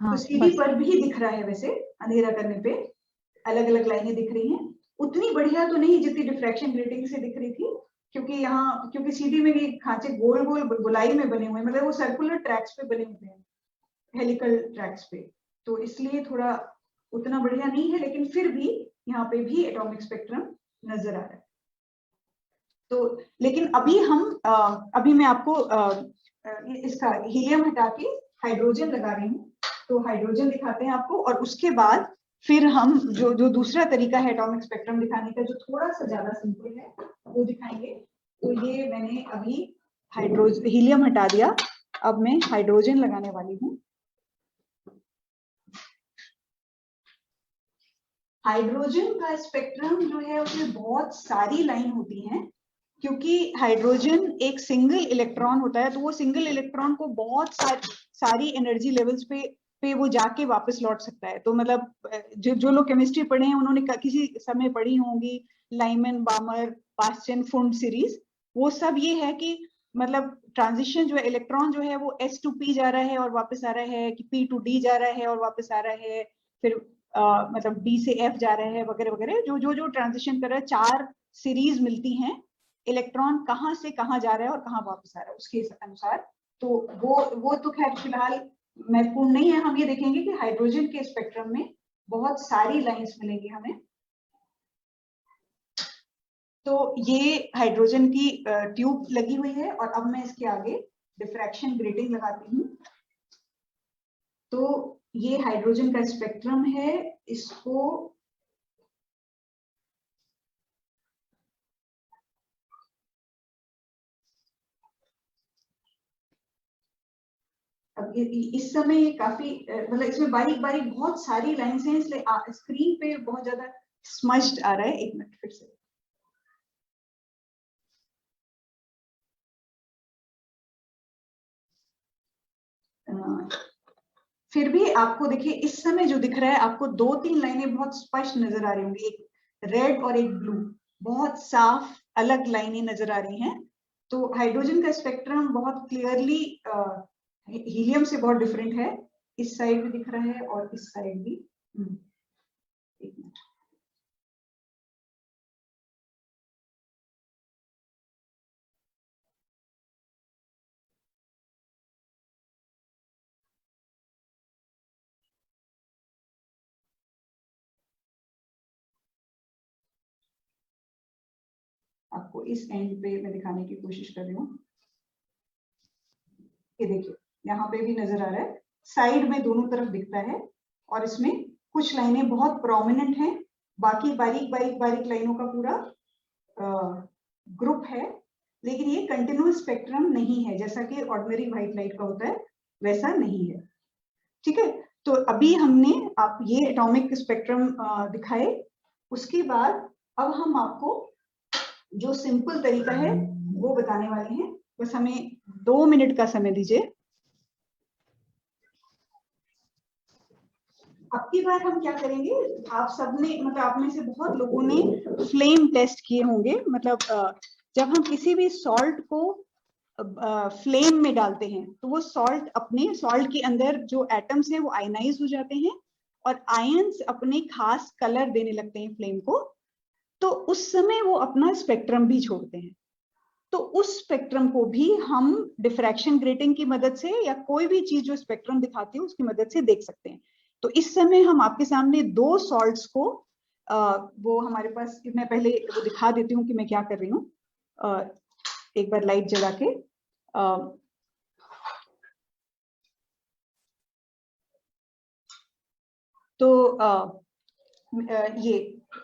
तो हाँ सीडी बस। पर भी दिख रहा है, वैसे अंधेरा करने पे अलग अलग लाइनें दिख रही हैं। उतनी बढ़िया तो नहीं जितनी डिफ्रैक्शन ग्रेटिंग से दिख रही थी, क्योंकि सीडी में ये खांचे गोल गोल गोलाई में बने हुए हैं, मतलब वो सर्कुलर ट्रैक्स पे बने हुए हैं, हेलिकल ट्रैक्स पे, तो इसलिए थोड़ा उतना बढ़िया नहीं है, लेकिन फिर भी यहाँ पे भी एटॉमिक स्पेक्ट्रम नजर आ रहा है। तो लेकिन अभी मैं आपको इसका हीलियम हटा के हाइड्रोजन लगा रही हूँ, तो हाइड्रोजन दिखाते हैं आपको, और उसके बाद फिर हम जो दूसरा तरीका है एटॉमिक स्पेक्ट्रम दिखाने का, जो थोड़ा सा ज्यादा सिंपल है, वो दिखाएंगे। तो ये मैंने अभी हीलियम हटा दिया, अब मैं हाइड्रोजन लगाने वाली हूँ। हाइड्रोजन का स्पेक्ट्रम जो है उसमें बहुत सारी लाइन होती हैं, क्योंकि हाइड्रोजन एक सिंगल इलेक्ट्रॉन होता है, तो वो सिंगल इलेक्ट्रॉन को बहुत सारी एनर्जी लेवल्स पे वो जाके वापस लौट सकता है। तो मतलब जो लोग केमिस्ट्री पढ़े हैं उन्होंने किसी समय पढ़ी होंगी लाइमन, बामर, पास्चन, फुंड सीरीज, वो सब ये है कि मतलब ट्रांजिशन जो है, इलेक्ट्रॉन जो है वो S to P जा रहा है और वापस आ रहा है, कि P to D जा रहा है और वापस आ रहा है, फिर मतलब D से F जा रहा है, वगैरह वगैरह, जो ट्रांजिशन कर रहा है, 4 सीरीज मिलती हैं इलेक्ट्रॉन कहाँ से कहाँ जा रहा है और कहाँ वापस आ रहा है उसके अनुसार। तो वो तो खैर फिलहाल महत्वपूर्ण नहीं है। हम ये देखेंगे कि हाइड्रोजन के स्पेक्ट्रम में बहुत सारी लाइंस मिलेंगी हमें। तो ये हाइड्रोजन की ट्यूब लगी हुई है, और अब मैं इसके आगे डिफ्रैक्शन ग्रेटिंग लगाती हूँ। तो ये हाइड्रोजन का स्पेक्ट्रम है, इसको अब इस समय ये काफी मतलब इसमें बारीक बारीक बहुत सारी लाइंस हैं, इसलिए स्क्रीन पे बहुत ज्यादा स्मज्ड आ रहा है। एक मिनट फिर से, फिर भी आपको देखिए इस समय जो दिख रहा है, आपको 2-3 लाइनें बहुत स्पष्ट नजर आ रही होंगी, एक रेड और एक ब्लू, बहुत साफ अलग लाइनें नजर आ रही हैं। तो हाइड्रोजन का स्पेक्ट्रम बहुत क्लियरली हीलियम से बहुत डिफरेंट है, इस साइड भी दिख रहा है और इस साइड भी। एक मिनट, आपको इस एंड पे मैं दिखाने की कोशिश कर रही हूँ। ये देखिए यहाँ पे भी नजर आ रहा है, साइड में दोनों तरफ दिखता है, और इसमें कुछ लाइनें बहुत प्रोमिनेंट हैं, बाकी बारीक बारीक बारीक लाइनों का पूरा ग्रुप है, लेकिन ये कंटिन्यूअस स्पेक्ट्रम नहीं है जैसा कि ऑर्डिनरी व्हाइट लाइट का होता है। वैसा नहीं है, ठीक है। तो अभी हमने आप ये एटॉमिक स्पेक्ट्रम दिखाए, उसके बाद अब हम आपको जो सिंपल तरीका है वो बताने वाले हैं। बस हमें 2 मिनट का समय दीजिए। अब की बार हम क्या करेंगे, आप सबने मतलब आप में से बहुत लोगों ने फ्लेम टेस्ट किए होंगे, मतलब जब हम किसी भी सॉल्ट को फ्लेम में डालते हैं तो वो सॉल्ट अपने सॉल्ट के अंदर जो एटम्स हैं वो आयनाइज हो जाते हैं और आयंस अपने खास कलर देने लगते हैं फ्लेम को, तो उस समय वो अपना स्पेक्ट्रम भी छोड़ते हैं। तो उस स्पेक्ट्रम को भी हम डिफ्रैक्शन ग्रेटिंग की मदद से या कोई भी चीज जो स्पेक्ट्रम दिखाती है उसकी मदद से देख सकते हैं। तो इस समय हम आपके सामने 2 सॉल्ट्स को वो हमारे पास, मैं पहले वो दिखा देती हूँ कि मैं क्या कर रही हूँ। एक बार लाइट जला के तो ये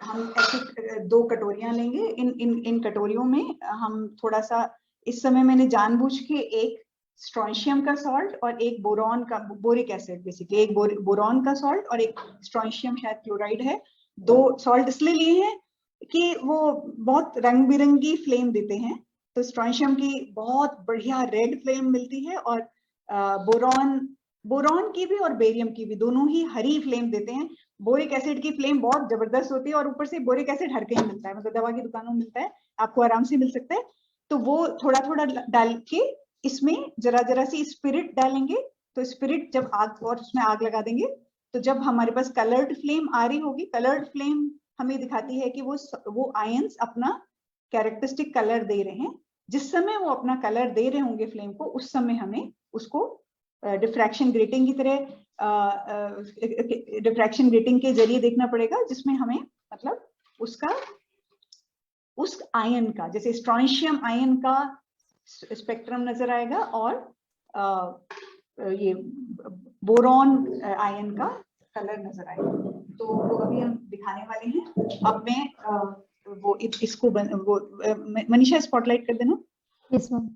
हम ऐसे 2 कटोरियां लेंगे। इन कटोरियों में हम थोड़ा सा, इस समय मैंने जानबूझ के एक स्ट्रोंशियम का सॉल्ट और एक बोरॉन का, बोरिक एसिड बेसिकली, एक बोरॉन का सॉल्ट और एक स्ट्रोंशियम शायद क्लोराइड है, 2 सॉल्ट इसलिए लिए हैं कि वो बहुत रंग बिरंगी फ्लेम देते हैं। तो स्ट्रोंशियम की बहुत बढ़िया रेड फ्लेम मिलती है और बोरॉन की भी और बेरियम की भी, दोनों ही हरी फ्लेम देते हैं। बोरिक एसिड की फ्लेम बहुत जबरदस्त होती है और ऊपर से बोरिक एसिड हर कहीं मिलता है, मतलब दवा की दुकानों में मिलता है, आपको आराम से मिल सकता है। तो वो थोड़ा थोड़ा डाल के इसमें जरा जरा सी स्पिरिट डालेंगे। तो स्पिरिट जब आग, और उसमें आग लगा देंगे, तो जब हमारे पास कलर्ड फ्लेम आ रही होगी, कलर्ड फ्लेम हमें दिखाती है कि वो आयंस अपना कैरेक्टरिस्टिक कलर दे रहे हैं। जिस समय वो अपना कलर दे रहे होंगे फ्लेम को, उस समय हमें उसको डिफ्रैक्शन ग्रेटिंग की तरह, डिफ्रैक्शन ग्रेटिंग के जरिए देखना पड़ेगा, जिसमें हमें मतलब उसका, उस आयन का, जैसे स्ट्रोंशियम आयन का स्पेक्ट्रम नजर आएगा और ये बोरॉन आयन का कलर नजर आएगा। तो वो अभी हम दिखाने वाले हैं। अब मैं वो इसको मनीषा स्पॉटलाइट कर देना। Yes ma'am.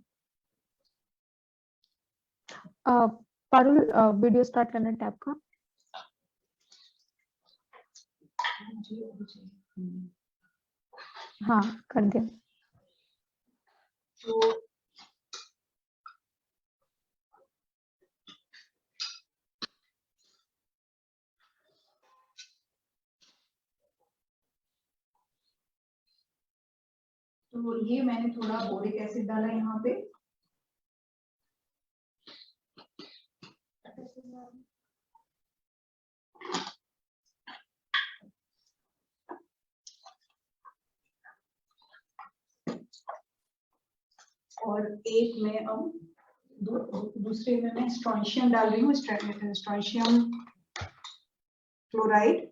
Parul video start करना टैब का। हाँ कर दिया। तो ये मैंने थोड़ा बोरिक एसिड डाला यहाँ पे, और एक में अब दूसरे में मैं स्ट्रोंशियम डाल रही हूँ, स्ट्रोंशियम क्लोराइड।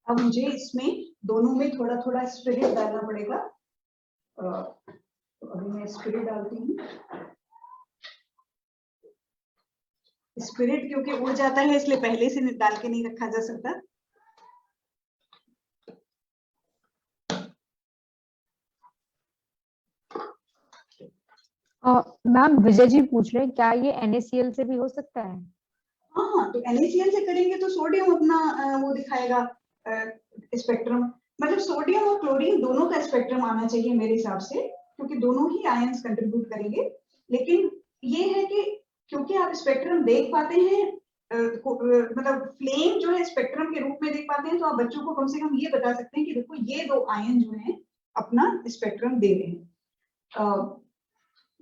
अब मुझे इसमें दोनों में थोड़ा थोड़ा स्पिरिट डालना पड़ेगा। तो अभी मैं स्पिरिट डालती हूँ। स्पिरिट क्योंकि उड़ जाता है इसलिए पहले से डाल के नहीं रखा जा सकता। मैम विजय जी पूछ रहे हैं क्या ये NaCl से भी हो सकता है? हाँ, तो NaCl से करेंगे तो सोडियम अपना वो दिखाएगा स्पेक्ट्रम, मतलब सोडियम और क्लोरीन दोनों का स्पेक्ट्रम आना चाहिए मेरे हिसाब से, क्योंकि दोनों ही आयंस कंट्रीब्यूट करेंगे। लेकिन ये है कि क्योंकि आप स्पेक्ट्रम देख पाते हैं, मतलब फ्लेम जो है स्पेक्ट्रम के रूप में देख पाते हैं, तो आप बच्चों को कम से कम ये बता सकते हैं कि देखो ये 2 आयन जो हैं अपना स्पेक्ट्रम दे रहे हैं।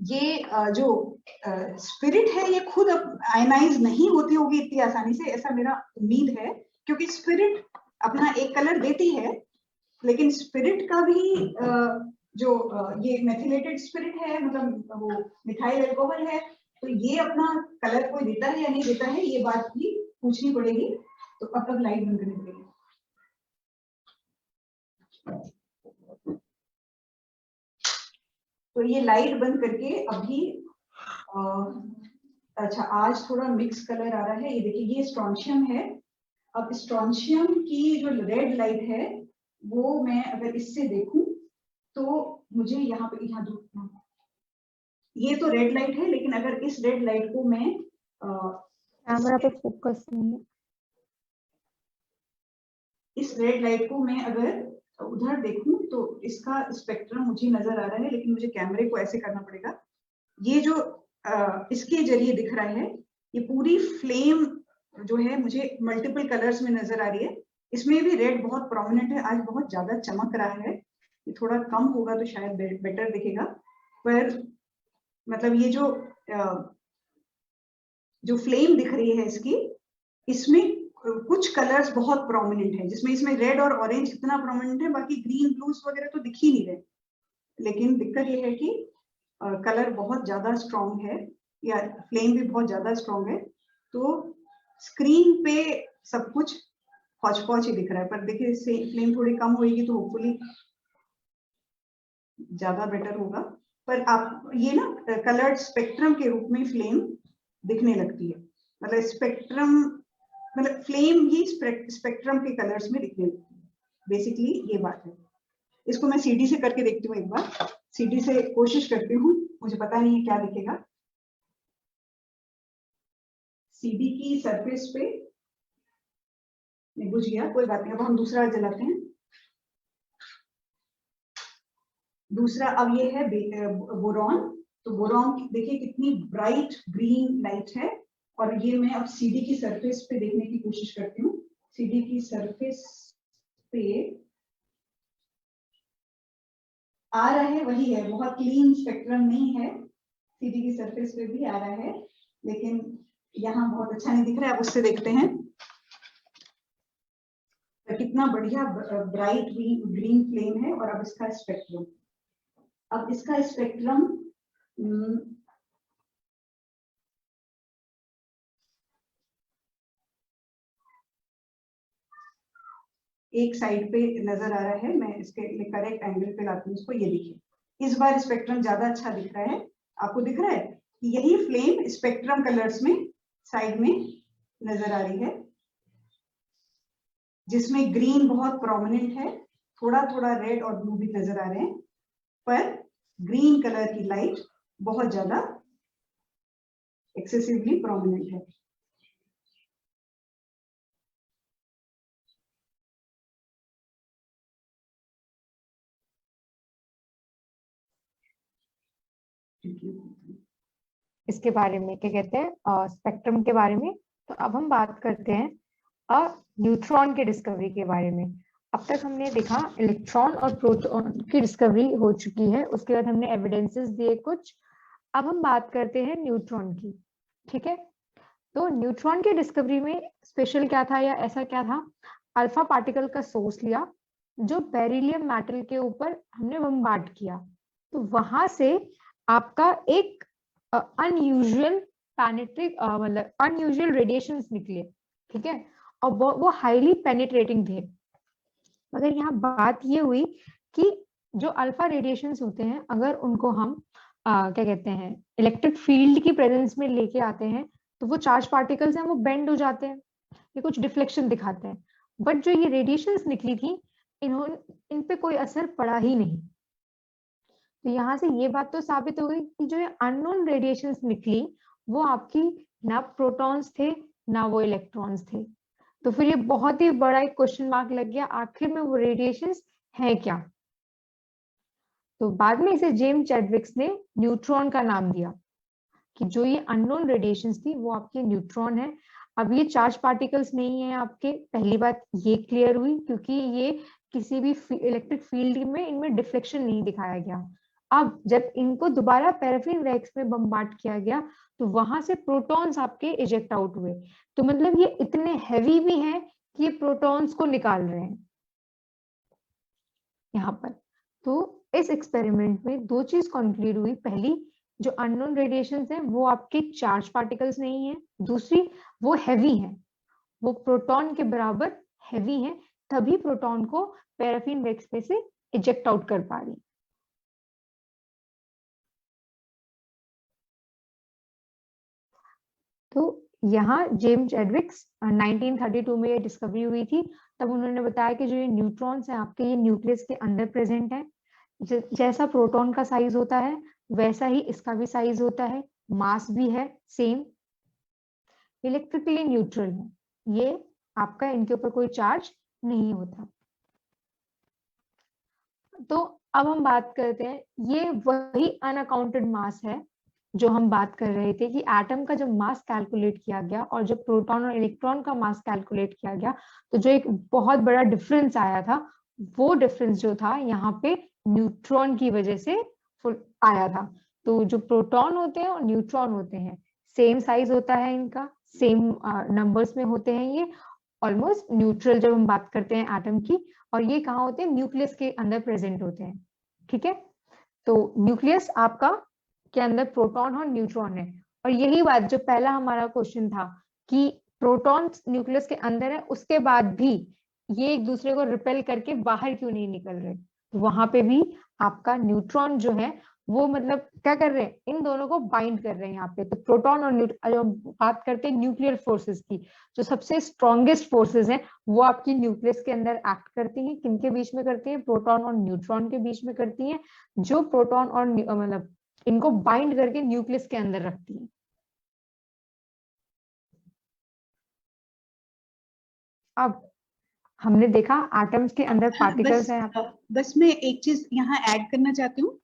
ये जो स्पिरिट है ये खुद आयनाइज नहीं होती होगी इतनी आसानी से, ऐसा मेरा उम्मीद है, क्योंकि स्पिरिट अपना एक कलर देती है, लेकिन स्पिरिट का भी जो ये मेथिलेटेड स्पिरिट है, मतलब वो मिथाइल अल्कोहल है, तो ये अपना कलर कोई देता है या नहीं देता है, ये बात भी पूछनी पड़ेगी। तो अब तक लाइट बंद करनी पड़ेगी। तो ये लाइट बंद करके अभी अच्छा, आज थोड़ा मिक्स कलर आ रहा है। ये देखिए, ये स्ट्रॉन्शियम है। अब स्ट्रॉन्शियम की जो रेड लाइट है वो मैं अगर इससे देखूं तो मुझे यहाँ पे, ये तो रेड लाइट है, लेकिन अगर इस रेड लाइट को मैं कैमरा पे फोकस नहीं है। इस रेड लाइट को मैं अगर उधर देखूं तो इसका स्पेक्ट्रम मुझे नजर आ रहा है, लेकिन मुझे कैमरे को ऐसे करना पड़ेगा। ये जो इसके जरिए दिख रहा है, ये पूरी फ्लेम जो है मुझे मल्टीपल कलर्स में नजर आ रही है। इसमें भी रेड बहुत प्रोमिनेंट है, आज बहुत ज्यादा चमक रहा है। ये थोड़ा कम होगा तो शायद बेटर दिखेगा, पर मतलब ये जो फ्लेम दिख रही है इसकी, इसमें कुछ कलर्स बहुत प्रोमिनेंट है, जिसमें इसमें रेड और ऑरेंज इतना प्रोमिनेंट है, बाकी ग्रीन ब्लूज वगैरह तो दिख ही नहीं रहे। लेकिन दिक्कत ये है कि कलर बहुत ज्यादा स्ट्रॉन्ग है या फ्लेम भी बहुत ज्यादा स्ट्रॉन्ग है, तो स्क्रीन पे सब कुछ पौच पौच ही दिख रहा है। पर देखिए, इससे फ्लेम थोड़ी कम होगी तो होपफुली ज्यादा बेटर होगा। पर आप ये ना कलर्ड स्पेक्ट्रम के रूप में फ्लेम दिखने लगती है, मतलब स्पेक्ट्रम, मतलब फ्लेम ही स्पेक्ट्रम के कलर्स में दिखने लगती है। बेसिकली ये बात है। इसको मैं सीडी से करके देखती हूँ एक बार, सीडी से कोशिश करती हूँ, मुझे पता नहीं है क्या दिखेगा। सीडी की सरफेस पे नहीं बुझ गया, कोई बात नहीं, अब हम दूसरा जलाते हैं। दूसरा अब ये है बोरॉन। तो बोरॉन देखिए कितनी ब्राइट ग्रीन लाइट है, और ये मैं अब सीडी की सरफेस पे देखने की कोशिश करती हूँ। सीडी की सरफेस पे आ रहा है, वही है, बहुत क्लीन स्पेक्ट्रम नहीं है, सीडी की सरफेस पे भी आ रहा है, लेकिन यहाँ बहुत अच्छा नहीं दिख रहा है। अब उससे देखते हैं तो कितना बढ़िया ब्राइट ग्रीन फ्लेम है। और अब इसका स्पेक्ट्रम, अब इसका स्पेक्ट्रम एक साइड पे नजर आ रहा है, मैं इसके लिए करेक्ट एंगल पे लाती हूँ इसको। ये देखिए, इस बार स्पेक्ट्रम ज्यादा अच्छा दिख रहा है। आपको दिख रहा है कि यही फ्लेम स्पेक्ट्रम कलर्स में साइड में नजर आ रही है, जिसमें ग्रीन बहुत प्रोमिनेंट है, थोड़ा थोड़ा रेड और ब्लू भी नजर आ रहे हैं, पर ग्रीन कलर की लाइट बहुत ज्यादा एक्सेसिवली प्रोमिनेंट है। इसके बारे में क्या कहते हैं, स्पेक्ट्रम के बारे में। तो अब हम बात करते हैं न्यूट्रॉन के डिस्कवरी के बारे में। अब तक हमने देखा इलेक्ट्रॉन और प्रोटॉन की डिस्कवरी हो चुकी है, उसके बाद हमने एविडेंसेस दिए कुछ। अब हम बात करते हैं न्यूट्रॉन की, ठीक है। तो न्यूट्रॉन की डिस्कवरी में स्पेशल क्या था या ऐसा क्या था, अल्फा पार्टिकल का सोर्स लिया, जो बेरिलियम मेटल के ऊपर हमने बम्बार्ड किया, तो वहां से आपका एक अनयूजुअल पेनिट्रिक मतलब अनयूजुअल रेडिएशंस निकले, ठीक है, और वो हाईली पेनिट्रेटिंग थे। मगर यहाँ बात ये हुई कि जो अल्फा रेडिएशंस होते हैं, अगर उनको हम क्या कहते हैं इलेक्ट्रिक फील्ड की प्रेजेंस में लेके आते हैं, तो वो चार्ज पार्टिकल्स हैं वो बेंड हो जाते हैं, ये कुछ डिफ्लेक्शन दिखाते हैं। बट जो ये रेडिएशंस निकली थी, इन पे कोई असर पड़ा ही नहीं। तो यहाँ से ये बात तो साबित हो गई कि जो ये अननोन रेडिएशंस निकली, वो आपकी ना प्रोटॉन्स थे ना वो इलेक्ट्रॉन्स थे। तो फिर ये बहुत ही बड़ा एक क्वेश्चन मार्क लग गया, आखिर में वो रेडिएशंस है क्या। तो बाद में इसे जेम्स चैडविक्स ने न्यूट्रॉन का नाम दिया, कि जो ये अननोन रेडिएशंस थी वो आपके न्यूट्रॉन है। अब ये चार्ज पार्टिकल्स नहीं है आपके, पहली बात ये क्लियर हुई, क्योंकि ये किसी भी इलेक्ट्रिक फील्ड में इनमें डिफ्लेक्शन नहीं दिखाया गया। अब जब इनको दोबारा पैराफिन रैक्स में बम्बार्ड किया गया, तो वहां से प्रोटॉन्स आपके इजेक्ट आउट हुए। तो मतलब ये इतने हैवी भी हैं कि ये प्रोटॉन्स को निकाल रहे हैं यहाँ पर। तो इस एक्सपेरिमेंट में दो चीज कंक्लूड हुई। पहली, जो अननोन रेडिएशंस हैं वो आपके चार्ज पार्टिकल्स नहीं है। दूसरी, वो हैवी हैं, वो प्रोटॉन के बराबर हैवी हैं, तभी प्रोटॉन को पैराफिन वैक्स में से इजेक्ट आउट कर पा रही। तो यहाँ जेम्स एडविक्स 1932 में ये डिस्कवरी हुई थी। तब उन्होंने बताया कि जो ये न्यूट्रॉन्स हैं आपके, ये न्यूक्लियस के अंदर प्रेजेंट है। जैसा प्रोटॉन का साइज होता है वैसा ही इसका भी साइज होता है, मास भी है सेम, इलेक्ट्रिकली न्यूट्रल है, ये आपका इनके ऊपर कोई चार्ज नहीं होता। तो अब हम बात करते हैं, ये वही अनअकाउंटेड मास है जो हम बात कर रहे थे कि एटम का जब मास कैलकुलेट किया गया और जब प्रोटॉन और इलेक्ट्रॉन का मास कैलकुलेट किया गया तो जो एक बहुत बड़ा डिफरेंस आया था, वो डिफरेंस जो था यहाँ पे न्यूट्रॉन की वजह से आया था। तो जो प्रोटॉन होते हैं और न्यूट्रॉन होते हैं सेम साइज होता है इनका, सेम नंबर्स में होते हैं, ये ऑलमोस्ट न्यूट्रल जब हम बात करते हैं एटम की, और ये कहाँ होते हैं, न्यूक्लियस के अंदर प्रेजेंट होते हैं। ठीक है, तो न्यूक्लियस आपका के अंदर प्रोटॉन और न्यूट्रॉन है। और यही बात जो पहला हमारा क्वेश्चन था कि प्रोटॉन न्यूक्लियस के अंदर है उसके बाद भी ये एक दूसरे को रिपेल करके बाहर क्यों नहीं निकल रहे, तो वहां पे भी आपका न्यूट्रॉन जो है वो मतलब क्या कर रहे हैं, इन दोनों को बाइंड कर रहे हैं यहाँ पे। तो प्रोटॉन और जो बात करते हैं न्यूक्लियर फोर्सेस की, जो सबसे स्ट्रॉन्गेस्ट फोर्सेस हैं वो आपकी न्यूक्लियस के अंदर एक्ट करती हैं। किनके बीच में करती हैं, प्रोटॉन और न्यूट्रॉन के बीच में करती हैं, जो प्रोटॉन और मतलब इनको बाइंड करके न्यूक्लियस के अंदर रखती है। अब हमने देखा एटम्स के अंदर पार्टिकल्स हैं। बस मैं एक चीज यहाँ ऐड करना चाहती हूँ,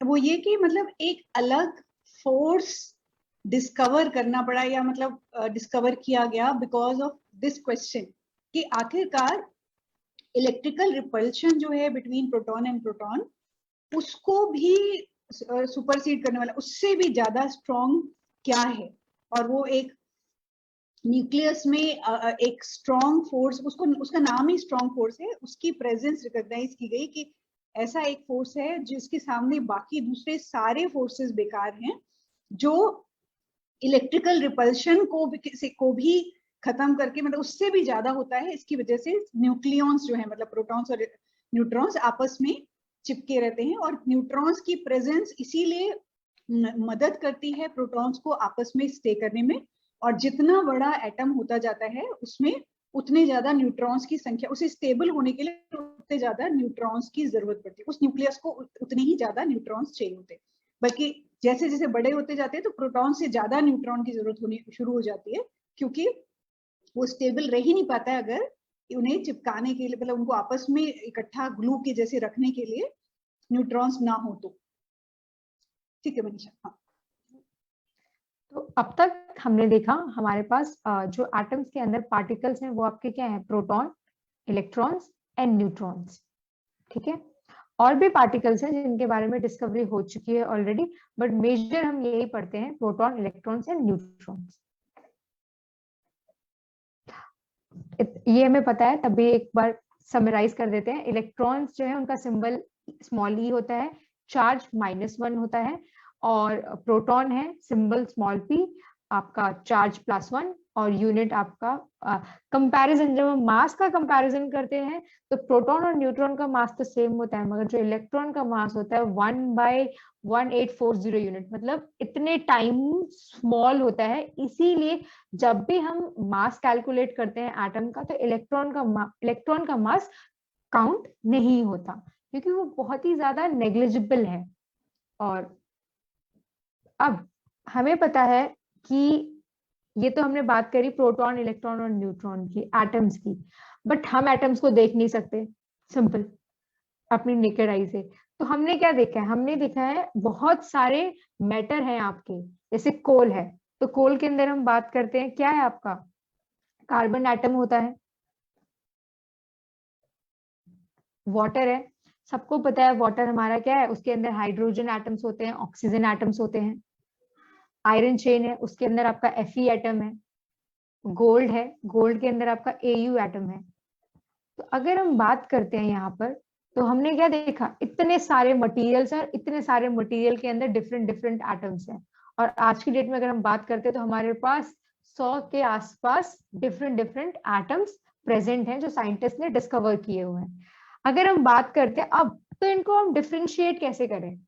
वो ये कि मतलब एक अलग फोर्स डिस्कवर करना पड़ा, या मतलब डिस्कवर किया गया बिकॉज ऑफ दिस क्वेश्चन कि आखिरकार इलेक्ट्रिकल रिपल्शन जो है बिटवीन प्रोटॉन एंड प्रोटॉन, उसको भी सुपरसीड करने वाला, उससे भी ज्यादा स्ट्रॉन्ग क्या है। और वो एक न्यूक्लियस में एक स्ट्रॉन्ग फोर्स, उसको उसका नाम ही स्ट्रॉन्ग फोर्स है, उसकी प्रेजेंस रिकॉग्नाइज की गई कि ऐसा एक फोर्स है जिसके सामने बाकी दूसरे सारे फोर्सेस बेकार हैं, जो इलेक्ट्रिकल रिपल्शन को भी खत्म करके मतलब उससे भी ज्यादा होता है। इसकी वजह से न्यूक्लियॉन्स जो है मतलब प्रोटॉन्स और न्यूट्रॉन्स आपस में चिपके रहते हैं, और न्यूट्रॉन्स की प्रेजेंस इसीलिए मदद करती है प्रोटॉन्स को आपस में स्टे करने में। और जितना बड़ा एटम होता जाता है उसमें उतने ज्यादा न्यूट्रॉन्स की संख्या, उसे स्टेबल होने के लिए उतने ज्यादा न्यूट्रॉन्स की जरूरत पड़ती है, उस न्यूक्लियस को उतने ही ज्यादा न्यूट्रॉन्स चाहिए होते हैं। बल्कि जैसे जैसे बड़े होते जाते हैं तो प्रोटॉन से ज्यादा न्यूट्रॉन की जरूरत होनी शुरू हो जाती है, क्योंकि वो स्टेबल रह ही नहीं पाता है अगर उन्हें चिपकाने के लिए, मतलब उनको आपस में इकट्ठा ग्लू के जैसे रखने के लिए न्यूट्रॉन्स ना हो तो। ठीक है मनीषा। हाँ, तो अब तक हमने देखा हमारे पास जो एटम्स के अंदर पार्टिकल्स हैं वो आपके क्या हैं, प्रोटॉन, इलेक्ट्रॉन्स एंड न्यूट्रॉन्स। ठीक है, और भी पार्टिकल्स हैं जिनके बारे में डिस्कवरी हो चुकी है ऑलरेडी, बट मेजर हम यही पढ़ते हैं, प्रोटॉन, इलेक्ट्रॉन्स एंड न्यूट्रॉन्स। ये हमें पता है, तभी एक बार समराइज कर देते हैं। इलेक्ट्रॉन्स जो है उनका सिंबल स्मॉल ई होता है, चार्ज -1 होता है, और प्रोटॉन है सिंबल स्मॉल p, आपका चार्ज +1, और यूनिट आपका कंपैरिजन, जब हम मास का कंपैरिजन करते हैं तो प्रोटॉन और न्यूट्रॉन का मास तो सेम होता है, मगर जो इलेक्ट्रॉन का मास होता है 1/1840 यूनिट, मतलब इतने टाइम स्मॉल होता है। इसीलिए जब भी हम मास कैलकुलेट करते हैं एटम का तो इलेक्ट्रॉन का मास काउंट नहीं होता, क्योंकि वो बहुत ही ज्यादा नेग्लिजिबल है। और अब हमें पता है कि ये तो हमने बात करी प्रोटॉन, इलेक्ट्रॉन और न्यूट्रॉन की, एटम्स की, बट हम एटम्स को देख नहीं सकते सिंपल अपनी नेकेड आई से। तो हमने क्या देखा है, हमने देखा है बहुत सारे मैटर हैं आपके, जैसे कोल है, तो कोल के अंदर हम बात करते हैं क्या है आपका, कार्बन एटम होता है, वाटर है, सबको पता है वाटर हमारा क्या है, उसके अंदर हाइड्रोजन एटम्स होते हैं, ऑक्सीजन एटम्स होते हैं। आयरन चेन है, उसके अंदर आपका Fe एटम है। गोल्ड है, गोल्ड के अंदर आपका Au एटम है। तो अगर हम बात करते हैं यहाँ पर तो हमने क्या देखा, इतने सारे मटेरियल्स हैं, इतने सारे मटेरियल के अंदर डिफरेंट डिफरेंट एटम्स हैं। और आज की डेट में अगर हम बात करते हैं तो हमारे पास 100 के आसपास डिफरेंट डिफरेंट एटम्स प्रेजेंट हैं जो साइंटिस्ट ने डिस्कवर किए हुए हैं। अगर हम बात करते हैं अब, तो इनको हम डिफरेंशिएट कैसे करें?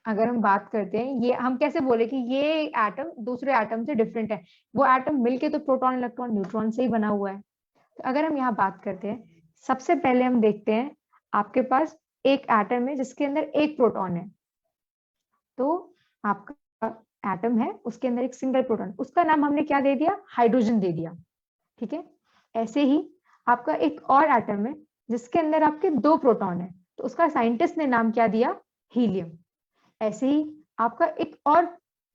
अगर हम बात करते हैं, ये हम कैसे बोले कि ये एटम दूसरे एटम से डिफरेंट है? वो एटम मिलके तो प्रोटॉन इलेक्ट्रॉन न्यूट्रॉन से ही बना हुआ है। तो अगर हम यहाँ बात करते हैं, सबसे पहले हम देखते हैं आपके पास एक एटम है जिसके अंदर एक प्रोटॉन है। तो आपका एटम है, उसके अंदर एक सिंगल प्रोटॉन, उसका नाम हमने क्या दे दिया? हाइड्रोजन दे दिया। ठीक है। ऐसे ही आपका एक और एटम है जिसके अंदर आपके 2 प्रोटॉन है, तो उसका साइंटिस्ट ने नाम क्या दिया? हीलियम। ऐसे ही आपका एक और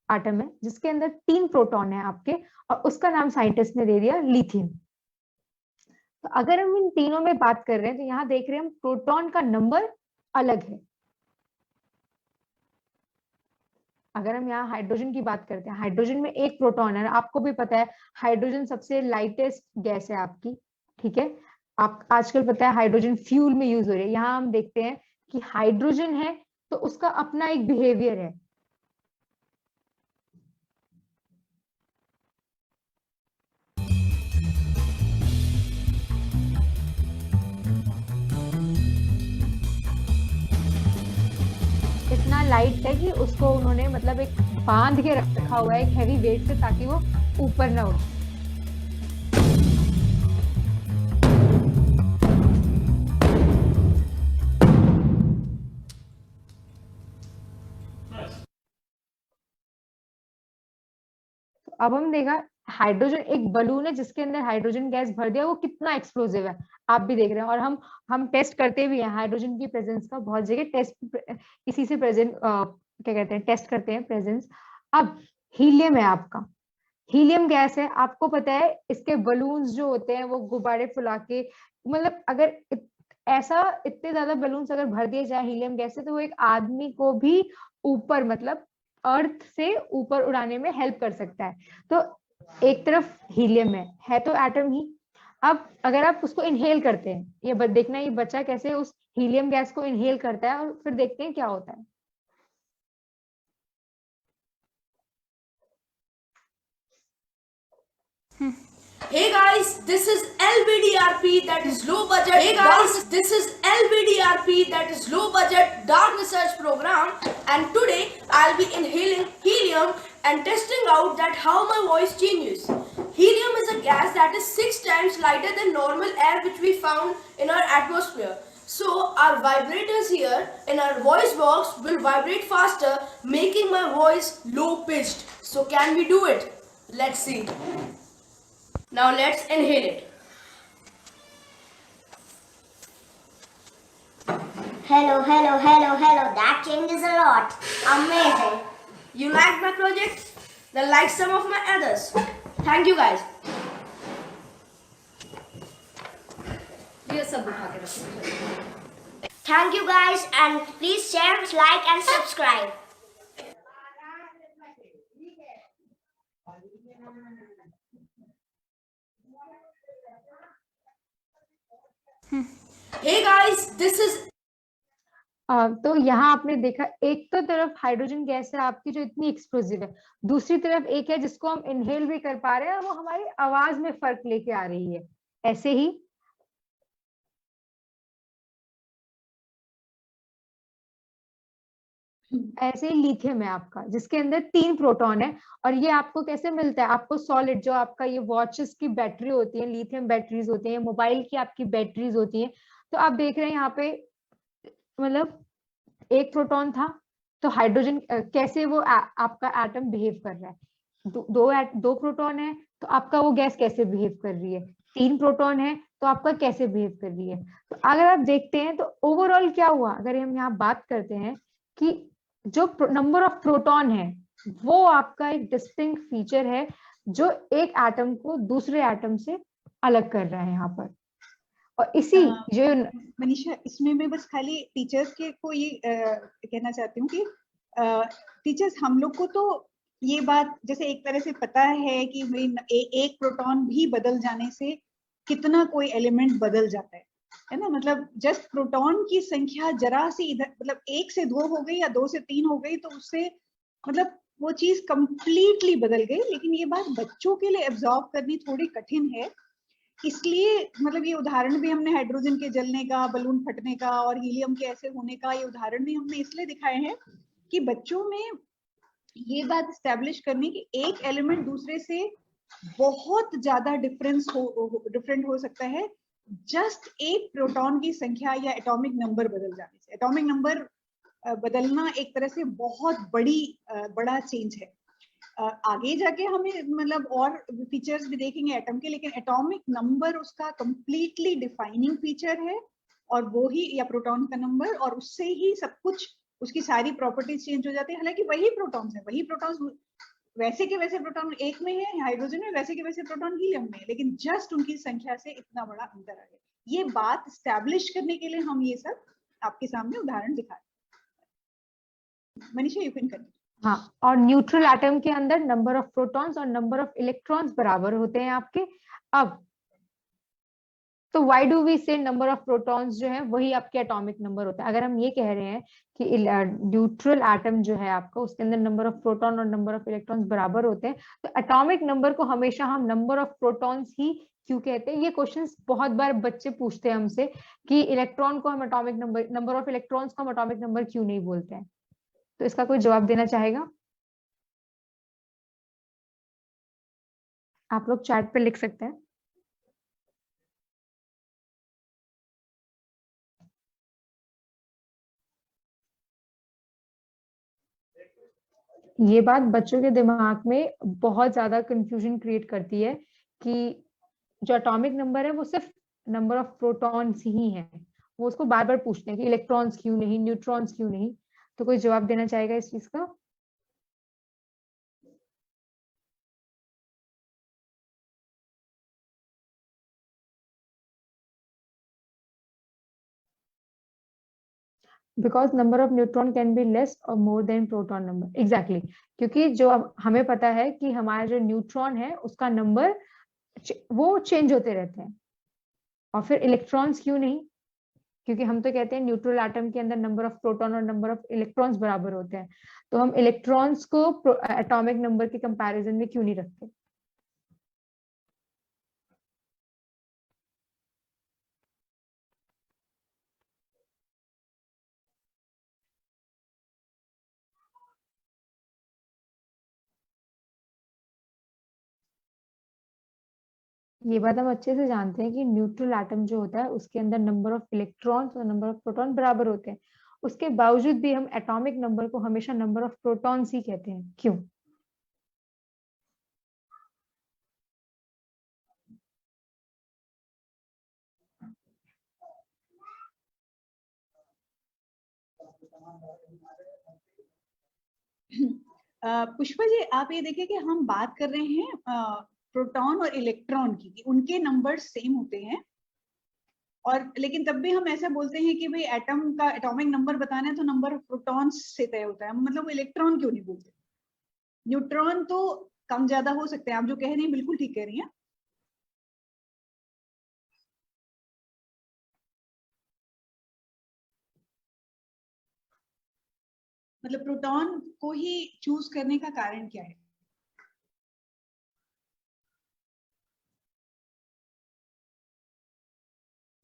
एटम है जिसके अंदर 3 प्रोटॉन है आपके, और उसका नाम साइंटिस्ट ने दे दिया लिथियम। तो अगर हम इन तीनों में बात कर रहे हैं तो यहाँ देख रहे हैं हम प्रोटॉन का नंबर अलग है। अगर हम यहाँ हाइड्रोजन की बात करते हैं, हाइड्रोजन में एक प्रोटॉन है, आपको भी पता है हाइड्रोजन सबसे लाइटेस्ट गैस है आपकी। ठीक है। आप आजकल पता है हाइड्रोजन फ्यूल में यूज हो रही है। यहाँ हम देखते हैं कि हाइड्रोजन है तो उसका अपना एक बिहेवियर है। इतना लाइट है कि उसको उन्होंने मतलब एक बांध के रखा हुआ है एक हैवी वेट से, ताकि वो ऊपर ना उड़े। अब हम देखा हाइड्रोजन एक बलून है जिसके अंदर हाइड्रोजन गैस भर दिया, वो कितना एक्सप्लोसिव है आप भी देख रहे हैं। और हम टेस्ट करते भी हैं हाइड्रोजन की प्रेजेंस का, बहुत जगह टेस्ट इसी से प्रेजेंट क्या कहते हैं, टेस्ट करते हैं प्रेजेंस। अब हीलियम है आपका, हीलियम गैस है, आपको पता है इसके बलून्स जो होते हैं वो गुब्बारे फुला के, मतलब अगर ऐसा इतने ज्यादा बलून्स अगर भर दिए जाए हीलियम गैस से, तो वो एक आदमी को भी ऊपर मतलब अर्थ से ऊपर उड़ाने में हेल्प कर सकता है। तो एक तरफ हीलियम है तो एटम ही। अब अगर आप उसको इनहेल करते हैं, ये देखना ये बच्चा कैसे उस हीलियम गैस को इनहेल करता है, और फिर देखते हैं क्या होता है। Hey guys, this is LBDRP, that is low budget. Hey guys, this is LBDRP, that is low budget dark research program, and today I'll be inhaling helium and testing out that how my voice changes. Helium is a gas that is 6 times lighter than normal air which we found in our atmosphere. So our vibrators here in our voice box will vibrate faster, making my voice low pitched. So can we do it? Let's see. Now let's inhale it. Hello, hello, hello, hello. That changes a lot. Amazing. You liked my project? Then like some of my others. Thank you guys. Thank you guys, and please share, like and subscribe. Hey guys, this is तो यहाँ आपने देखा एक तो तरफ हाइड्रोजन गैस है आपकी जो इतनी एक्सप्लोसिव है, दूसरी तरफ एक है जिसको हम इनहेल भी कर पा रहे हैं और वो हमारी आवाज में फर्क लेके आ रही है। ऐसे ही लिथियम है आपका जिसके अंदर 3 प्रोटॉन है, और ये आपको कैसे मिलता है? आपको सॉलिड जो आपका ये वॉचेस की बैटरी होती है, लिथियम बैटरीज होती है, मोबाइल की आपकी बैटरीज होती है। तो आप देख रहे हैं यहाँ पे मतलब एक प्रोटॉन था, तो हाइड्रोजन कैसे वो आपका एटम बिहेव कर रहा है। दो प्रोटॉन है तो आपका वो गैस कैसे बिहेव कर रही है, 3 प्रोटॉन है तो आपका कैसे बिहेव कर रही है। तो अगर आप देखते हैं तो ओवरऑल क्या हुआ, अगर हम यहाँ बात करते हैं कि जो नंबर ऑफ प्रोटॉन है वो आपका एक डिस्टिंक्ट फीचर है जो एक एटम को दूसरे एटम से अलग कर रहा है यहाँ पर। और इसी जो मनीषा, इसमें मैं बस खाली टीचर्स के को ये कहना चाहती हूँ कि टीचर्स हम लोग को तो ये बात जैसे एक तरह से पता है कि एक प्रोटॉन भी बदल जाने से कितना कोई एलिमेंट बदल जाता है, है ना, मतलब जस्ट प्रोटॉन की संख्या जरा सी इधर, मतलब 1 से 2 हो गई या 2 से 3 हो गई, तो उससे मतलब वो चीज कंप्लीटली बदल गई। लेकिन ये बात बच्चों के लिए एब्जॉर्ब करनी थोड़ी कठिन है, इसलिए मतलब ये उदाहरण भी हमने हाइड्रोजन के जलने का, बलून फटने का और हीलियम के ऐसे होने का, ये उदाहरण भी हमने इसलिए दिखाए हैं कि बच्चों में ये बात स्टैब्लिश करनी कि एक एलिमेंट दूसरे से बहुत ज्यादा डिफरेंट हो सकता है जस्ट एक प्रोटॉन की संख्या या एटॉमिक नंबर बदल जाने से। एटॉमिक नंबर बदलना एक तरह से बहुत बड़ा चेंज है। आगे जाके हमें मतलब और फीचर्स भी देखेंगे एटम के, लेकिन एटॉमिक नंबर उसका कंप्लीटली डिफाइनिंग फीचर है, और वो ही, या प्रोटॉन का नंबर, और उससे ही सब कुछ, उसकी सारी प्रॉपर्टीज चेंज हो जाती है। हालांकि वही प्रोटॉन्स है, वही प्रोटॉन्स वैसे के वैसे प्रोटॉन एक में है हाइड्रोजन में, वैसे के वैसे प्रोटॉन हीलियम में है, लेकिन जस्ट उनकी संख्या से इतना बड़ा अंतर आ गया। ये बात स्टैब्लिश करने के लिए हम ये सब आपके सामने उदाहरण दिखा रहे हैं। Manisha, you can continue. हाँ, और न्यूट्रल एटम के अंदर नंबर ऑफ प्रोटॉन्स और नंबर ऑफ इलेक्ट्रॉन्स बराबर होते हैं आपके। अब तो व्हाई डू वी से नंबर ऑफ प्रोटॉन्स जो है वही आपके एटॉमिक नंबर होता है। अगर हम ये कह रहे हैं कि न्यूट्रल एटम जो है आपका, उसके अंदर नंबर ऑफ प्रोटॉन और नंबर ऑफ इलेक्ट्रॉन्स बराबर होते हैं, तो एटॉमिक नंबर को हमेशा हम नंबर ऑफ प्रोटॉन्स ही क्यों कहते हैं? ये क्वेश्चंस बहुत बार बच्चे पूछते हैं हमसे कि इलेक्ट्रॉन को हम atomic number, number of electrons को हम एटॉमिक नंबर क्यों नहीं बोलते हैं? तो इसका कोई जवाब देना चाहेगा? आप लोग चैट पे लिख सकते हैं। ये बात बच्चों के दिमाग में बहुत ज्यादा कंफ्यूजन क्रिएट करती है कि जो एटॉमिक नंबर है वो सिर्फ नंबर ऑफ प्रोटॉन्स ही है। वो उसको बार बार पूछते हैं कि इलेक्ट्रॉन्स क्यों नहीं, न्यूट्रॉन्स क्यों नहीं। तो कोई जवाब देना चाहेगा इस चीज का? Because number of neutron can be less और more than proton number. Exactly, क्योंकि जो हमें पता है कि हमारा जो न्यूट्रॉन है उसका नंबर वो चेंज होते रहते हैं। और फिर इलेक्ट्रॉन्स क्यों नहीं? क्योंकि हम तो कहते हैं न्यूट्रल एटम के अंदर नंबर ऑफ प्रोटॉन और नंबर ऑफ इलेक्ट्रॉन्स बराबर होते हैं, तो हम इलेक्ट्रॉन्स को एटॉमिक नंबर के कंपैरिजन में क्यों नहीं रखते? ये बात हम अच्छे से जानते हैं कि न्यूट्रल एटम जो होता है उसके अंदर नंबर ऑफ इलेक्ट्रॉन्स और नंबर ऑफ प्रोटॉन बराबर होते हैं। उसके बावजूद भी हम एटॉमिक नंबर को हमेशा नंबर ऑफ प्रोटॉन्स ही कहते हैं। क्यों? पुष्पा जी, आप ये देखिए कि हम बात कर रहे हैं प्रोटॉन और इलेक्ट्रॉन की, कि उनके नंबर सेम होते हैं, और लेकिन तब भी हम ऐसा बोलते हैं कि भाई एटम का एटॉमिक नंबर बताना है तो नंबर ऑफ प्रोटॉन्स से तय होता है। मतलब वो इलेक्ट्रॉन क्यों नहीं बोलते? न्यूट्रॉन तो कम ज्यादा हो सकते हैं, आप जो कह रही हैं बिल्कुल ठीक कह रही हैं। मतलब प्रोटॉन को ही चूज करने का कारण क्या है?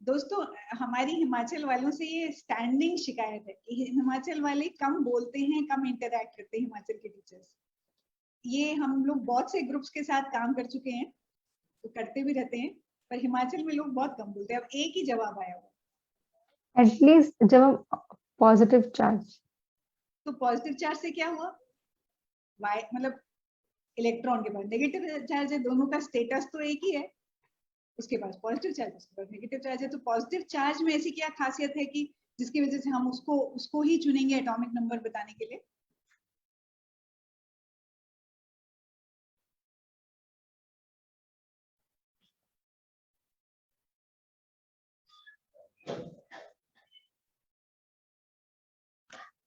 दोस्तों, हमारी हिमाचल वालों से ये स्टैंडिंग शिकायत है कि हिमाचल वाले कम बोलते हैं, कम इंटरैक्ट करते हैं हिमाचल के टीचर्स। ये हम लोग बहुत से ग्रुप्स के साथ काम कर चुके हैं, तो करते भी रहते हैं, पर हिमाचल में लोग बहुत कम बोलते हैं। अब एक ही जवाब आया हुआ, एटलीस्ट जब हम पॉजिटिव चार्ज, तो पॉजिटिव चार्ज से क्या हुआ? वाई मतलब इलेक्ट्रॉन के पास नेगेटिव चार्ज है, दोनों का स्टेटस तो एक ही है। उसके पास पॉजिटिव चार्ज, उसके पास नेगेटिव चार्ज है। तो पॉजिटिव चार्ज में ऐसी क्या खासियत है कि जिसकी वजह से हम उसको ही चुनेंगे एटॉमिक नंबर बताने के लिए?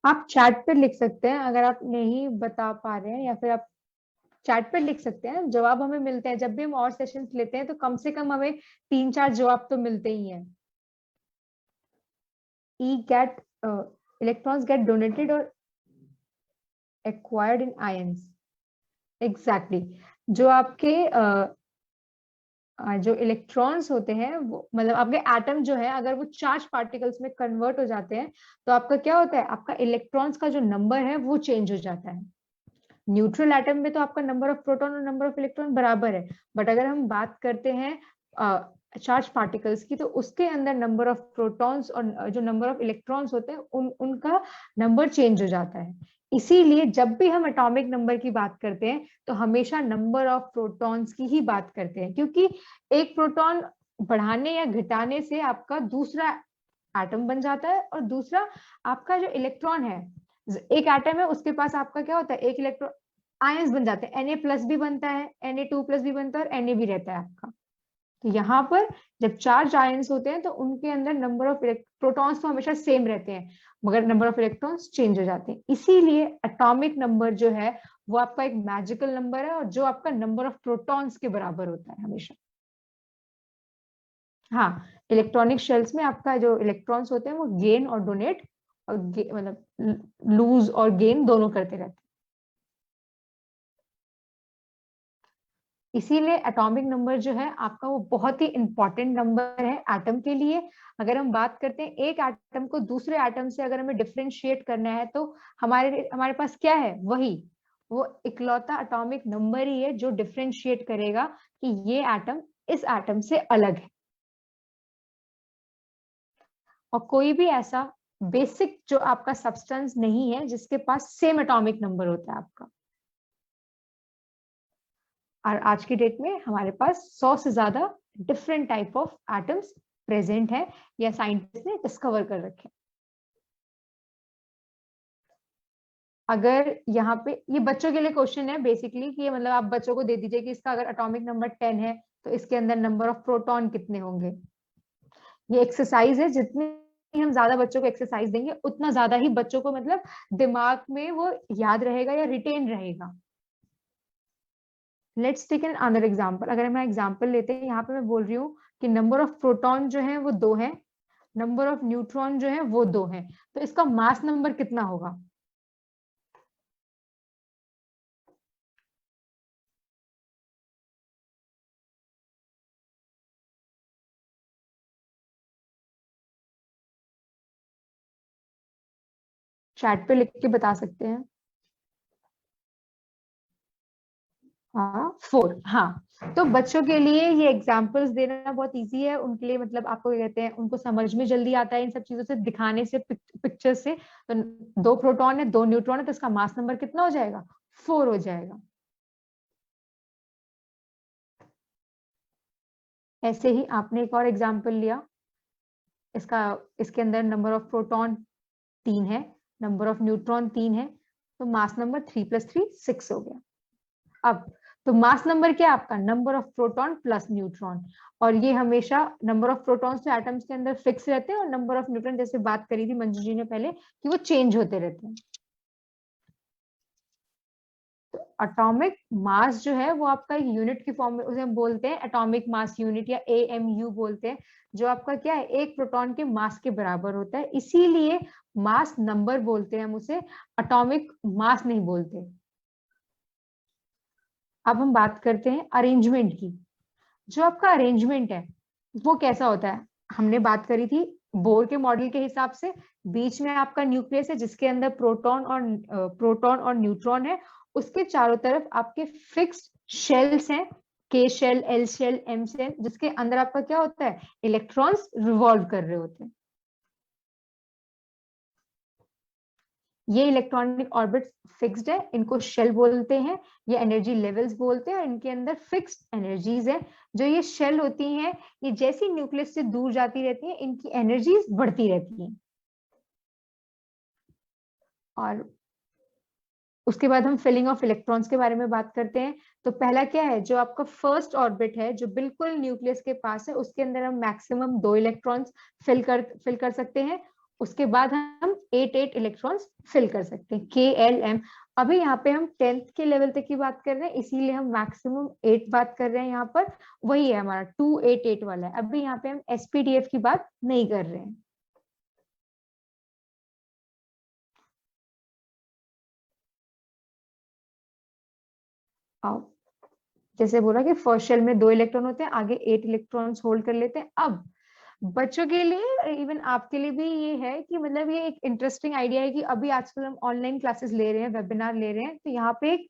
आप चैट पे लिख सकते हैं अगर आप नहीं बता पा रहे हैं, या फिर आप चैट पे लिख सकते हैं। जवाब हमें मिलते हैं जब भी हम और सेशंस लेते हैं, तो कम से कम हमें 3-4 जवाब तो मिलते ही हैं। electrons get donated or acquired in ions. Exactly. जो आपके जो इलेक्ट्रॉन्स होते हैं वो मतलब आपके एटम जो है अगर वो चार्ज पार्टिकल्स में कन्वर्ट हो जाते हैं तो आपका क्या होता है, आपका इलेक्ट्रॉन्स का जो नंबर है वो चेंज हो जाता है। न्यूट्रल एटम में तो आपका नंबर ऑफ प्रोटॉन और नंबर ऑफ इलेक्ट्रॉन बराबर है, बट अगर हम बात करते हैं चार्ज पार्टिकल्स की तो उसके अंदर नंबर ऑफ प्रोटॉन्स और जो नंबर ऑफ इलेक्ट्रॉन्स होते हैं उनका नंबर चेंज हो जाता है। इसीलिए जब भी हम एटॉमिक नंबर की बात करते हैं तो हमेशा नंबर ऑफ प्रोटॉन्स की ही बात करते हैं, क्योंकि एक प्रोटॉन बढ़ाने या घटाने से आपका दूसरा एटम बन जाता है और दूसरा आपका जो इलेक्ट्रॉन है, एक एटम है उसके पास आपका क्या होता है, एक इलेक्ट्रॉन आयंस बन जाते हैं, Na+ भी बनता है, Na2+ भी बनता है और Na भी रहता है आपका। तो यहाँ पर जब चार्ज आयंस होते हैं तो उनके अंदर नंबर ऑफ प्रोटॉन्स तो हमेशा सेम रहते हैं मगर नंबर ऑफ इलेक्ट्रॉन्स चेंज हो जाते हैं। इसीलिए एटॉमिक नंबर जो है वो आपका एक मैजिकल नंबर है और जो आपका नंबर ऑफ प्रोटॉन्स के बराबर होता है हमेशा। हाँ, इलेक्ट्रॉनिक शेल्स में आपका जो इलेक्ट्रॉन्स होते हैं वो गेन और डोनेट और मतलब लूज और गेन दोनों करते रहते हैं। इसीलिए एटॉमिक नंबर जो है आपका वो बहुत ही इंपॉर्टेंट नंबर है एटम के लिए। अगर हम बात करते हैं एक एटम को दूसरे एटम से अगर हमें डिफरेंशिएट करना है तो हमारे पास क्या है, वही वो इकलौता एटॉमिक नंबर ही है जो डिफरेंशिएट करेगा कि ये एटम इस एटम से अलग है। और कोई भी ऐसा बेसिक जो आपका सब्सटेंस नहीं है जिसके पास सेम एटॉमिक नंबर होता है आपका। और आज की डेट में हमारे पास 100 से ज्यादा different type of atoms present है या साइंटिस्ट ने डिस्कवर कर रखे। अगर यहाँ पे ये बच्चों के लिए क्वेश्चन है बेसिकली कि मतलब आप बच्चों को दे दीजिए कि इसका अगर एटॉमिक नंबर 10 है तो इसके अंदर नंबर ऑफ प्रोटॉन कितने होंगे। ये एक्सरसाइज है, जितनी हम ज्यादा बच्चों को एक्सरसाइज देंगे उतना ज्यादा ही बच्चों को मतलब दिमाग में वो याद रहेगा या रिटेन रहेगा। Let's take another example. अगर हम एग्जाम्पल लेते हैं, यहाँ पे मैं बोल रही हूँ कि नंबर ऑफ प्रोटॉन जो है वो 2 है, नंबर ऑफ न्यूट्रॉन जो है वो 2 है, तो इसका मास नंबर कितना होगा। चैट पे लिख के बता सकते हैं। हाँ 4। हाँ, तो बच्चों के लिए ये एग्जांपल्स देना बहुत इजी है उनके लिए, मतलब आपको क्या कहते हैं, उनको समझ में जल्दी आता है इन सब चीजों से दिखाने से, पिक्चर से। तो 2 प्रोटॉन है 2 न्यूट्रॉन है तो इसका मास नंबर कितना हो जाएगा, 4 हो जाएगा। ऐसे ही आपने एक और एग्जाम्पल लिया, इसके अंदर नंबर ऑफ प्रोटॉन 3 है, नंबर ऑफ न्यूट्रॉन 3 है, तो मास नंबर 3 + 3 6 हो गया। अब तो मास नंबर क्या है आपका, number of proton plus neutron, और ये हमेशा नंबर ऑफ प्रोटॉन्स तो एटम्स के अंदर फिक्स रहते हैं और नंबर ऑफ न्यूट्रॉन, जैसे बात करी थी मंजू जी ने पहले, कि वो चेंज होते रहते हैं। एटॉमिक मास जो है वो आपका एक यूनिट की फॉर्म में, उसे हम बोलते हैं एटॉमिक मास यूनिट या AMU बोलते हैं, जो आपका क्या है, एक प्रोटॉन के मास के बराबर होता है। इसीलिए मास नंबर बोलते हैं हम उसे, एटॉमिक मास नहीं बोलते। अब हम बात करते हैं अरेंजमेंट की। जो आपका अरेंजमेंट है वो कैसा होता है, हमने बात करी थी बोर के मॉडल के हिसाब से, बीच में आपका न्यूक्लियस है जिसके अंदर प्रोटॉन और न्यूट्रॉन है, उसके चारों तरफ आपके फिक्स्ड शेल्स हैं, K shell, L shell, M shell, जिसके अंदर आपका क्या होता है, इलेक्ट्रॉन्स रिवॉल्व कर रहे होते हैं। ये इलेक्ट्रॉनिक ऑर्बिट फिक्स्ड है, इनको शेल बोलते हैं, ये एनर्जी लेवल्स बोलते हैं, और इनके अंदर फिक्स्ड एनर्जीज है। जो ये शेल होती हैं, ये जैसी न्यूक्लियस से दूर जाती रहती हैं, इनकी एनर्जीज बढ़ती रहती हैं। और उसके बाद हम फिलिंग ऑफ इलेक्ट्रॉन्स के बारे में बात करते हैं। तो पहला क्या है, जो आपका फर्स्ट ऑर्बिट है जो बिल्कुल न्यूक्लियस के पास है, उसके अंदर हम मैक्सिमम 2 इलेक्ट्रॉन्स फिल कर सकते हैं। उसके बाद हम 8 इलेक्ट्रॉन्स फिल कर सकते हैं, K L M। अभी यहाँ पे हम 10th के लेवल तक की बात कर रहे हैं, इसीलिए हम मैक्सिमम 8 बात कर रहे हैं। यहाँ पर वही है हमारा 2 8 8 वाला है। अभी यहाँ पे हम SPDF की बात नहीं कर रहे हैं। जैसे बोला कि फर्स्ट शेल में 2 इलेक्ट्रॉन होते हैं, आगे 8 इलेक्ट्रॉन्स होल्ड कर लेते हैं। अब बच्चों के लिए, इवन आपके लिए भी ये है कि मतलब ये एक इंटरेस्टिंग आइडिया है कि अभी आजकल हम ऑनलाइन क्लासेस ले रहे हैं, वेबिनार ले रहे हैं, तो यहाँ पे एक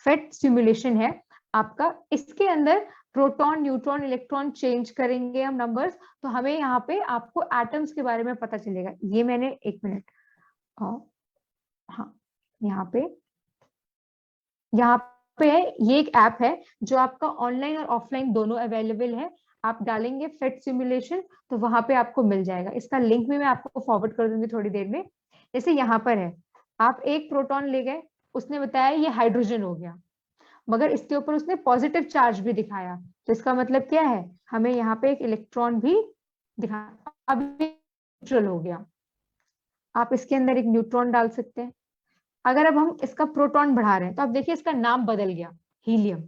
फेट सिमुलेशन है आपका। इसके अंदर प्रोटॉन, न्यूट्रॉन, इलेक्ट्रॉन चेंज करेंगे हम नंबर्स, तो हमें यहाँ पे आपको एटम्स के बारे में पता चलेगा। ये मैंने 1 मिनट, हाँ, यहाँ पे है, ये एक ऐप है जो आपका ऑनलाइन और ऑफलाइन दोनों अवेलेबल है। आप डालेंगे फेट सिमुलेशन तो वहां पे आपको मिल जाएगा। इसका लिंक भी मैं आपको फॉरवर्ड कर दूंगी थोड़ी देर में। जैसे यहाँ पर है, आप एक प्रोटॉन ले गए, उसने बताया ये हाइड्रोजन हो गया, मगर इसके ऊपर उसने पॉजिटिव चार्ज भी दिखाया, तो इसका मतलब क्या है, हमें यहाँ पे एक इलेक्ट्रॉन भी दिखा, अब न्यूट्रल हो गया। आप इसके अंदर एक न्यूट्रॉन डाल सकते हैं। अगर अब हम इसका प्रोटॉन बढ़ा रहे हैं तो आप देखिए इसका नाम बदल गया, हीलियम।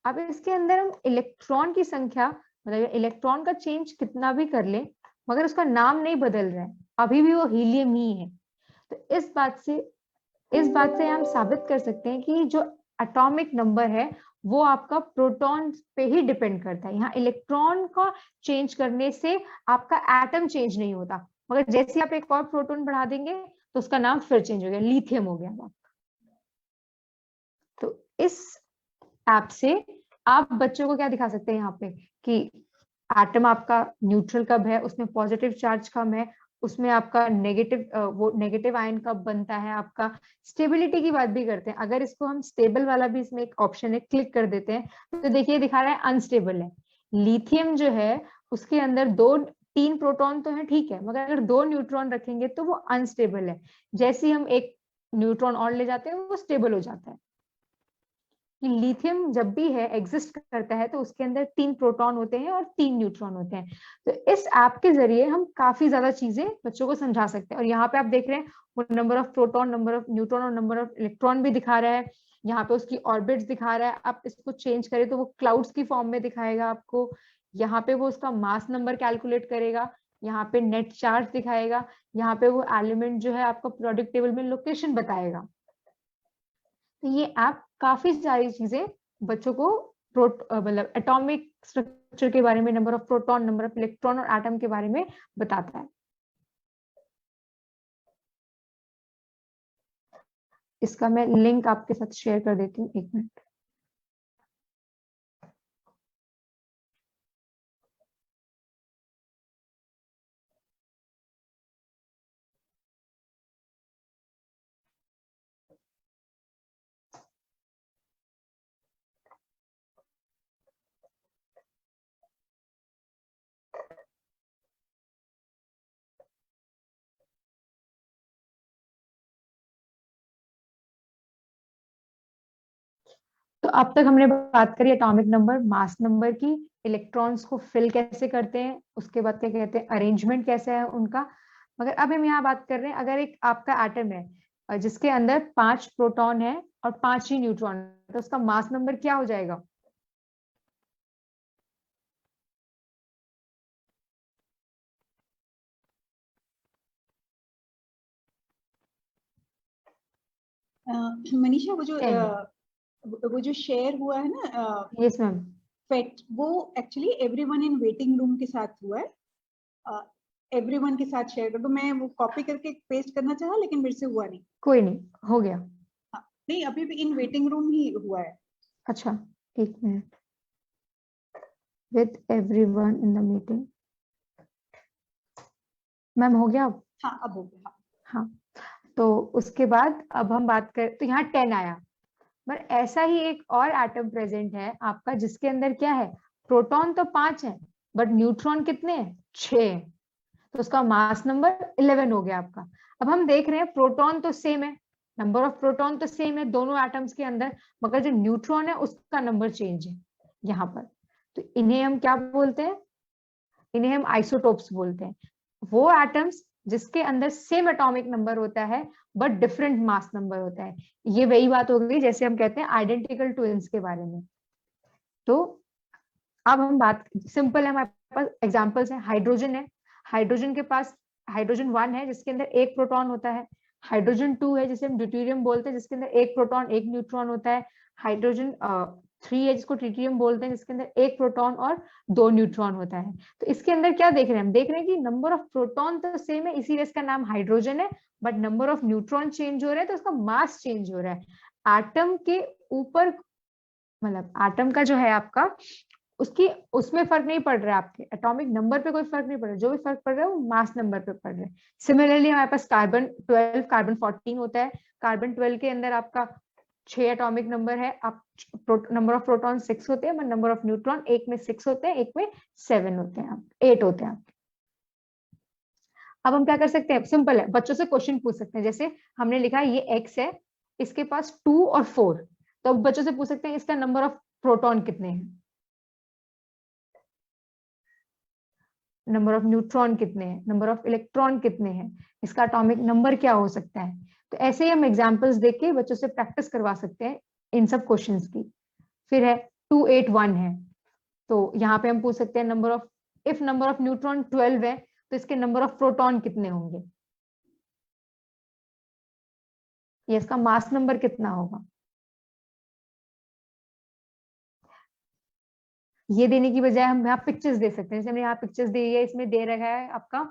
अब इसके अंदर हम इलेक्ट्रॉन की संख्या, मतलब इलेक्ट्रॉन का चेंज कितना भी कर ले, मगर उसका नाम नहीं बदल रहा है, अभी भी वो हीलियम ही है। तो इस बात से हम साबित कर सकते हैं कि जो एटॉमिक नंबर है वो आपका प्रोटॉन पे ही डिपेंड करता है। यहाँ इलेक्ट्रॉन का चेंज करने से आपका एटम चेंज नहीं होता, मगर जैसे आप एक और प्रोटॉन बढ़ा देंगे तो उसका नाम फिर चेंज हो गया, लिथियम हो गया। तो इस ऐप से आप बच्चों को क्या दिखा सकते हैं यहाँ पे कि एटम आपका न्यूट्रल कब है, उसमें पॉजिटिव चार्ज कम है, उसमें आपका नेगेटिव आयन कब बनता है, आपका स्टेबिलिटी की बात भी करते हैं। अगर इसको हम स्टेबल वाला भी, इसमें एक ऑप्शन है, क्लिक कर देते हैं तो देखिए दिखा रहा है अनस्टेबल है। लिथियम जो है उसके अंदर 3 प्रोटॉन तो है, ठीक है, मगर अगर 2 न्यूट्रॉन रखेंगे तो वो अनस्टेबल है। जैसे ही हम एक न्यूट्रॉन और ले जाते हैं वो स्टेबल हो जाता है। कि लिथियम जब भी है, एग्जिस्ट करता है, तो उसके अंदर 3 प्रोटॉन होते हैं और 3 न्यूट्रॉन होते हैं। तो इस ऐप के जरिए हम काफी ज्यादा चीजें बच्चों को समझा सकते हैं। और यहाँ पे आप देख रहे हैं वो number of proton, number of neutron और नंबर ऑफ इलेक्ट्रॉन भी दिखा रहा है। यहाँ पे उसकी ऑर्बिट्स दिखा रहा है। आप इसको चेंज करें तो वो क्लाउड्स की फॉर्म में दिखाएगा आपको। यहाँ पे वो उसका मास नंबर कैलकुलेट करेगा, यहाँ पे नेट चार्ज दिखाएगा, यहाँ पे वो एलिमेंट जो है आपको प्रोडक्ट टेबल में लोकेशन बताएगा। तो ये ऐप काफी सारी चीजें बच्चों को मतलब एटॉमिक स्ट्रक्चर के बारे में, number of proton, number of electron और एटम के बारे में बताता है। इसका मैं लिंक आपके साथ शेयर कर देती हूँ, 1 मिनट। तो अब तक हमने बात करी एटॉमिक नंबर, मास नंबर की, इलेक्ट्रॉन्स को फिल कैसे करते हैं, उसके बाद क्या कहते हैं, अरेंजमेंट कैसे है उनका। मगर अब हम यहाँ बात कर रहे हैं, अगर एक आपका एटम है जिसके अंदर 5 प्रोटॉन है और 5 ही न्यूट्रॉन, तो उसका मास नंबर क्या हो जाएगा? मनीषा, टेन। वो जो शेयर हुआ है ना यस मैम। फेट, वो actually everyone in waiting room के साथ हुआ है। एवरीवन के साथ शेयर कर दो। मैं वो कॉपी करके पेस्ट करना चाहा लेकिन मेरे से हुआ नहीं। कोई नहीं, हो गया। हाँ, नहीं, अभी भी इन वेटिंग रूम ही हुआ है। अच्छा, 1 minute. With everyone in the meeting, ma'am हो गया अब? हाँ, अब हो गया। हाँ, तो उसके बाद अब हम बात करें तो यहाँ 10 आया, पर ऐसा ही एक और एटम प्रेजेंट है आपका जिसके अंदर क्या है, प्रोटॉन तो 5 है बट न्यूट्रॉन कितने हैं? 6 है। तो उसका मास नंबर 11 हो गया आपका। अब हम देख रहे हैं प्रोटॉन तो सेम है, नंबर ऑफ प्रोटॉन तो सेम है दोनों एटम्स के अंदर, मगर जो न्यूट्रॉन है उसका नंबर चेंज है यहाँ पर। तो इन्हें हम क्या बोलते हैं? इन्हें हम आइसोटोप्स बोलते हैं। वो एटम्स जिसके अंदर सेम एटॉमिक नंबर होता है बट डिफरेंट मास नंबर होता है। ये वही बात हो गई जैसे हम कहते हैं आइडेंटिकल ट्विन्स के बारे में। तो अब हम बात सिंपल है, हमारे पास एग्जांपल्स हैं। हाइड्रोजन है, हाइड्रोजन के पास हाइड्रोजन 1 है जिसके अंदर 1 प्रोटॉन होता है। हाइड्रोजन 2 है जिसे हम ड्यूटेरियम बोलते हैं जिसके अंदर 1 प्रोटॉन 1 न्यूट्रॉन होता है। हाइड्रोजन 3 है जिसको ट्रिटियम बोलते हैं, जिसके अंदर 1 प्रोटॉन और 2 न्यूट्रॉन होता है। तो इसके अंदर क्या देख रहे हैं हम, देख रहे हैं कि नंबर ऑफ प्रोटॉन तो सेम है, इसीलिए इसका नाम हाइड्रोजन है, but number of neutron change हो रहा है तो उसका मास चेंज हो रहा है। एटम के ऊपर, मतलब एटम का जो है आपका, उसकी उसमें फर्क नहीं पड़ रहा है, आपके एटॉमिक नंबर पे कोई फर्क नहीं पड़ रहा है, जो भी फर्क पड़ रहा है वो मास नंबर पे पड़ रहा है। सिमिलरली हमारे पास कार्बन 12, कार्बन 14 होता है। कार्बन 12 के अंदर आपका 6 एटॉमिक नंबर है, आप नंबर ऑफ प्रोटॉन 6 होते हैं, नंबर ऑफ न्यूट्रॉन एक में 6 होते हैं, एक में 7 होते हैं, 8 होते हैं। अब हम क्या कर सकते हैं, सिंपल है, बच्चों से क्वेश्चन पूछ सकते हैं। जैसे हमने लिखा है ये x है, इसके पास 2 और 4, तो अब बच्चों से पूछ सकते हैं इसका नंबर ऑफ प्रोटॉन कितने हैं, नंबर ऑफ न्यूट्रॉन कितने हैं, नंबर ऑफ इलेक्ट्रॉन कितने हैं, इसका एटॉमिक नंबर क्या हो सकता है। तो ऐसे ही हम एग्जांपल्स देख के बच्चों से प्रैक्टिस करवा सकते हैं इन सब क्वेश्चंस की। फिर है 281 है, तो यहाँ पे हम पूछ सकते हैं number of, if number of neutron 12 है तो इसके नंबर ऑफ प्रोटॉन कितने होंगे, ये इसका मास नंबर कितना होगा। ये देने की बजाय हम यहाँ पिक्चर्स दे सकते हैं। जैसे हमने यहाँ पिक्चर्स दी है, इसमें दे रखा है आपका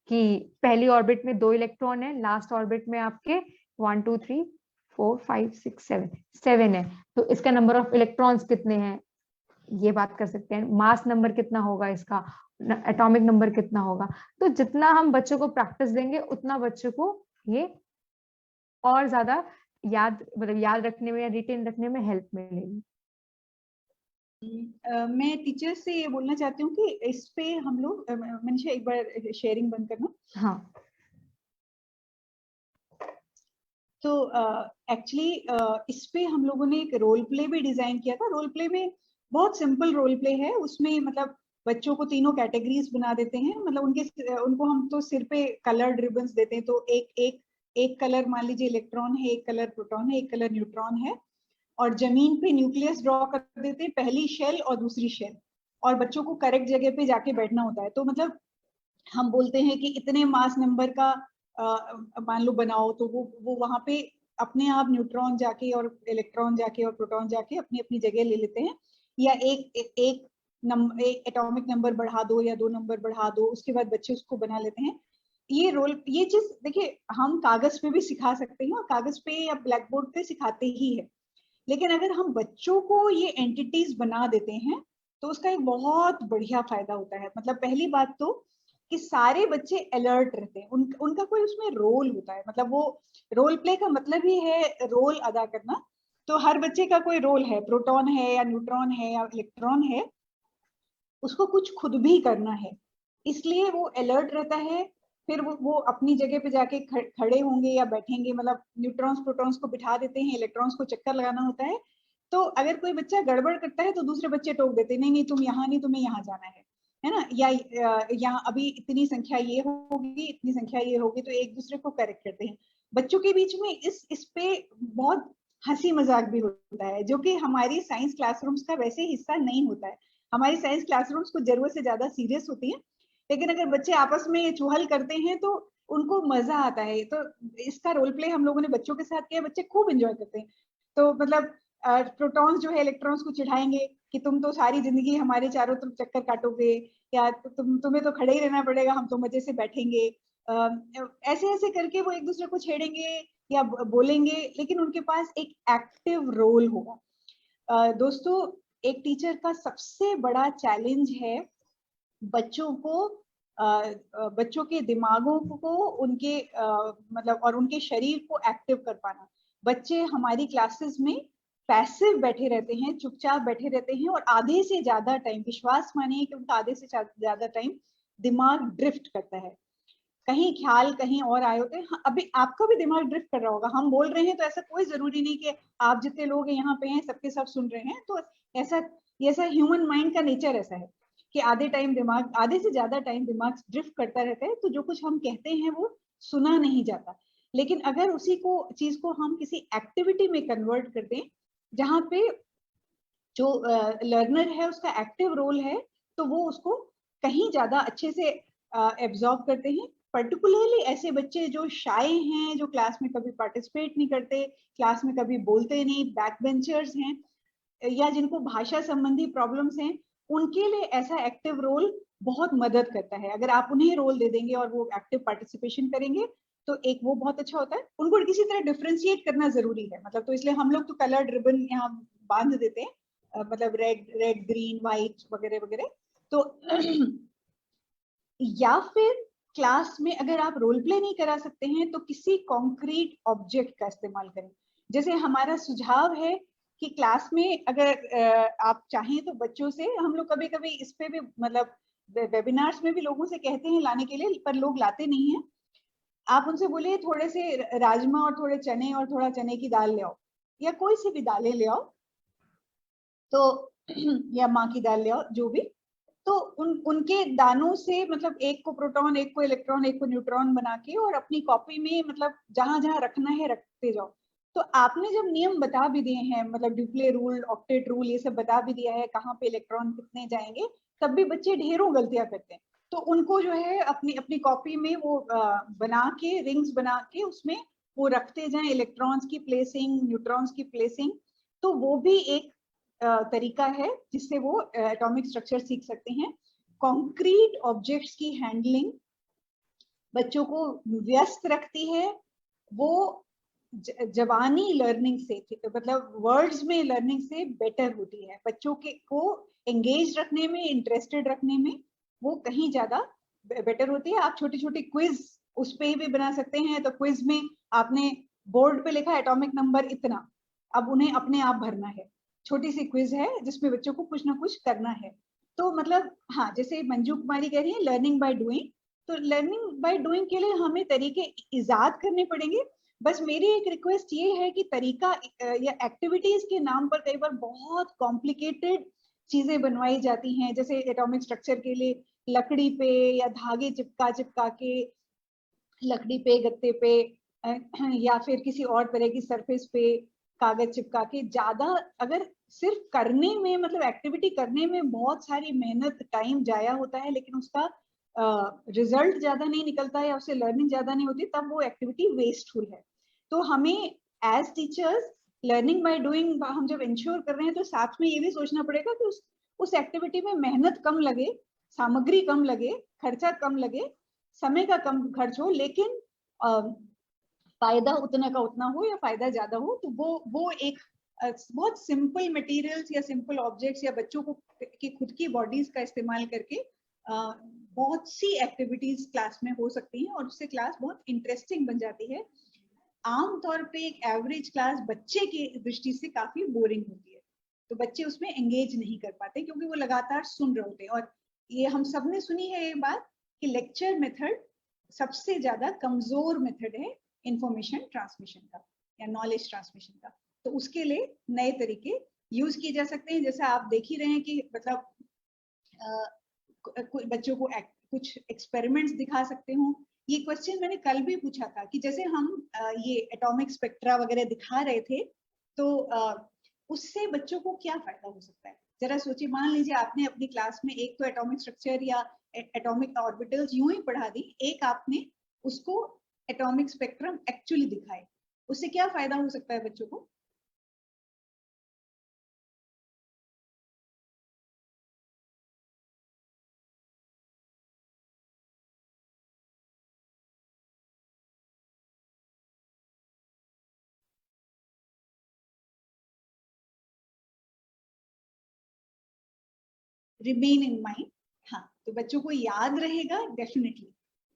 कि पहली ऑर्बिट में 2 इलेक्ट्रॉन है, लास्ट ऑर्बिट में आपके 1 2 3 4 5 6 7 है, तो इसका नंबर ऑफ इलेक्ट्रॉन्स कितने हैं, ये बात कर सकते हैं। मास नंबर कितना होगा इसका, एटॉमिक नंबर कितना होगा। तो जितना हम बच्चों को प्रैक्टिस देंगे उतना बच्चों को ये और ज्यादा याद, मतलब याद रखने में या रिटेन रखने में हेल्प मिलेगी। मैं टीचर से ये बोलना चाहती हूँ कि इस पे हम लोग, मनीषा एक बार शेयरिंग बंद करना। हाँ, तो एक्चुअली इस पे हम लोगों ने एक रोल प्ले भी डिजाइन किया था। रोल प्ले में बहुत सिंपल रोल प्ले है, उसमें मतलब बच्चों को तीनों कैटेगरीज बना देते हैं, मतलब उनको हम तो सिर पे कलर्ड रिबन्स देते हैं, तो एक कलर मान लीजिए इलेक्ट्रॉन है, एक कलर प्रोटॉन है, एक कलर न्यूट्रॉन है, और जमीन पे न्यूक्लियस ड्रॉ कर देते हैं, पहली शेल और दूसरी शेल, और बच्चों को करेक्ट जगह पे जाके बैठना होता है। तो मतलब हम बोलते हैं कि इतने मास नंबर का मान लो बनाओ, तो वो वहां पे अपने आप न्यूट्रॉन जाके और इलेक्ट्रॉन जाके और प्रोटॉन जाके अपनी अपनी जगह ले लेते हैं, या एक एटॉमिक नंबर बढ़ा दो या 2 नंबर बढ़ा दो, उसके बाद बच्चे उसको बना लेते हैं। ये चीज देखिए हम कागज पे भी सिखा सकते हैं, और कागज पे या ब्लैक बोर्ड पे सिखाते ही है, लेकिन अगर हम बच्चों को ये एंटिटीज बना देते हैं तो उसका एक बहुत बढ़िया फायदा होता है। मतलब पहली बात तो कि सारे बच्चे अलर्ट रहते हैं, उनका कोई उसमें रोल होता है, मतलब वो रोल प्ले का मतलब ही है रोल अदा करना। तो हर बच्चे का कोई रोल है, प्रोटॉन है या न्यूट्रॉन है या इलेक्ट्रॉन है, उसको कुछ खुद भी करना है, इसलिए वो अलर्ट रहता है। फिर वो अपनी जगह पे जाके खड़े होंगे या बैठेंगे, मतलब न्यूट्रॉन्स प्रोटॉन्स को बिठा देते हैं, इलेक्ट्रॉन्स को चक्कर लगाना होता है। तो अगर कोई बच्चा गड़बड़ करता है तो दूसरे बच्चे टोक देते हैं, नहीं नहीं तुम यहाँ नहीं, तुम्हें यहाँ जाना है ना, या यहाँ अभी इतनी संख्या ये होगी, इतनी संख्या ये होगी, तो एक दूसरे को करेक्ट करते हैं। बच्चों के बीच में इस पे बहुत हंसी मजाक भी होता है, जो कि हमारी साइंस क्लासरूम्स का वैसे हिस्सा नहीं होता है। हमारी साइंस क्लासरूम्स को जरूरत से ज्यादा सीरियस होती है, लेकिन अगर बच्चे आपस में चुहल करते हैं तो उनको मजा आता है। तो इसका रोल प्ले हम लोगों ने बच्चों के साथ किया, बच्चे खूब एंजॉय करते हैं। तो मतलब प्रोटॉन्स जो है इलेक्ट्रॉन्स को चिढ़ाएंगे कि तुम तो सारी जिंदगी हमारे चारों तरफ चक्कर काटोगे, या तुम्हें तो खड़े ही रहना पड़ेगा, हम तो मजे से बैठेंगे। ऐसे ऐसे करके वो एक दूसरे को छेड़ेंगे या बोलेंगे, लेकिन उनके पास एक एक्टिव रोल होगा। दोस्तों, एक टीचर का सबसे बड़ा चैलेंज है बच्चों को, बच्चों के दिमागों को उनके मतलब और उनके शरीर को एक्टिव कर पाना। बच्चे हमारी क्लासेस में पैसिव बैठे रहते हैं, चुपचाप बैठे रहते हैं, और आधे से ज्यादा टाइम, विश्वास मानिए कि उनका आधे से ज्यादा टाइम दिमाग ड्रिफ्ट करता है, कहीं ख्याल कहीं और आए होते हैं। अभी आपका भी दिमाग ड्रिफ्ट कर रहा होगा, हम बोल रहे हैं तो ऐसा कोई जरूरी नहीं कि आप जितने लोग यहाँ पे हैं सबके सब सुन रहे हैं। तो ऐसा ह्यूमन माइंड का नेचर ऐसा है कि आधे से ज्यादा टाइम दिमाग ड्रिफ्ट करता रहता है, तो जो कुछ हम कहते हैं वो सुना नहीं जाता। लेकिन अगर उसी को चीज को हम किसी एक्टिविटी में कन्वर्ट कर दें, जहाँ पे जो लर्नर है उसका एक्टिव रोल है, तो वो उसको कहीं ज्यादा अच्छे से एब्जॉर्ब करते हैं पर्टिकुलरली ऐसे बच्चे जो शाय हैं, जो क्लास में कभी पार्टिसिपेट नहीं करते, क्लास में कभी बोलते नहीं, बैक बेंचर्स हैं, या जिनको भाषा संबंधी प्रॉब्लम्स हैं, उनके लिए ऐसा एक्टिव रोल बहुत मदद करता है। अगर आप उन्हें रोल दे देंगे और वो एक्टिव पार्टिसिपेशन करेंगे तो एक वो बहुत अच्छा होता है। उनको किसी तरह डिफरेंशिएट करना जरूरी है, मतलब तो इसलिए हम लोग तो कलर्ड रिबन यहाँ बांध देते हैं, मतलब रेड ग्रीन व्हाइट वगैरह वगैरह। तो या फिर क्लास में अगर आप रोल प्ले नहीं करा सकते हैं तो किसी कॉन्क्रीट ऑब्जेक्ट का इस्तेमाल करें। जैसे हमारा सुझाव है कि क्लास में अगर आप चाहें तो बच्चों से, हम लोग कभी कभी इस पे भी मतलब वेबिनार्स में भी लोगों से कहते हैं लाने के लिए, पर लोग लाते नहीं हैं। आप उनसे बोलिए थोड़े से राजमा और थोड़े चने और थोड़ा चने की दाल ले आओ, या कोई सी भी दालें ले आओ, तो या माँ की दाल ले आओ, जो भी। तो उनके दानों से मतलब एक को प्रोटॉन, एक को इलेक्ट्रॉन, एक को न्यूट्रॉन बना के और अपनी कॉपी में मतलब जहां जहां रखना है रखते जाओ। तो आपने जब नियम बता भी दिए हैं, मतलब ड्यूप्ले रूल, ऑक्टेट रूल, ये सब बता भी दिया है कहाँ पे इलेक्ट्रॉन कितने जाएंगे, तब भी बच्चे ढेरों गलतियां करते हैं। तो उनको जो है अपनी अपनी कॉपी में वो बना के, रिंग्स बना के उसमें वो रखते जाएं, इलेक्ट्रॉन्स की प्लेसिंग, न्यूट्रॉन्स की प्लेसिंग। तो वो भी एक तरीका है जिससे वो एटॉमिक स्ट्रक्चर सीख सकते हैं। कॉन्क्रीट ऑब्जेक्ट्स की हैंडलिंग बच्चों को व्यस्त रखती है, वो जवानी लर्निंग से, मतलब वर्ड्स में लर्निंग से बेटर होती है। बच्चों के को एंगेज रखने में, इंटरेस्टेड रखने में वो कहीं ज्यादा बेटर होती है। आप छोटी छोटी क्विज उस पे भी बना सकते हैं। तो क्विज में आपने बोर्ड पे लिखा एटॉमिक नंबर इतना, अब उन्हें अपने आप भरना है। छोटी सी क्विज है जिसमें बच्चों को कुछ ना कुछ करना है। तो मतलब हाँ, जैसे मंजू कुमारी कह रही है लर्निंग बाय डूइंग, तो लर्निंग बाय डूइंग के लिए हमें तरीके इजाद करने पड़ेंगे। बस मेरी एक रिक्वेस्ट ये है कि तरीका या एक्टिविटीज के नाम पर कई बार बहुत कॉम्प्लिकेटेड चीजें बनवाई जाती हैं। जैसे एटॉमिक स्ट्रक्चर के लिए लकड़ी पे या धागे चिपका चिपका के, लकड़ी पे, गत्ते पे, या फिर किसी और तरह की सरफेस पे कागज चिपका के, ज्यादा अगर सिर्फ करने में, मतलब एक्टिविटी करने में बहुत सारी मेहनत, टाइम जाया होता है, लेकिन उसका रिजल्ट ज्यादा नहीं निकलता है या उससे लर्निंग ज्यादा नहीं होती, तब वो एक्टिविटी वेस्टफुल है। तो हमें as teachers learning by doing हम जब इंश्योर कर रहे हैं तो साथ में ये भी सोचना पड़ेगा कि उस एक्टिविटी में मेहनत कम लगे, सामग्री कम लगे, खर्चा कम लगे, समय का कम खर्च हो, लेकिन फायदा उतना का उतना हो या फायदा ज्यादा हो। तो वो एक बहुत सिंपल मटेरियल्स या सिंपल ऑब्जेक्ट्स या बच्चों को की खुद की बॉडीज का इस्तेमाल करके बहुत सी एक्टिविटीज क्लास में हो सकती हैं और उससे क्लास बहुत इंटरेस्टिंग बन जाती है। आमतौर पे एक एवरेज क्लास बच्चे की दृष्टि से काफी बोरिंग होती है, तो बच्चे उसमें एंगेज नहीं कर पाते क्योंकि वो लगातार सुन रहे होते हैं। और ये हम सब ने सुनी है ये बात कि लेक्चर मेथड सबसे ज्यादा कमजोर मेथड है इंफॉर्मेशन ट्रांसमिशन का या नॉलेज ट्रांसमिशन का। तो उसके लिए नए तरीके यूज किए जा सकते हैं। जैसे आप देख ही रहे हैं कि मतलब बच्चों को कुछ एक्सपेरिमेंट्स दिखा सकते हो। ये क्वेश्चन मैंने कल भी पूछा था कि जैसे हम ये एटॉमिक स्पेक्ट्रा वगैरह दिखा रहे थे, तो उससे बच्चों को क्या फायदा हो सकता है, जरा सोचिए। मान लीजिए आपने अपनी क्लास में एक तो एटॉमिक स्ट्रक्चर या एटॉमिक ऑर्बिटल्स यूं ही पढ़ा दी, एक आपने उसको एटॉमिक स्पेक्ट्रम एक्चुअली दिखाए, उससे क्या फायदा हो सकता है बच्चों को? Remain in mind. हाँ, तो बच्चों को याद रहेगा डेफिनेटली।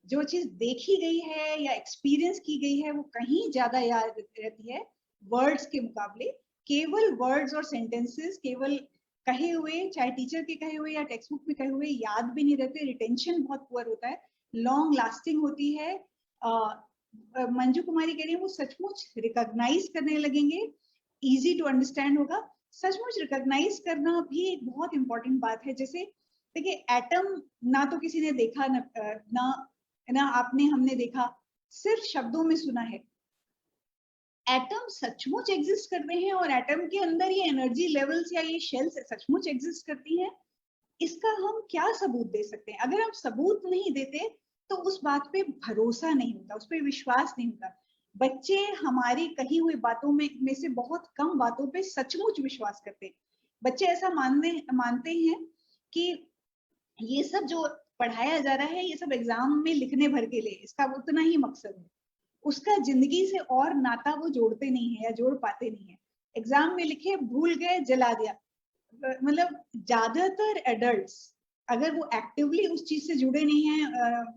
जो चीज देखी गई है या एक्सपीरियंस की गई है वो कहीं ज्यादा याद रहती है वर्ड्स के मुकाबले। केवल वर्ड्स और सेंटेंसेस केवल कहे हुए, चाहे टीचर के कहे हुए या टेक्स्ट बुक में कहे हुए, याद भी नहीं रहते। रिटेंशन बहुत पुअर होता है, लॉन्ग लास्टिंग होती है। मंजू कुमारी कह रही है वो सचमुच रिकॉग्नाइज करने लगेंगे, इजी टू अंडरस्टैंड होगा। सचमुच रिकॉग्नाइज करना भी एक बहुत इंपॉर्टेंट बात है। जैसे देखिए एटम ना तो किसी ने देखा ना आपने हमने देखा, सिर्फ शब्दों में सुना है। एटम सचमुच एग्जिस्ट करते हैं और एटम के अंदर ये एनर्जी लेवल्स या ये शेल्स सचमुच एग्जिस्ट करती हैं। इसका हम क्या सबूत दे सकते हैं? अगर हम सबूत नहीं देते तो उस बात पे भरोसा नहीं होता, उस पर विश्वास नहीं होता। बच्चे हमारी कही हुई बातों में से बहुत कम बातों पे सचमुच विश्वास करते हैं। बच्चे ऐसा मानते हैं कि ये सब जो पढ़ाया जा रहा है ये सब एग्जाम में लिखने भर के लिए, इसका उतना ही मकसद है। उसका जिंदगी से और नाता वो जोड़ते नहीं है या जोड़ पाते नहीं है। एग्जाम में लिखे, भूल गए, जला दिया। मतलब ज्यादातर एडल्ट्स अगर वो एक्टिवली उस चीज से जुड़े नहीं हैं,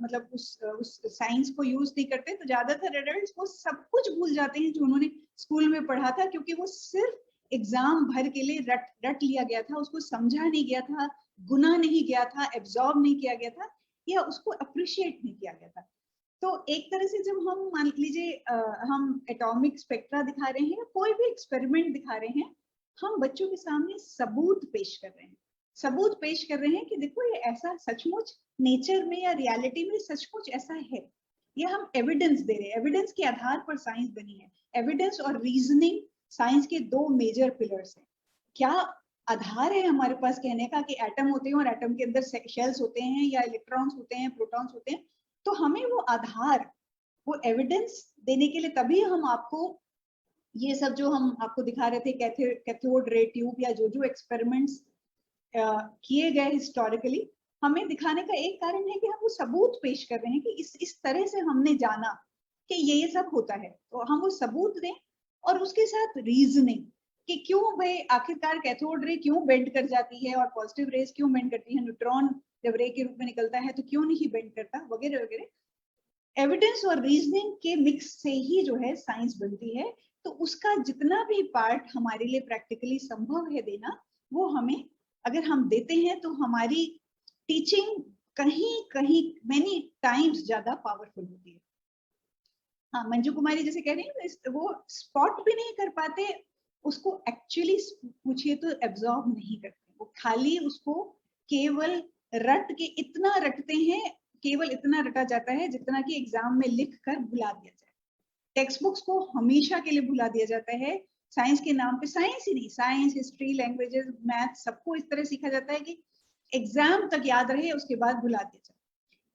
मतलब उस साइंस को यूज नहीं करते, तो ज्यादातर एडल्ट्स वो सब कुछ भूल जाते हैं जो उन्होंने स्कूल में पढ़ा था, क्योंकि वो सिर्फ एग्जाम भर के लिए रट लिया गया था, उसको समझा नहीं गया था, गुना नहीं गया था, एब्जॉर्ब नहीं किया गया था, या उसको अप्रिशिएट नहीं किया गया था। तो एक तरह से जब हम मान लीजिए हम एटॉमिक स्पेक्ट्रा दिखा रहे हैं, कोई भी एक्सपेरिमेंट दिखा रहे हैं, हम बच्चों के सामने सबूत पेश कर रहे हैं। सबूत पेश कर रहे हैं कि देखो ये ऐसा सचमुच नेचर में या रियलिटी में सचमुच ऐसा है। ये हम एविडेंस दे रहे हैं, एविडेंस के आधार पर साइंस बनी है। एविडेंस और रीजनिंग साइंस के दो मेजर पिलर्स हैं। क्या आधार है हमारे पास कहने का कि एटम होते हैं और एटम के अंदर शेल्स होते हैं या इलेक्ट्रॉन्स होते हैं, प्रोटॉन्स होते हैं, तो हमें वो आधार, वो एविडेंस देने के लिए तभी हम आपको ये सब जो हम आपको दिखा रहे थे, कैथोड रे ट्यूब या जो एक्सपेरिमेंट्स किए गए हिस्टोरिकली, हमें दिखाने का एक कारण है कि हम वो सबूत पेश कर रहे हैं कि इस तरह से हमने जाना कि ये सब होता है। तो हम वो सबूत दें और उसके साथ रीजनिंग कि क्यों भाई आखिरकार कैथोड रे क्यों बेंड कर जाती है और पॉजिटिव रेज क्यों बेंड करती है, न्यूट्रॉन जब रे के रूप में निकलता है तो क्यों नहीं बेंड करता, वगैरह वगैरह। एविडेंस और रीजनिंग के मिक्स से ही जो है साइंस बनती है। तो उसका जितना भी पार्ट हमारे लिए प्रैक्टिकली संभव है देना, वो हमें अगर हम देते हैं तो हमारी टीचिंग कहीं मेनी टाइम्स ज्यादा पावरफुल होती है। हाँ, मंजू कुमारी जैसे कह रही है, वो स्पॉट भी नहीं कर पाते, उसको एक्चुअली पूछिए तो एब्जॉर्ब नहीं करते, वो खाली उसको केवल रट के इतना रटते हैं, केवल इतना रटा जाता है जितना कि एग्जाम में लिख कर भुला दिया जाए। टेक्स्ट बुक्स को हमेशा के लिए भुला दिया जाता है साइंस के नाम पे। साइंस ही नहीं, साइंस, हिस्ट्री, लैंग्वेजेस, मैथ, सबको इस तरह सीखा जाता है कि एग्जाम तक याद रहे, उसके बाद भुला दिया जाए।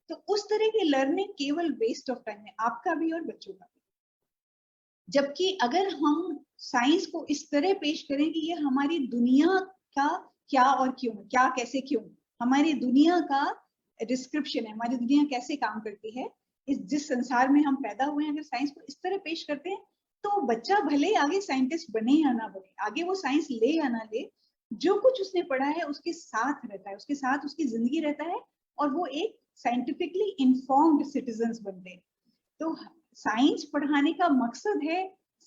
तो उस तरह की लर्निंग केवल वेस्ट ऑफ टाइम है, आपका भी और बच्चों का भी। जबकि अगर हम साइंस को इस तरह पेश करें कि ये हमारी दुनिया का क्या और क्यों, क्या कैसे क्यों, हमारी दुनिया का डिस्क्रिप्शन है, हमारी दुनिया कैसे काम करती है, जिस संसार में हम पैदा हुए हैं, अगर साइंस को इस तरह पेश करते हैं तो बच्चा भले आगे साइंटिस्ट बने या ना बने, आगे वो साइंस ले या ना ले, जो कुछ उसने पढ़ा है उसके साथ रहता है, उसके साथ उसकी जिंदगी रहता है, और वो एक साइंटिफिकली इन्फॉर्म्ड सिटीजन्स बनते हैं। तो साइंस पढ़ाने का मकसद है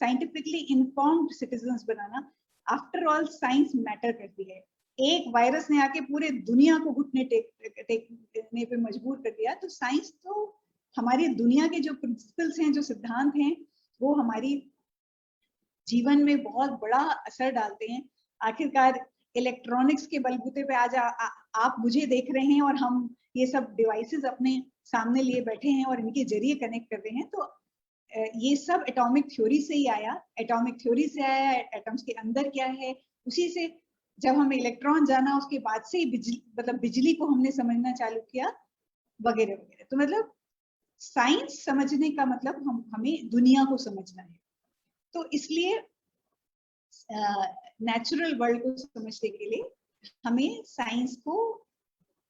साइंटिफिकली इन्फॉर्म्ड सिटीजन्स बनाना। आफ्टर ऑल साइंस मैटर करती है। एक वायरस ने आके पूरे दुनिया को घुटने टेकने पे मजबूर कर दिया, तो साइंस तो हमारी दुनिया के जो प्रिंसिपल्स हैं, जो सिद्धांत हैं, वो हमारी जीवन में बहुत बड़ा असर डालते हैं। आखिरकार इलेक्ट्रॉनिक्स के बलबूते पे आज आप मुझे देख रहे हैं और हम ये सब डिवाइसेस अपने सामने लिए बैठे हैं और इनके जरिए कनेक्ट कर रहे हैं। तो ये सब एटॉमिक थ्योरी से ही आया, एटॉमिक थ्योरी से आया, एटम्स के अंदर क्या है, उसी से जब हमें इलेक्ट्रॉन जाना उसके बाद से ही बिजली को हमने समझना चालू किया, वगैरह वगैरह। तो मतलब साइंस समझने का मतलब हमें दुनिया को समझना है। तो इसलिए नेचुरल वर्ल्ड को समझने के लिए हमें साइंस को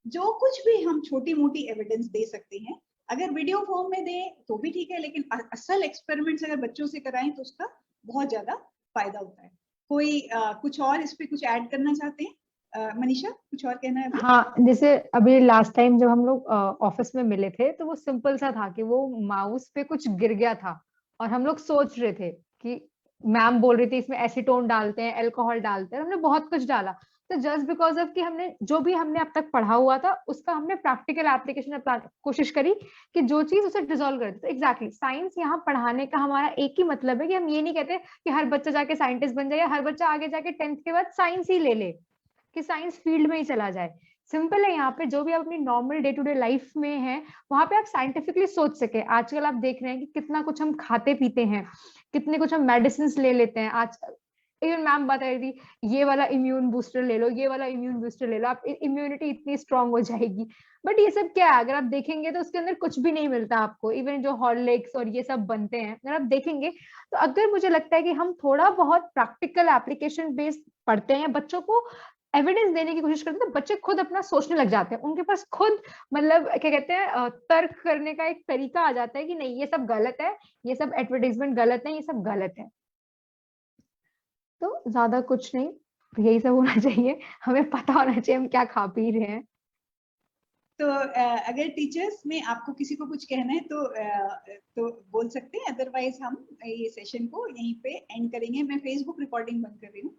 जो कुछ भी हम छोटी मोटी एविडेंस दे सकते हैं, अगर वीडियो फॉर्म में दें तो भी ठीक है, लेकिन असल एक्सपेरिमेंट्स अगर बच्चों से कराएं तो उसका बहुत ज्यादा फायदा होता है। कोई कुछ और इस पे कुछ ऐड करना चाहते हैं? मनीषा, कुछ और कहना है? हाँ, जैसे अभी लास्ट टाइम जब हम लोग ऑफिस में मिले थे तो वो सिंपल सा था कि वो माउस पे कुछ गिर गया था और हम लोग सोच रहे थे कि मैम बोल रही थी इसमें एसीटोन डालते हैं, अल्कोहल डालते हैं, हमने बहुत कुछ डाला। तो जस्ट बिकॉज ऑफ कि हमने जो भी हमने अब तक पढ़ा हुआ था उसका हमने प्रैक्टिकल एप्लीकेशन कोशिश करी कि जो चीज उसे डिसॉल्व कर दे। तो एग्जैक्टली साइंस यहाँ पढ़ाने का हमारा एक ही मतलब है कि हम ये नहीं कहते कि हर बच्चा जाके साइंटिस्ट बन जाए या हर बच्चा आगे जाके 10th के बाद साइंस ही ले ले, कि साइंस फील्ड में ही चला जाए। सिंपल है, यहाँ पे जो भी आप अपनी normal day to day life में है वहां पे आप साइंटिफिकली सोच सके। आजकल आप देख रहे हैं कि कितना कुछ हम खाते पीते हैं, कितने कुछ हम मेडिसिन ले लेते हैं। आज इवन मैम बता रही थी ये वाला इम्यून बूस्टर ले लो, ये वाला इम्यून बूस्टर ले लो, आप इम्यूनिटी इतनी स्ट्रांग हो जाएगी। बट ये सब क्या है, अगर आप देखेंगे तो उसके अंदर कुछ भी नहीं मिलता आपको। इवन जो हॉर्लिक्स और ये सब बनते हैं, अगर आप देखेंगे तो अगर मुझे लगता है कि हम थोड़ा बहुत प्रैक्टिकल एप्लीकेशन बेस्ड पढ़ते हैं, बच्चों को एविडेंस देने की कोशिश करते हैं, तो बच्चे खुद अपना सोचने लग जाते हैं। उनके पास खुद मतलब क्या कहते हैं तर्क करने का एक तरीका आ जाता है कि नहीं ये सब गलत है, ये सब एडवर्टाइजमेंट गलत है, ये सब गलत है। तो ज्यादा कुछ नहीं, यही सब होना चाहिए, हमें पता होना चाहिए हम क्या खा पी रहे हैं। तो अगर टीचर्स में आपको किसी को कुछ कहना है तो बोल सकते हैं, अदरवाइज हम ये सेशन को यहीं पे एंड करेंगे। मैं फेसबुक रिकॉर्डिंग बंद कर रही हूँ।